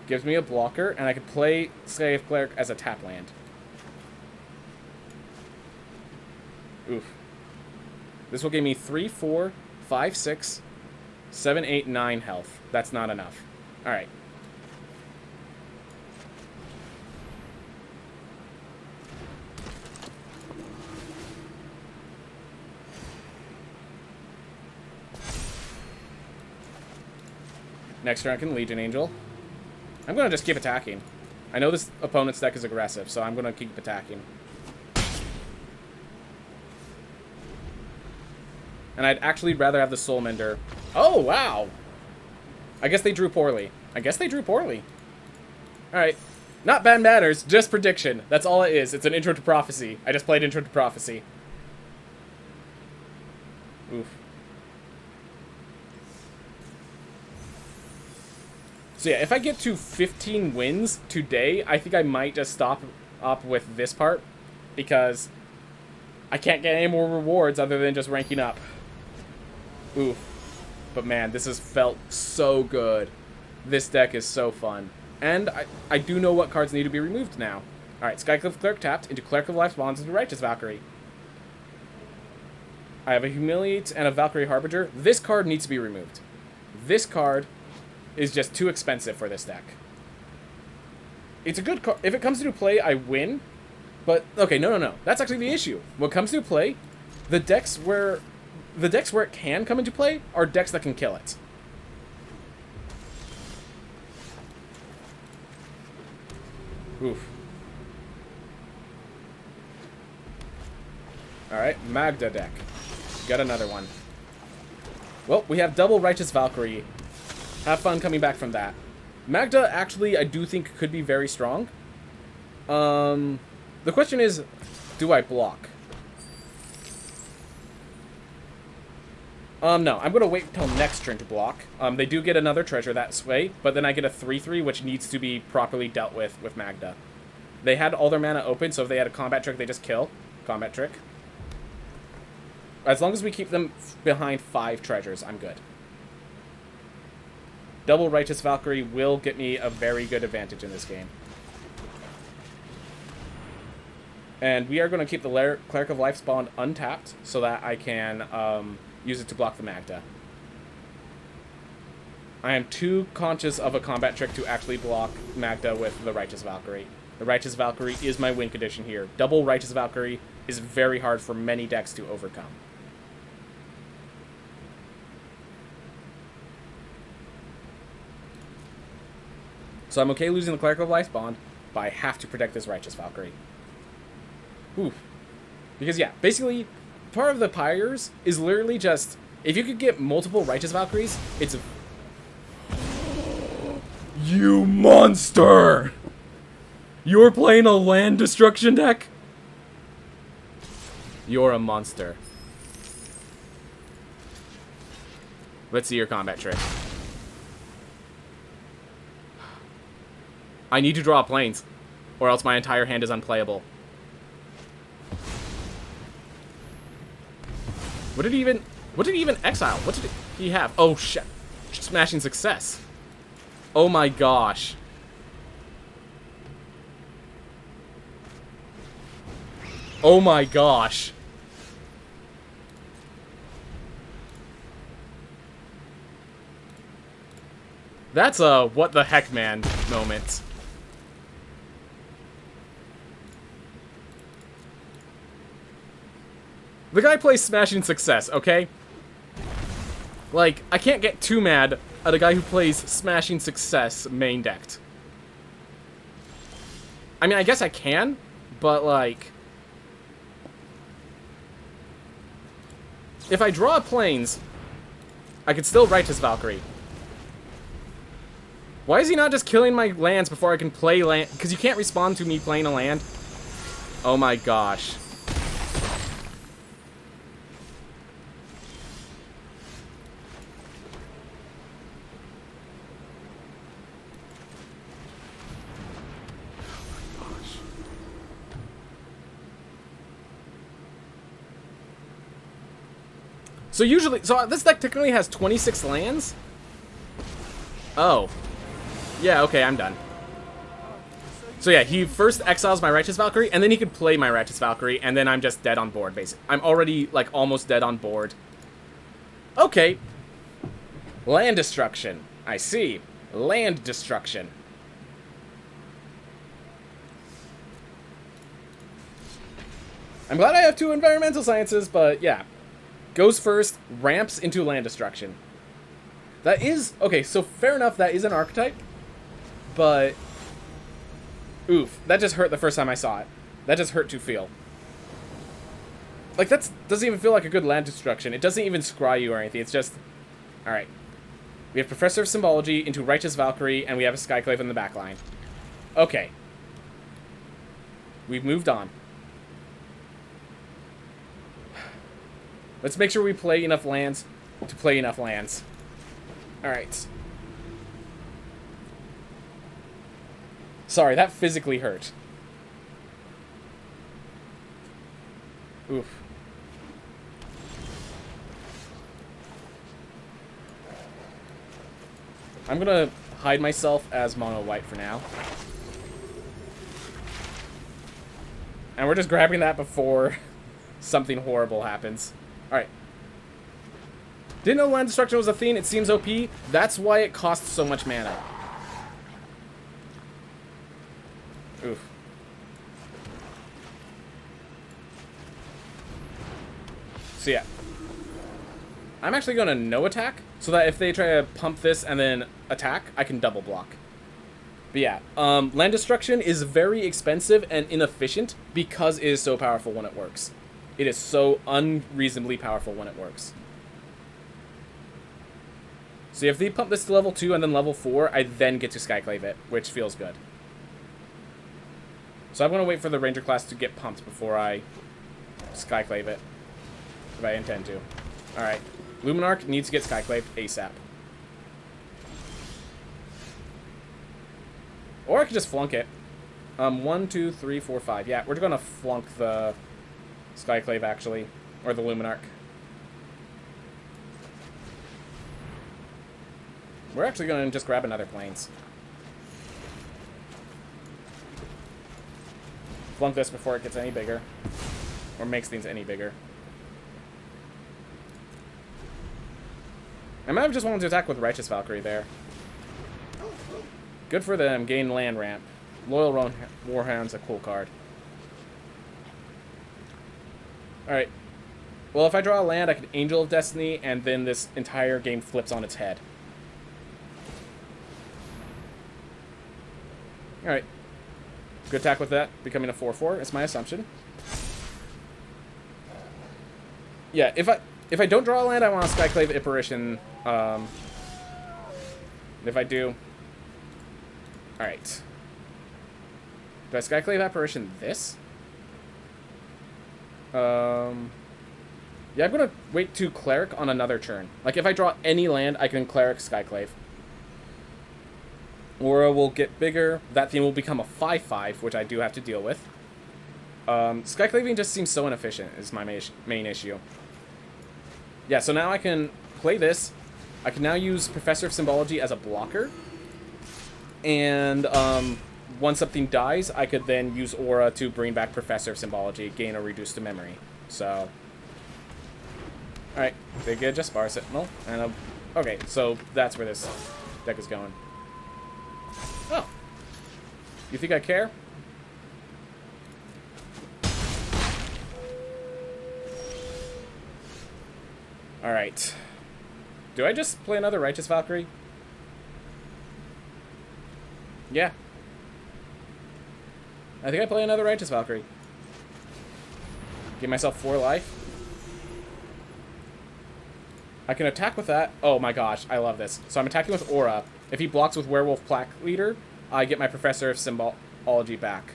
Gives me a blocker, and I can play Skyclave Cleric as a tap land. Oof. This will give me 3, 4, 5, 6, 7, 8, 9 health. That's not enough. Alright. Next turn I can Legion Angel. I'm going to just keep attacking. I know this opponent's deck is aggressive, so I'm going to keep attacking. And I'd actually rather have the Soul Mender. Oh, wow! I guess they drew poorly. Alright. Not bad manners, just prediction. That's all it is. It's an Intro to Prophecy. I just played Intro to Prophecy. Oof. So yeah, if I get to 15 wins today, I think I might just stop up with this part, because I can't get any more rewards other than just ranking up. Oof. But man, this has felt so good. This deck is so fun. And I do know what cards need to be removed now. Alright, Skycliff Cleric tapped into Cleric of Life's Bonds into Righteous Valkyrie. I have a Humiliate and a Valkyrie Harbinger. This card needs to be removed. This card is just too expensive for this deck. It's a good card. If it comes into play, I win. But, okay, no. That's actually the issue. When it comes to play, the decks where it can come into play are decks that can kill it. Oof. Alright, Magda deck. Got another one. Well, we have double Righteous Valkyrie. Have fun coming back from that. Magda, actually, I do think could be very strong. The question is, do I block? No, I'm going to wait until next turn to block. They do get another treasure that way, but then I get a 3/3, which needs to be properly dealt with Magda. They had all their mana open, so if they had a combat trick, they just kill. Combat trick. As long as we keep them behind 5 treasures, I'm good. Double Righteous Valkyrie will get me a very good advantage in this game. And we are going to keep the Cleric of Life's Bond untapped so that I can use it to block the Magda. I am too conscious of a combat trick to actually block Magda with the Righteous Valkyrie. The Righteous Valkyrie is my win condition here. Double Righteous Valkyrie is very hard for many decks to overcome. So I'm okay losing the Cleric of Life's Bond, but I have to protect this Righteous Valkyrie. Oof. Because, yeah, basically, part of the Pyres is literally just, if you could get multiple Righteous Valkyries, it's a... You monster! You're playing a land destruction deck? You're a monster. Let's see your combat trick. I need to draw planes, or else my entire hand is unplayable. What did he even exile? What did he have? Oh shit. Smashing Success. Oh my gosh. Oh my gosh. That's a what the heck man moment. The guy plays Smashing Success, okay? Like, I can't get too mad at a guy who plays Smashing Success main decked. I mean, I guess I can, but like... If I draw planes, I could still Righteous Valkyrie. Why is he not just killing my lands before I can play land? Because you can't respond to me playing a land. Oh my gosh. So usually, so this deck technically has 26 lands? Oh. Yeah, okay, I'm done. So yeah, he first exiles my Righteous Valkyrie, and then he could play my Righteous Valkyrie, and then I'm just dead on board, basically. I'm already, like, almost dead on board. Okay. Land destruction. I see. Land destruction. I'm glad I have 2 environmental sciences, but yeah. Goes first, ramps into land destruction. That is... Okay, so fair enough, that is an archetype, but... Oof, that just hurt the first time I saw it. That just hurt to feel. Like, that doesn't even feel like a good land destruction. It doesn't even scry you or anything. It's just... Alright. We have Professor of Symbology into Righteous Valkyrie, and we have a Skyclave in the backline. Okay. We've moved on. Let's make sure we play enough lands to play enough lands. Alright. Sorry, that physically hurt. Oof. I'm gonna hide myself as mono white for now. And we're just grabbing that before something horrible happens. Alright. Didn't know land destruction was a thing. It seems OP. That's why it costs so much mana. Oof. So yeah. I'm actually going to no attack, so that if they try to pump this and then attack, I can double block. But yeah, land destruction is very expensive and inefficient because it is so powerful when it works. It is so unreasonably powerful when it works. So if they pump this to level 2 and then level 4, I then get to Skyclave it, which feels good. So I'm going to wait for the Ranger class to get pumped before I Skyclave it. If I intend to. Alright. Luminarch needs to get Skyclaved ASAP. Or I could just flunk it. 1, 2, 3, 4, 5. Yeah, we're going to flunk the Skyclave, actually. Or the Luminarch. We're actually going to just grab another Plains. Flunk this before it gets any bigger. Or makes things any bigger. I might have just wanted to attack with Righteous Valkyrie there. Good for them. Gain land ramp. Loyal Warhound's a cool card. Alright. Well, if I draw a land, I can Angel of Destiny, and then this entire game flips on its head. Alright. Good attack with that. Becoming a 4/4. It's my assumption. Yeah, if I don't draw a land, I want to Skyclave Apparition. If I do... Alright. Do I Skyclave Apparition this? Yeah, I'm going to wait to Cleric on another turn. Like, if I draw any land, I can Cleric Skyclave. Aura will get bigger. That theme will become a 5/5, which I do have to deal with. Skyclaving just seems so inefficient, is my main issue. Yeah, so now I can play this. I can now use Professor of Symbology as a blocker. And once something dies, I could then use Aura to bring back Professor of Symbology, gain a reduced to memory. So, alright, they get just Bar Sentinel. And okay, so that's where this deck is going. Oh. You think I care? Alright. Do I just play another Righteous Valkyrie? Yeah. I think I play another Righteous Valkyrie. Give myself 4 life. I can attack with that. Oh my gosh, I love this. So I'm attacking with Aura. If he blocks with Werewolf Plaque Leader, I get my Professor of Symbology back.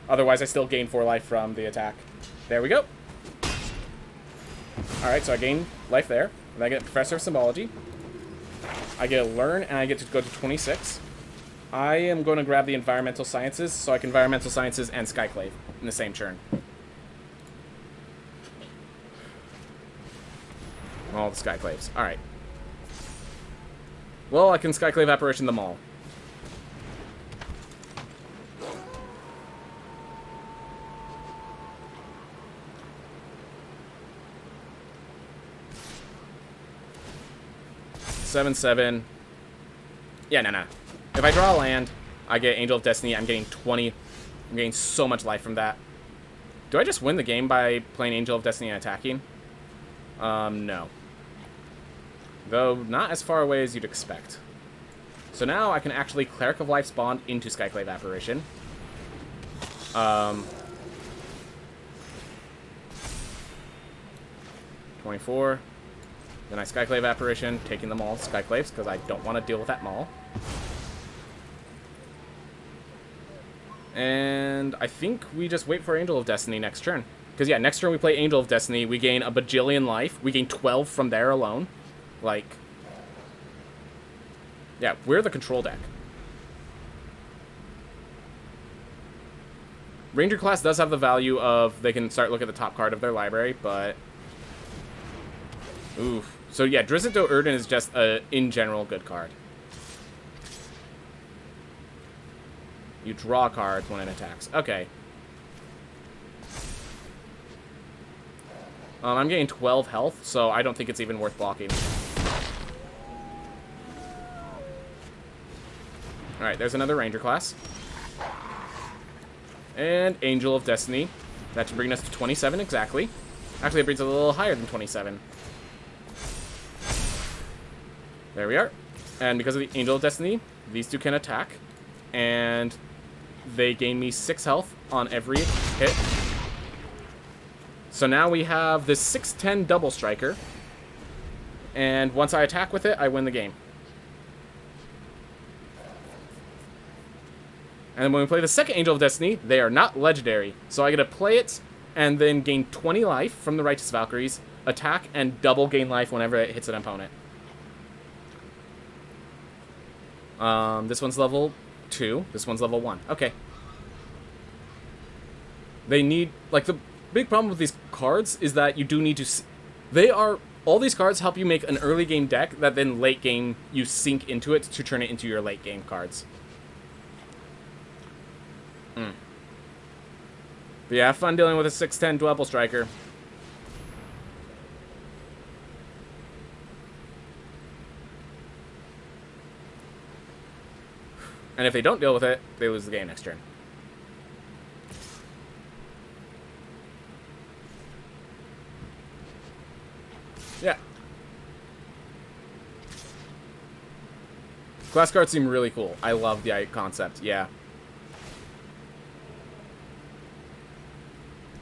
Otherwise, I still gain 4 life from the attack. There we go. Alright, so I gain life there. And I get Professor of Symbology. I get a Learn, and I get to go to 26. I am going to grab the Environmental Sciences, so I can Environmental Sciences and Skyclave in the same turn. All the Skyclaves. Alright. Well, I can Skyclave Apparition them all. Seven, 7. Yeah, no. If I draw a land, I get Angel of Destiny. I'm getting 20. I'm getting so much life from that. Do I just win the game by playing Angel of Destiny and attacking? No. Though, not as far away as you'd expect. So now I can actually Cleric of Life's Bond into Skyclave Apparition. 24. Then I Skyclave Apparition, taking them all Skyclaves, because I don't want to deal with that Maul. And I think we just wait for Angel of Destiny next turn. Because, yeah, next turn we play Angel of Destiny, we gain a bajillion life. We gain 12 from there alone. Like, yeah, we're the control deck. Ranger class does have the value of they can start looking at the top card of their library, but... Oof. So, yeah, Drizzt Do'Urden is just a, in general, good card. You draw cards when it attacks. Okay. I'm getting 12 health, so I don't think it's even worth blocking. Alright, there's another Ranger class. And Angel of Destiny. That should bring us to 27 exactly. Actually, it brings us a little higher than 27. There we are. And because of the Angel of Destiny, these two can attack. And they gain me 6 health on every hit. So now we have this 6/10 double striker. And once I attack with it, I win the game. And when we play the second Angel of Destiny, they are not legendary. So I get to play it and then gain 20 life from the Righteous Valkyries, attack, and double gain life whenever it hits an opponent. This one's level 2. This one's level 1. Okay. They need... Like, the big problem with these cards is that you do need to... They are... All these cards help you make an early game deck that then late game you sink into it to turn it into your late game cards. But yeah, have fun dealing with a 6/10 double striker. And if they don't deal with it, they lose the game next turn. Yeah. Class cards seem really cool. I love the concept, yeah.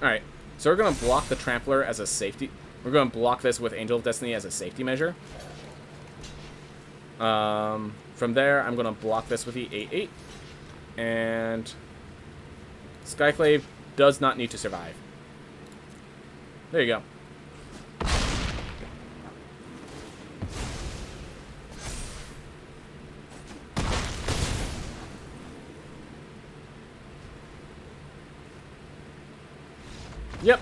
Alright, so we're going to block the Trampler as a safety... We're going to block this with Angel of Destiny as a safety measure. From there, I'm going to block this with the 8/8. And... Skyclave does not need to survive. There you go. Yep.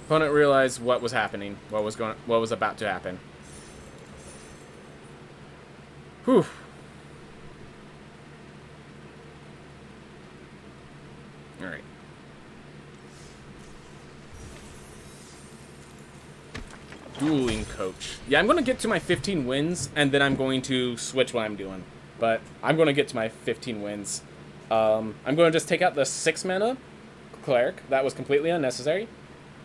Opponent realized what was happening, what was about to happen. Whew. All right. Dueling Coach. Yeah, I'm going to get to my 15 wins, and then I'm going to switch what I'm doing. But I'm going to get to my 15 wins. I'm going to just take out the 6 mana Cleric. That was completely unnecessary.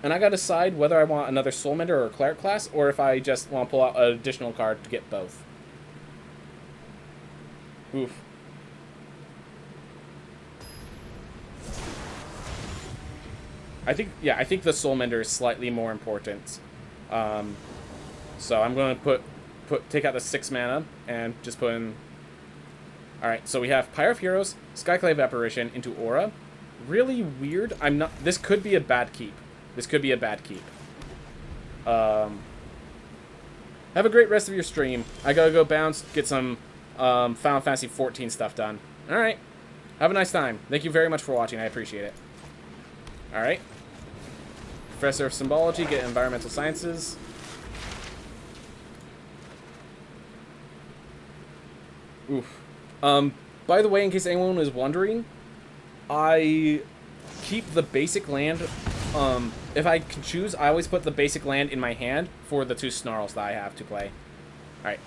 And I gotta decide whether I want another Soulmender or a Cleric class, or if I just want to pull out an additional card to get both. Oof. I think the Soulmender is slightly more important. So I'm gonna take out the 6 mana and just put in... Alright, so we have Pyre of Heroes, Skyclave Apparition into Aura. Really weird. This could be a bad keep. This could be a bad keep. Have a great rest of your stream. I gotta go bounce, get some Final Fantasy 14 stuff done. Alright. Have a nice time. Thank you very much for watching. I appreciate it. Alright. Professor of Symbology, get Environmental Sciences. Oof. By the way, in case anyone is wondering, I keep the basic land. If I can choose, I always put the basic land in my hand for the 2 snarls that I have to play. Alright.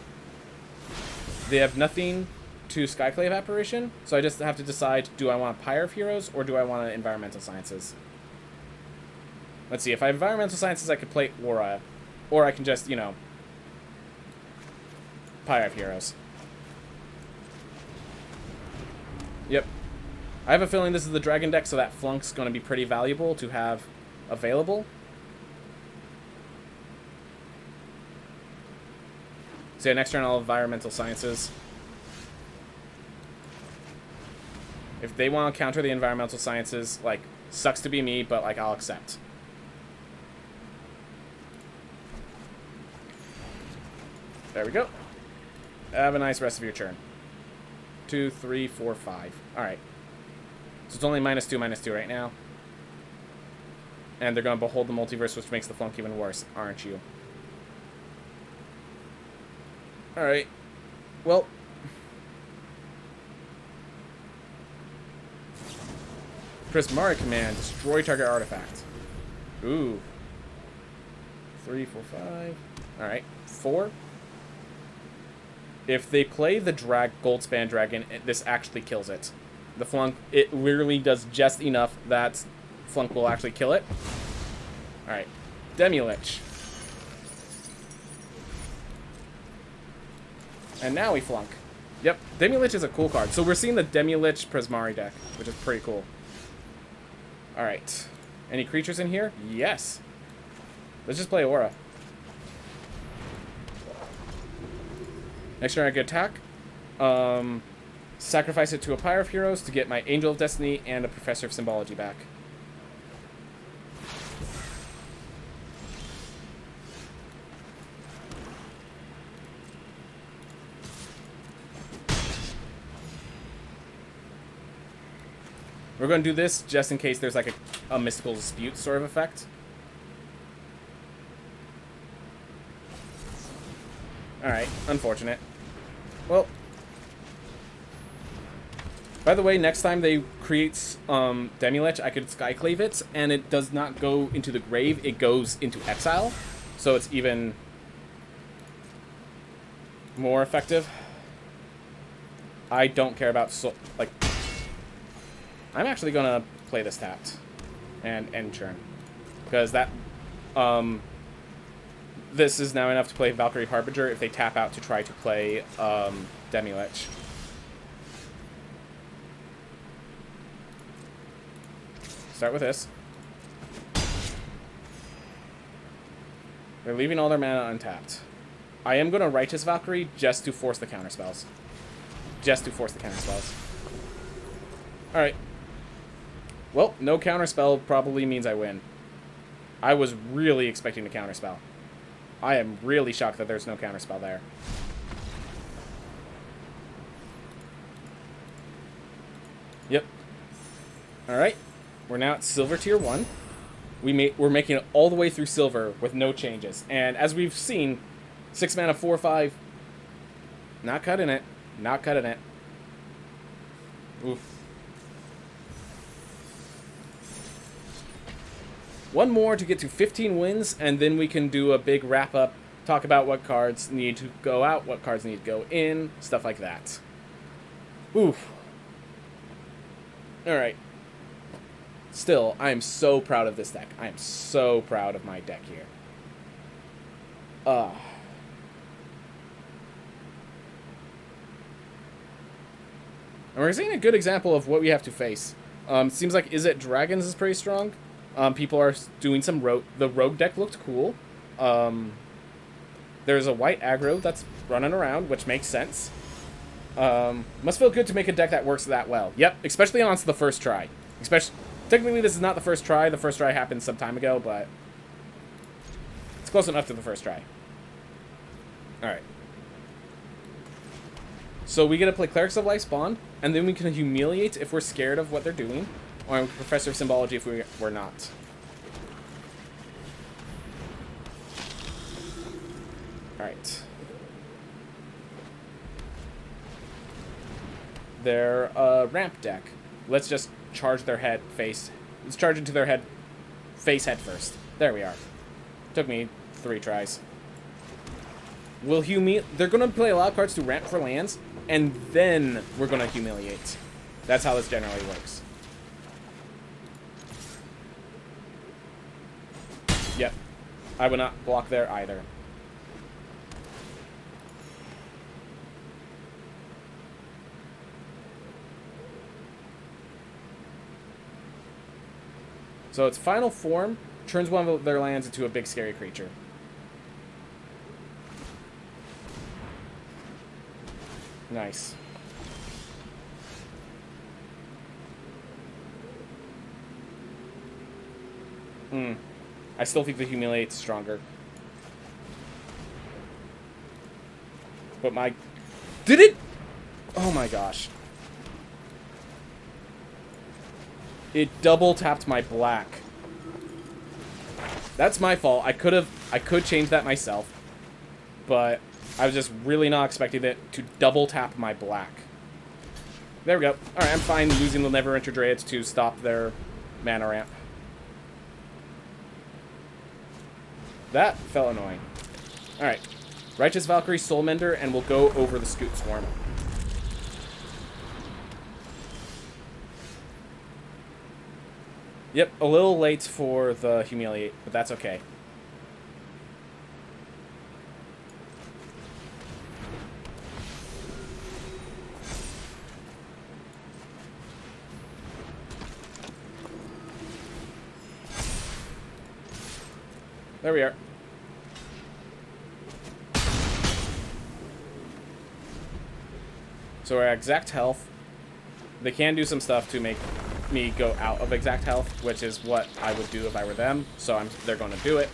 They have nothing to Skyclave Apparition, so I just have to decide, do I want a Pyre of Heroes, or do I want an Environmental Sciences? Let's see, if I have Environmental Sciences, I could play Aura. Or I can just, you know, Pyre of Heroes. Yep. I have a feeling this is the Dragon deck, so that Flunk's going to be pretty valuable to have available. So yeah, next turn I'll Environmental Sciences. If they want to counter the Environmental Sciences, like, sucks to be me, but, like, I'll accept. There we go. Have a nice rest of your turn. 2, 3, 4, 5. Alright. So it's only -2/-2 right now. And they're going to Behold the Multiverse, which makes the Flunk even worse, aren't you? Alright. Well. Prismari command. Destroy target artifact. Ooh. 3, 4, 5. Alright. 4. If they play the Goldspan Dragon, this actually kills it. The Flunk, it literally does just enough that Flunk will actually kill it. Alright. Demilich. And now we Flunk. Yep, Demilich is a cool card. So we're seeing the Demilich Prismari deck, which is pretty cool. Alright. Any creatures in here? Yes. Let's just play Aura. Next turn I get attack. Sacrifice it to a Pyre of Heroes to get my Angel of Destiny and a Professor of Symbology back. We're going to do this just in case there's like a mystical dispute sort of effect. Alright, unfortunate. Well, by the way, next time they create Demilich, I could Skyclave it, and it does not go into the grave, it goes into exile. So it's even more effective. I don't care about, like, I'm actually going to play this tapped and end turn. Because that, this is now enough to play Valkyrie Harbinger if they tap out to try to play Demilich. Start with this. They're leaving all their mana untapped. I am going to Righteous Valkyrie just to force the counterspells. Just to force the counterspells. Alright. Well, no counterspell probably means I win. I was really expecting a counterspell. I am really shocked that there's no counterspell there. Yep. Alright. We're now at Silver Tier 1. We're making it all the way through Silver with no changes. And as we've seen, 6 mana, 4/5. Not cutting it. Not cutting it. Oof. One more to get to 15 wins, and then we can do a big wrap-up, talk about what cards need to go out, what cards need to go in, stuff like that. Oof. Alright. Still, I am so proud of this deck. I am so proud of my deck here. And we're seeing a good example of what we have to face. Seems like Izzet Dragons is pretty strong. People are doing some rogue. The rogue deck looked cool. There's a white aggro that's running around, which makes sense. Must feel good to make a deck that works that well. Yep, especially on the first try. Technically, this is not the first try. The first try happened some time ago, but it's close enough to the first try. Alright. So we get to play Clerics of Life Spawn, and then we can Humiliate if we're scared of what they're doing, or Professor of Symbology if we're not. Alright. their ramp deck. Let's just charge their head face. Let's charge into their head first. There we are. Took me 3 tries. They're going to play a lot of cards to ramp for lands, and then we're going to humiliate. That's how this generally works. Yep. I would not block there either. So its final form turns one of their lands into a big scary creature. Nice. I still think the Humiliate's stronger. But my... Did it? Oh my gosh. It double tapped my black. That's my fault. I could change that myself. But I was just really not expecting it to double tap my black. There we go. Alright, I'm fine losing the Neverwinter Dryads to stop their mana ramp. That felt annoying. Alright. Righteous Valkyrie, Soulmender, and we'll go over the Scoot Swarm. Yep, a little late for the Humiliate, but that's okay. There we are. So we're at exact health. They can do some stuff to make me go out of exact health, which is what I would do if I were them. So they're going to do it.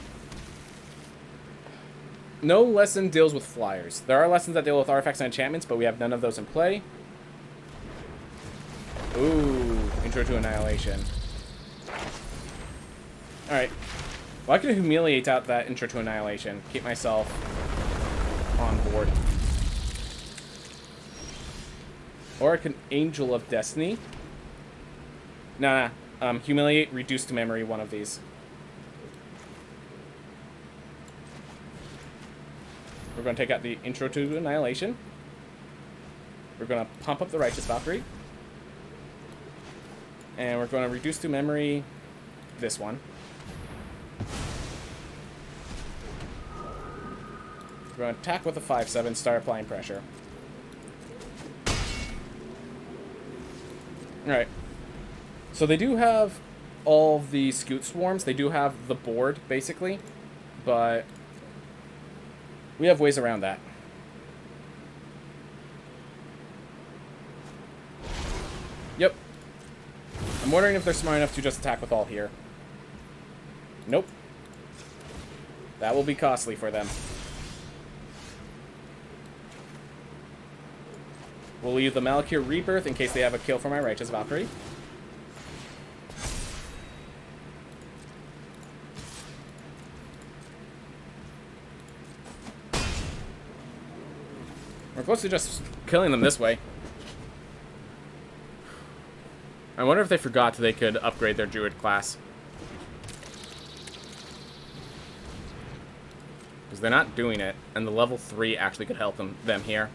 No lesson deals with flyers. There are lessons that deal with artifacts and enchantments, but we have none of those in play. Ooh, Intro to Annihilation. Alright. Well, I can humiliate out that Intro to Annihilation. Keep myself on board. Or I can Angel of Destiny. Nah. Humiliate, Reduce to Memory, one of these. We're going to take out the Intro to Annihilation. We're going to pump up the Righteous Valkyrie. And we're going to Reduce to Memory this one. We're going to attack with a 5/7, start applying pressure. Alright. So they do have all the Scoot Swarms. They do have the board, basically. But we have ways around that. Yep. I'm wondering if they're smart enough to just attack with all here. Nope. That will be costly for them. We'll leave the Malakir Rebirth in case they have a kill for my Righteous Valkyrie. We're close to just killing them this way. I wonder if they forgot they could upgrade their Druid class. Because they're not doing it, and the level 3 actually could help them here.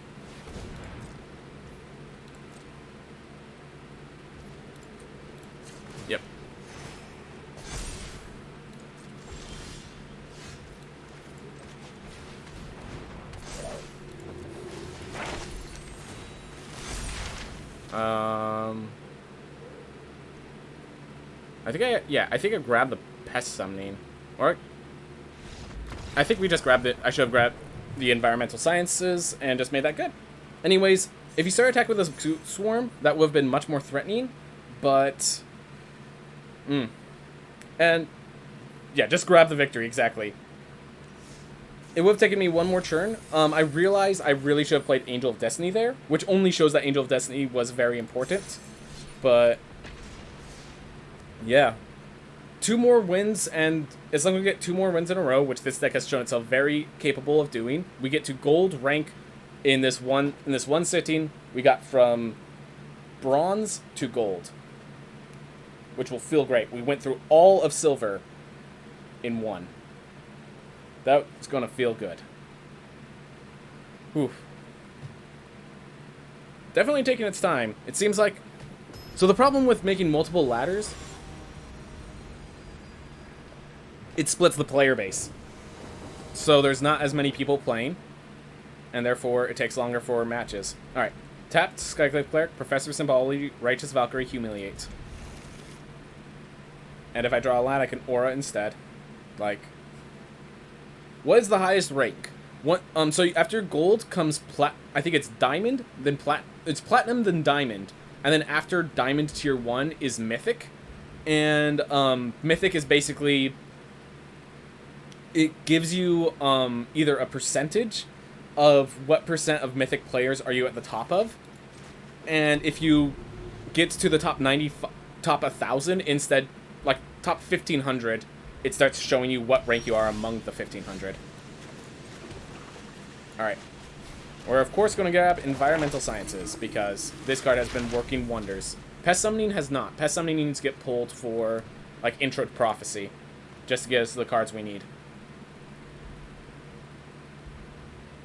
Yep. I think I grabbed the Pest Summoning. Or I think we just grabbed it. I should have grabbed the Environmental Sciences and just made that good. Anyways, if you start attack with a Scoot Swarm, that would have been much more threatening, but and yeah, just grab the victory, exactly. It would have taken me one more turn. I realized I really should have played Angel of Destiny there, which only shows that Angel of Destiny was very important. But yeah, 2 more wins, and as long as we get 2 more wins in a row, which this deck has shown itself very capable of doing, we get to gold rank in this one sitting. We got from bronze to gold, which will feel great. We went through all of silver in one. That's going to feel good. Oof. Definitely taking its time. It seems like... So the problem with making multiple ladders... It splits the player base. So there's not as many people playing. And therefore, it takes longer for matches. Alright. Tapped, Skyclave Cleric, Professor Symbology, Righteous Valkyrie, Humiliate. And if I draw a land, I can Aura instead. Like... What is the highest rank? What, so after gold comes I think it's diamond, then it's platinum, then diamond. And then after diamond tier 1 is mythic. And, mythic is basically... It gives you, either a percentage of what percent of mythic players are you at the top of. And if you get to the top 90, top 1,000 instead, like, top 1,500, it starts showing you what rank you are among the 1,500. Alright. We're, of course, going to grab Environmental Sciences, because this card has been working wonders. Pest Summoning has not. Pest Summoning needs to get pulled for, like, Intro to Prophecy, just to get us the cards we need.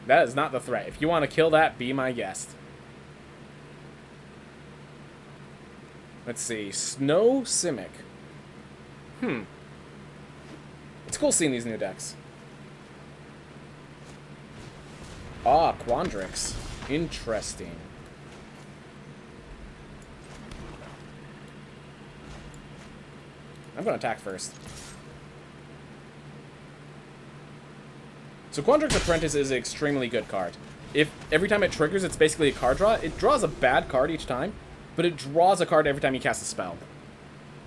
That is not the threat. If you want to kill that, be my guest. Let's see. Snow Simic. It's cool seeing these new decks. Ah, Quandrix. Interesting. I'm going to attack first. So Quandrix Apprentice is an extremely good card. If every time it triggers, it's basically a card draw. It draws a bad card each time, but it draws a card every time you cast a spell.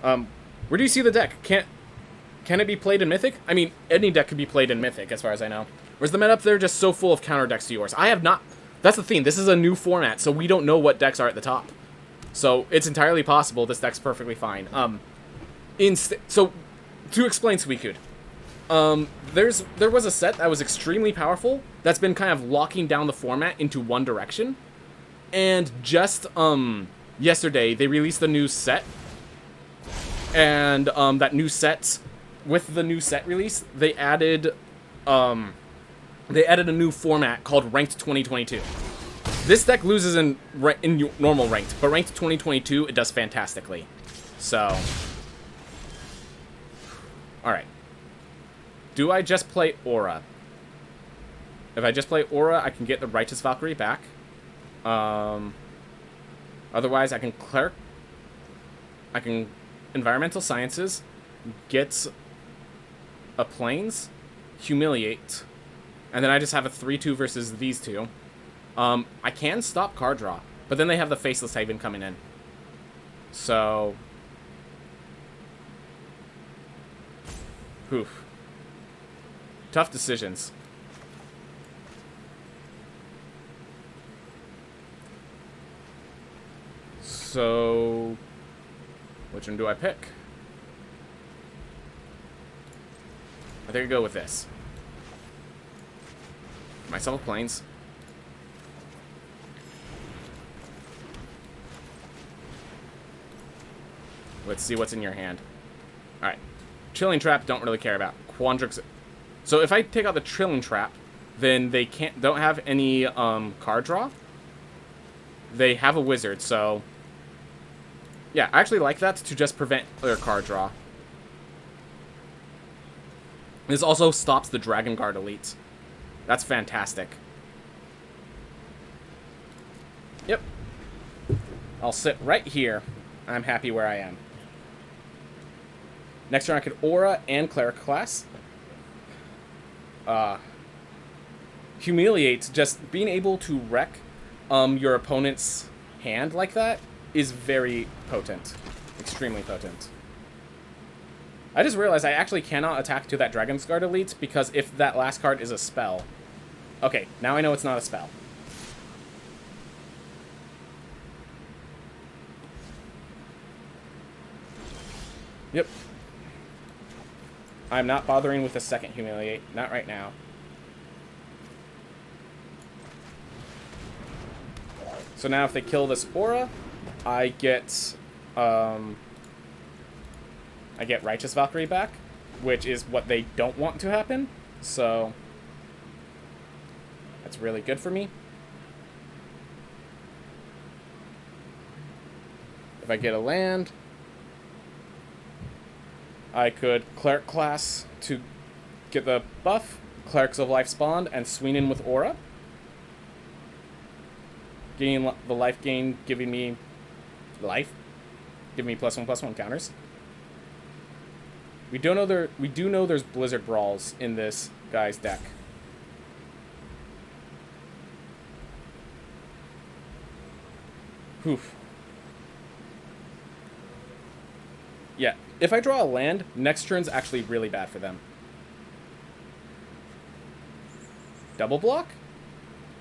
Where do you see the deck? Can it be played in Mythic? I mean, any deck could be played in Mythic, as far as I know. Where's the meta up there just so full of counter decks to yours? I have not... That's the thing. This is a new format, so we don't know what decks are at the top. So it's entirely possible this deck's perfectly fine. So, to explain Suicune. There was a set that was extremely powerful that's been kind of locking down the format into one direction. And just, yesterday, they released a new set. And, that new set... With the new set release, they added a new format called Ranked 2022. This deck loses in normal Ranked, but Ranked 2022, it does fantastically. So... Alright. Do I just play Aura? If I just play Aura, I can get the Righteous Valkyrie back. Otherwise, I can Cleric. I can Environmental Sciences. Get a Plains. Humiliate. And then I just have a 3-2 versus these two. I can stop card draw. But then they have the Faceless Haven coming in. So... Oof. Tough decisions. So... Which one do I pick? I think I go with this. Myself a Plains. Let's see what's in your hand. Alright. Chilling Trap, don't really care about. Quandrix. So if I take out the Chilling Trap, then they don't have any card draw. They have a Wizard, so... Yeah, I actually like that to just prevent their card draw. This also stops the Dragon Guard elites. That's fantastic. Yep. I'll sit right here. I'm happy where I am. Next turn I could Aura and Cleric class. Humiliate, just being able to wreck your opponent's hand like that is very potent. Extremely potent. I just realized I actually cannot attack to that Dragon's Guard elite because if that last card is a spell. Okay, now I know it's not a spell. Yep. I'm not bothering with the second Humiliate. Not right now. So now if they kill this Aura, I get Righteous Valkyrie back, which is what they don't want to happen. So that's really good for me. If I get a land, I could Cleric class to get the buff, Clerics of Life spawned, and swing in with Aura. Gaining the life gain, giving me life. Giving me +1/+1 counters. We do know there's Blizzard Brawls in this guy's deck. Oof. Yeah, if I draw a land, next turn's actually really bad for them. Double block?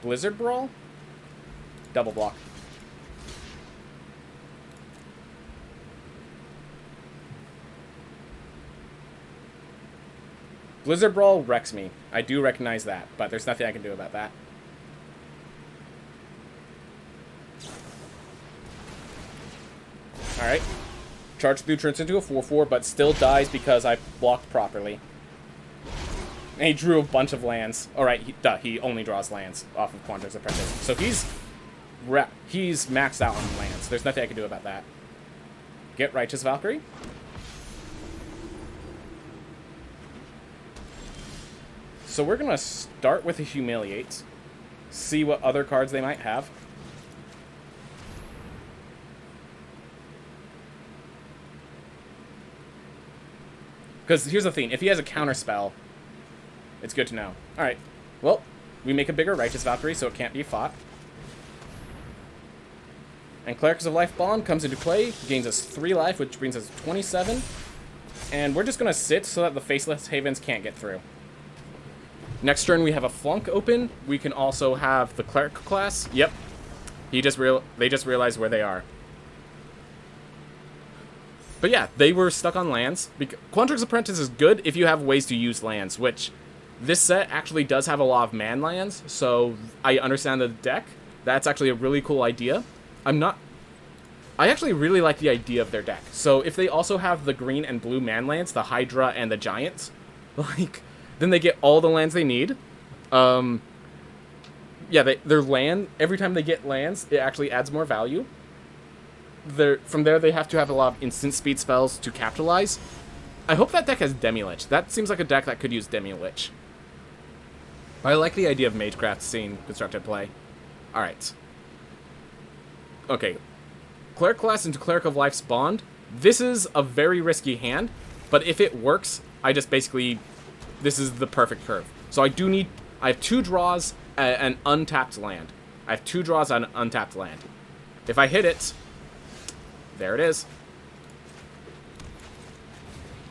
Blizzard Brawl? Double block. Blizzard Brawl wrecks me. I do recognize that, but there's nothing I can do about that. Alright. Charge through turns into a 4/4, but still dies because I blocked properly. And he drew a bunch of lands. Alright, he only draws lands off of Quandrix Apprentice. So he's maxed out on lands. There's nothing I can do about that. Get Righteous Valkyrie. So we're going to start with a Humiliate. See what other cards they might have. Because here's the thing. If he has a counter spell, it's good to know. Alright. Well, we make a bigger Righteous Valkyrie so it can't be fought. And Clerics of Life Bond comes into play. Gains us 3 life, which brings us 27. And we're just going to sit so that the Faceless Havens can't get through. Next turn, we have a Flunk open. We can also have the Cleric class. Yep. They just realized where they are. But yeah, they were stuck on lands. Quandrix Apprentice is good if you have ways to use lands, which this set actually does have a lot of man lands, so I understand the deck. That's actually a really cool idea. I actually really like the idea of their deck. So if they also have the green and blue man lands, the Hydra and the Giants, then they get all the lands they need. Yeah, their land, every time they get lands, it actually adds more value. From there, they have to have a lot of instant speed spells to capitalize. I hope that deck has Demilich. That seems like a deck that could use Demilich. I like the idea of Magecraft seeing constructed play. Alright. Okay. Cleric class into Cleric of Life's Bond. This is a very risky hand, but if it works, I just basically... This is the perfect curve. So I have 2 draws, an untapped land. I have 2 draws on an untapped land. If I hit it... There it is.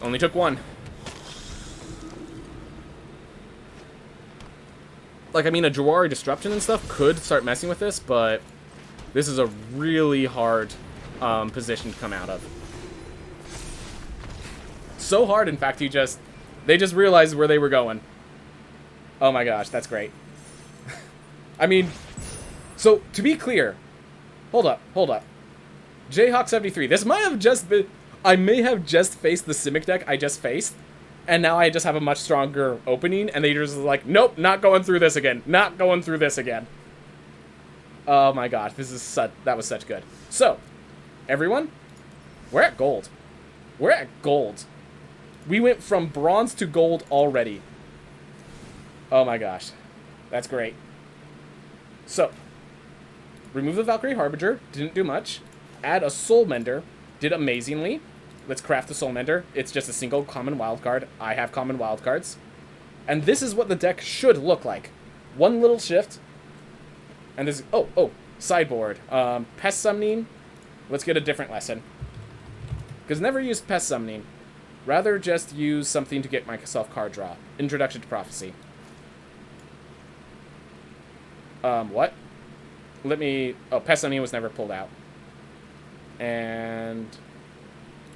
Only took 1. Like, I mean, a Jawari Disruption and stuff could start messing with this, but this is a really hard position to come out of. So hard, in fact, they just realized where they were going. Oh my gosh, that's great. I mean, so, to be clear, hold up. Jayhawk73, this might have just been... I may have just faced the Simic deck I just faced, and now I just have a much stronger opening, and they just like, nope, not going through this again. Not going through this again. Oh my gosh, that was such good. So, everyone, we're at gold. We're at gold. We went from bronze to gold already. Oh my gosh. That's great. So, remove the Valkyrie Harbinger, didn't do much. Add a Soul Mender, did amazingly. Let's craft the Soul Mender. It's just a single common wildcard. I have common wildcards. And this is what the deck should look like. One little shift. And this... Oh, sideboard. Pest Summoning. Let's get a different lesson. Because never use Pest Summoning. Rather just use something to get myself card draw. Introduction to Prophecy. What? Pest Summoning was never pulled out. And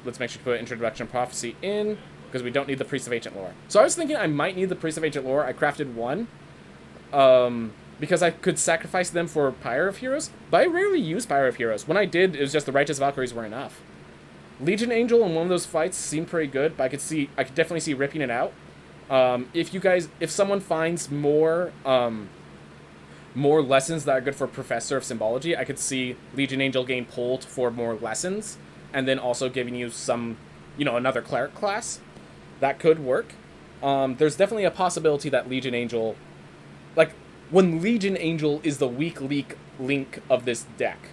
let's make sure to put Introduction to Prophecy in, because we don't need the Priest of Ancient Lore. So I was thinking I might need the Priest of Ancient Lore. I crafted one. because I could sacrifice them for Pyre of Heroes, but I rarely use Pyre of Heroes. When I did, it was just the Righteous Valkyries were enough. Legion Angel in one of those fights seemed pretty good, but I could definitely see ripping it out. If someone finds more lessons that are good for Professor of Symbology, I could see Legion Angel getting pulled for more lessons, and then also giving you some, another Cleric class. That could work. There's definitely a possibility that Legion Angel, when Legion Angel is the weak link of this deck.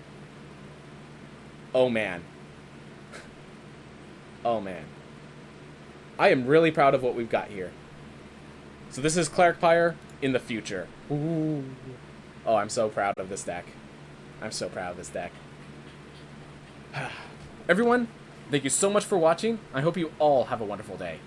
Oh man. Oh man. I am really proud of what we've got here. So this is Cleric Pyre in the future. Ooh. Oh, I'm so proud of this deck. I'm so proud of this deck. Everyone, thank you so much for watching. I hope you all have a wonderful day.